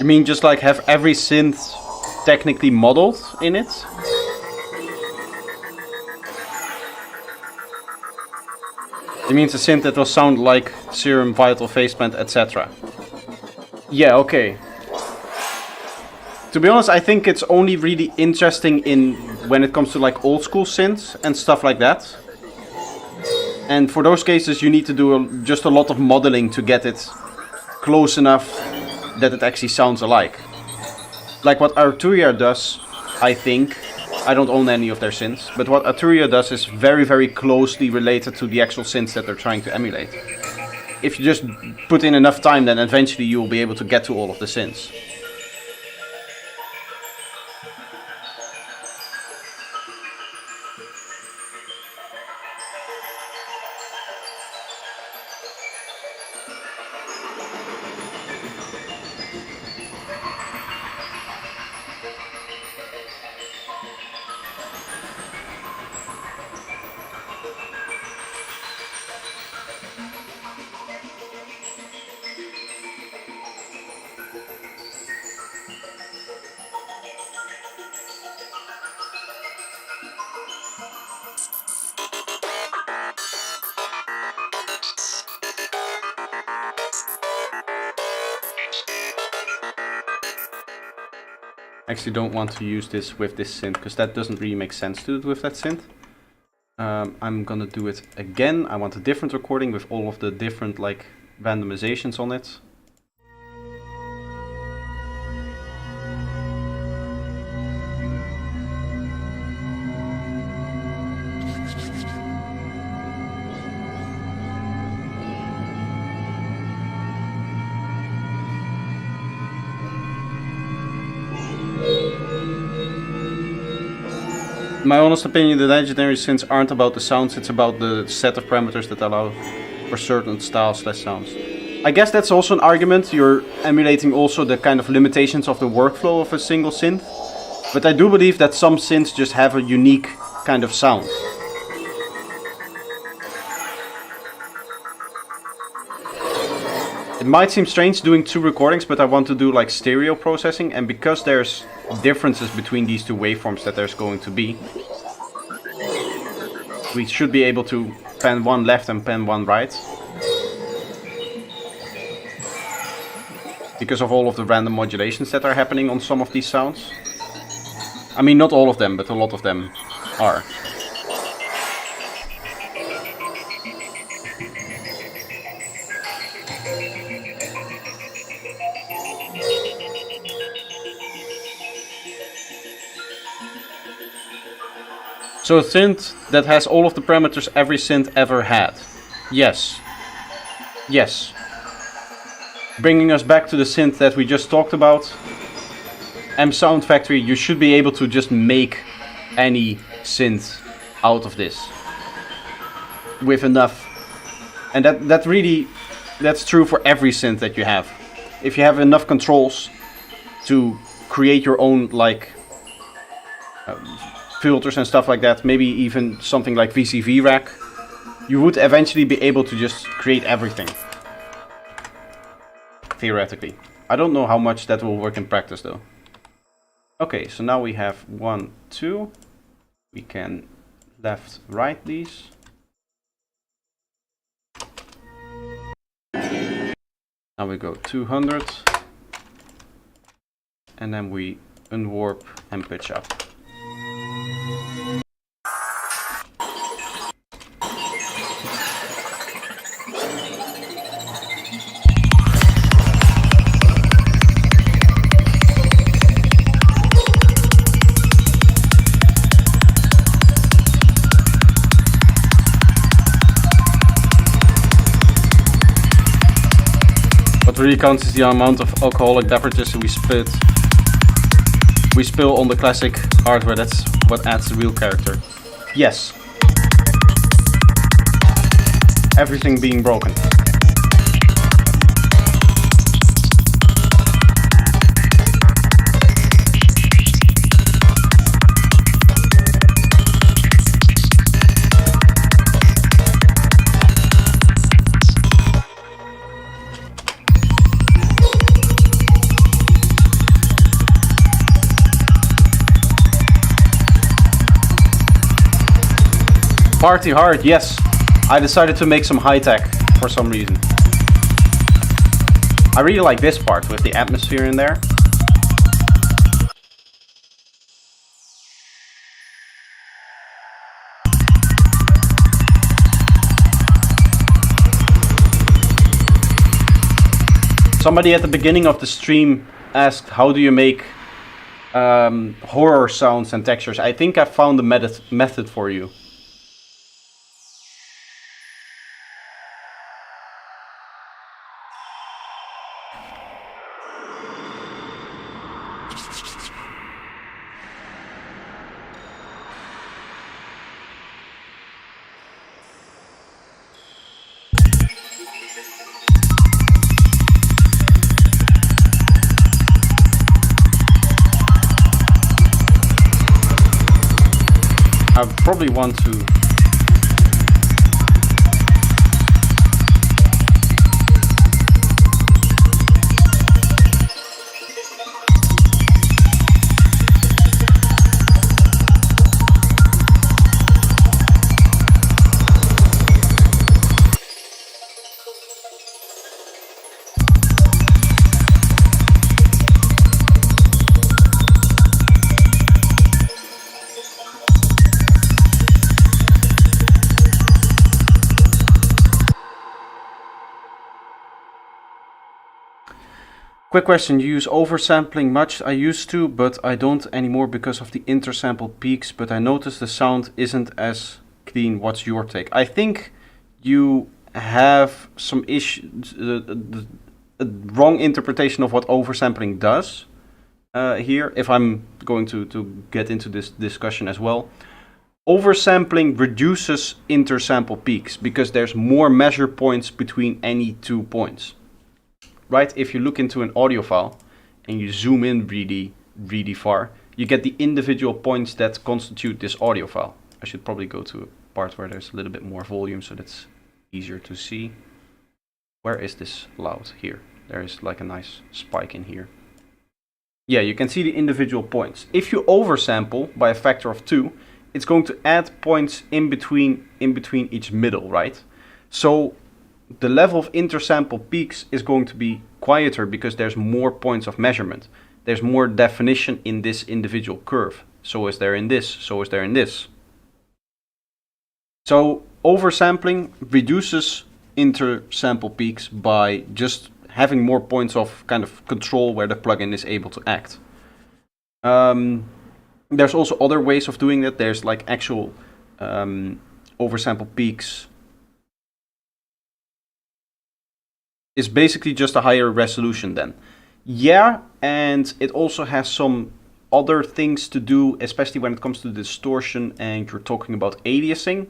You mean just like have every synth technically modeled in it? It means a synth that will sound like Serum, Vital, Faceplant, etc. Yeah, okay. To be honest, I think it's only really interesting in when it comes to like old school synths and stuff like that. And for those cases you need to do just a lot of modeling to get it close enough that it actually sounds alike. Like what Arturia does, I think. I don't own any of their synths, but what Arturia does is very, very closely related to the actual synths that they're trying to emulate. If you just put in enough time, then eventually you will be able to get to all of the synths. Actually don't want to use this with this synth because that doesn't really make sense to do it with that synth. I'm gonna do it again. I want a different recording with all of the different like randomizations on it. In my honest opinion, the legendary synths aren't about the sounds, it's about the set of parameters that allow for certain styles/sounds. I guess that's also an argument. You're emulating also the kind of limitations of the workflow of a single synth. But I do believe that some synths just have a unique kind of sound. It might seem strange doing two recordings, but I want to do like stereo processing, and because there's differences between these two waveforms that there's going to be, we should be able to pan one left and pan one right. Because of all of the random modulations that are happening on some of these sounds. I mean, not all of them, but a lot of them are. So a synth that has all of the parameters every synth ever had. Yes. Yes. Bringing us back to the synth that we just talked about. MSoundFactory, you should be able to just make any synth out of this. With enough. And that's true for every synth that you have. If you have enough controls to create your own like filters and stuff like that, maybe even something like VCV rack, you would eventually be able to just create everything. Theoretically. I don't know how much that will work in practice though. Okay, so now we have 1, 2, We can left, right these. Now we go 200. And then we unwarp and pitch up. What really counts is the amount of alcoholic beverages we spill on the classic hardware. That's what adds the real character. Yes. Everything being broken. Party hard, yes. I decided to make some high tech for some reason. I really like this part with the atmosphere in there. Somebody at the beginning of the stream asked, how do you make horror sounds and textures? I think I found the method for you. I probably want to Quick question, you use oversampling much? I used to, but I don't anymore because of the intersample peaks, but I noticed the sound isn't as clean. What's your take? I think you have some issues, a wrong interpretation of what oversampling does here, if I'm going to get into this discussion as well. Oversampling reduces intersample peaks because there's more measure points between any 2 points. Right, if you look into an audio file and you zoom in really far, you get the individual points that constitute this audio file. I should probably go to a part where there's a little bit more volume so that's easier to see. Where is this loud? Here. There is like a nice spike in here. Yeah, you can see the individual points. If you oversample by a factor of 2, it's going to add points in between each middle, right? So the level of intersample peaks is going to be quieter because there's more points of measurement. There's more definition in this individual curve. So is there in this, so is there in this. So oversampling reduces intersample peaks by just having more points of kind of control where the plugin is able to act. There's also other ways of doing that. There's like actual oversample peaks. Is basically just a higher resolution then. Yeah, and it also has some other things to do, especially when it comes to distortion and you're talking about aliasing.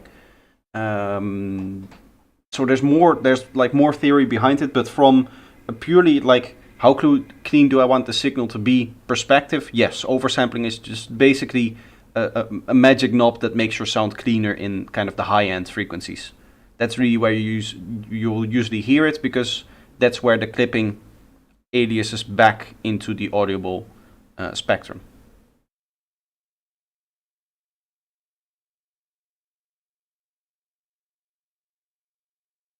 So there's like more theory behind it, but from a purely like how clean do I want the signal to be perspective, yes, oversampling is just basically a magic knob that makes your sound cleaner in kind of the high-end frequencies. That's really where you'll usually hear it because that's where the clipping aliases back into the audible spectrum.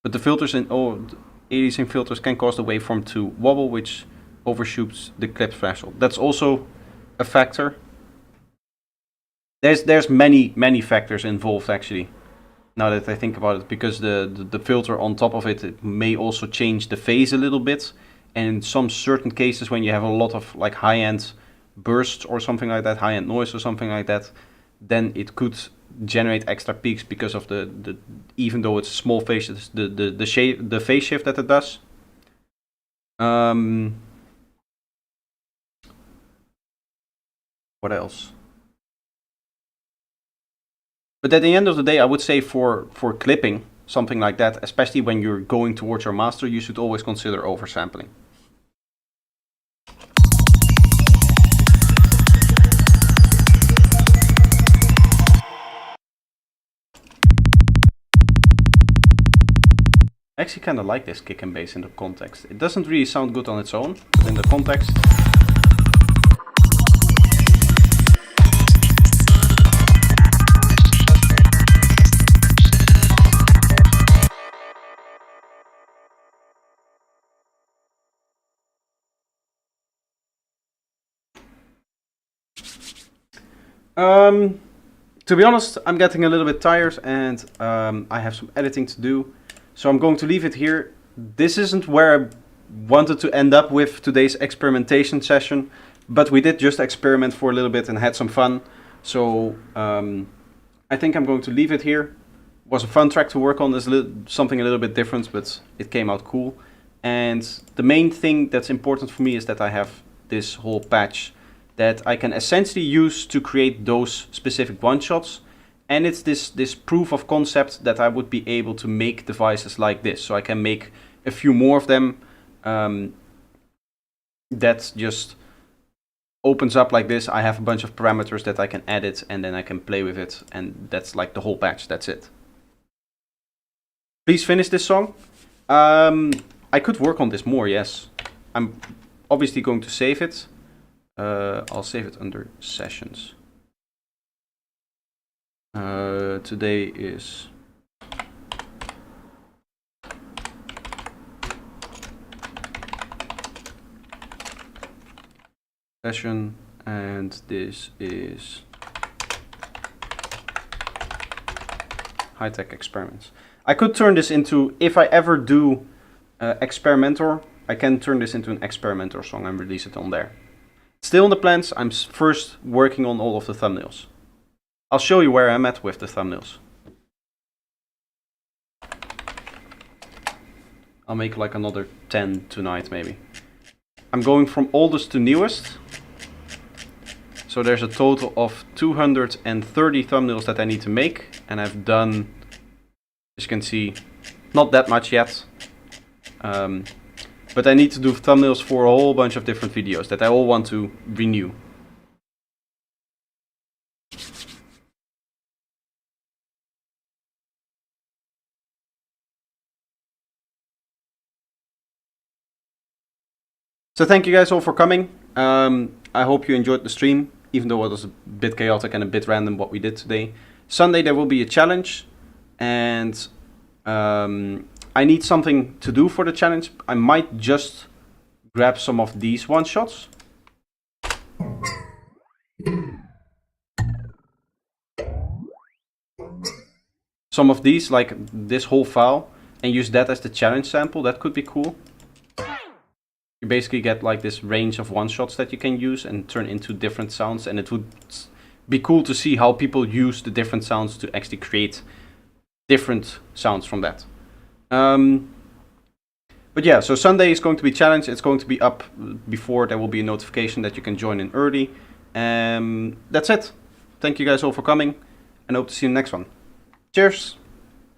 But the filters in aliasing filters can cause the waveform to wobble, which overshoots the clip threshold. That's also a factor. There's many factors involved actually. Now that I think about it, because the filter on top of it may also change the phase a little bit, and in some certain cases when you have a lot of like high-end bursts or something like that, high-end noise or something like that, then it could generate extra peaks because of the even though it's small phase, the phase shift that it does. What else? But at the end of the day, I would say for clipping, something like that, especially when you're going towards your master, you should always consider oversampling. I actually kind of like this kick and bass in the context. It doesn't really sound good on its own, but in the context. To be honest, I'm getting a little bit tired and I have some editing to do. So I'm going to leave it here. This isn't where I wanted to end up with today's experimentation session, but we did just experiment for a little bit and had some fun. So I think I'm going to leave it here. It was a fun track to work on. There's something a little bit different, but it came out cool. And the main thing that's important for me is that I have this whole patch that I can essentially use to create those specific one-shots. And it's this proof of concept that I would be able to make devices like this. So I can make a few more of them. That just opens up like this. I have a bunch of parameters that I can edit and then I can play with it. And that's like the whole patch. That's it. Please finish this song. I could work on this more, yes. I'm obviously going to save it. I'll save it under sessions. Today is session and this is high-tech experiments. I could turn this into, if I ever do Experimenter, I can turn this into an Experimenter song and release it on there. Still in the plans, I'm first working on all of the thumbnails. I'll show you where I'm at with the thumbnails. I'll make like another 10 tonight maybe. I'm going from oldest to newest. So there's a total of 230 thumbnails that I need to make. And I've done, as you can see, not that much yet. But I need to do thumbnails for a whole bunch of different videos that I all want to renew. So thank you guys all for coming. I hope you enjoyed the stream, even though it was a bit chaotic and a bit random what we did today. Sunday there will be a challenge, and I need something to do for the challenge. I might just grab some of these one-shots. Some of these, like this whole file, and use that as the challenge sample. That could be cool. You basically get like this range of one-shots that you can use and turn into different sounds, and it would be cool to see how people use the different sounds to actually create different sounds from that. But yeah, so Sunday is going to be challenged. It's going to be up before. There will be a notification that you can join in early. That's it. Thank you guys all for coming, and hope to see you in the next one. Cheers!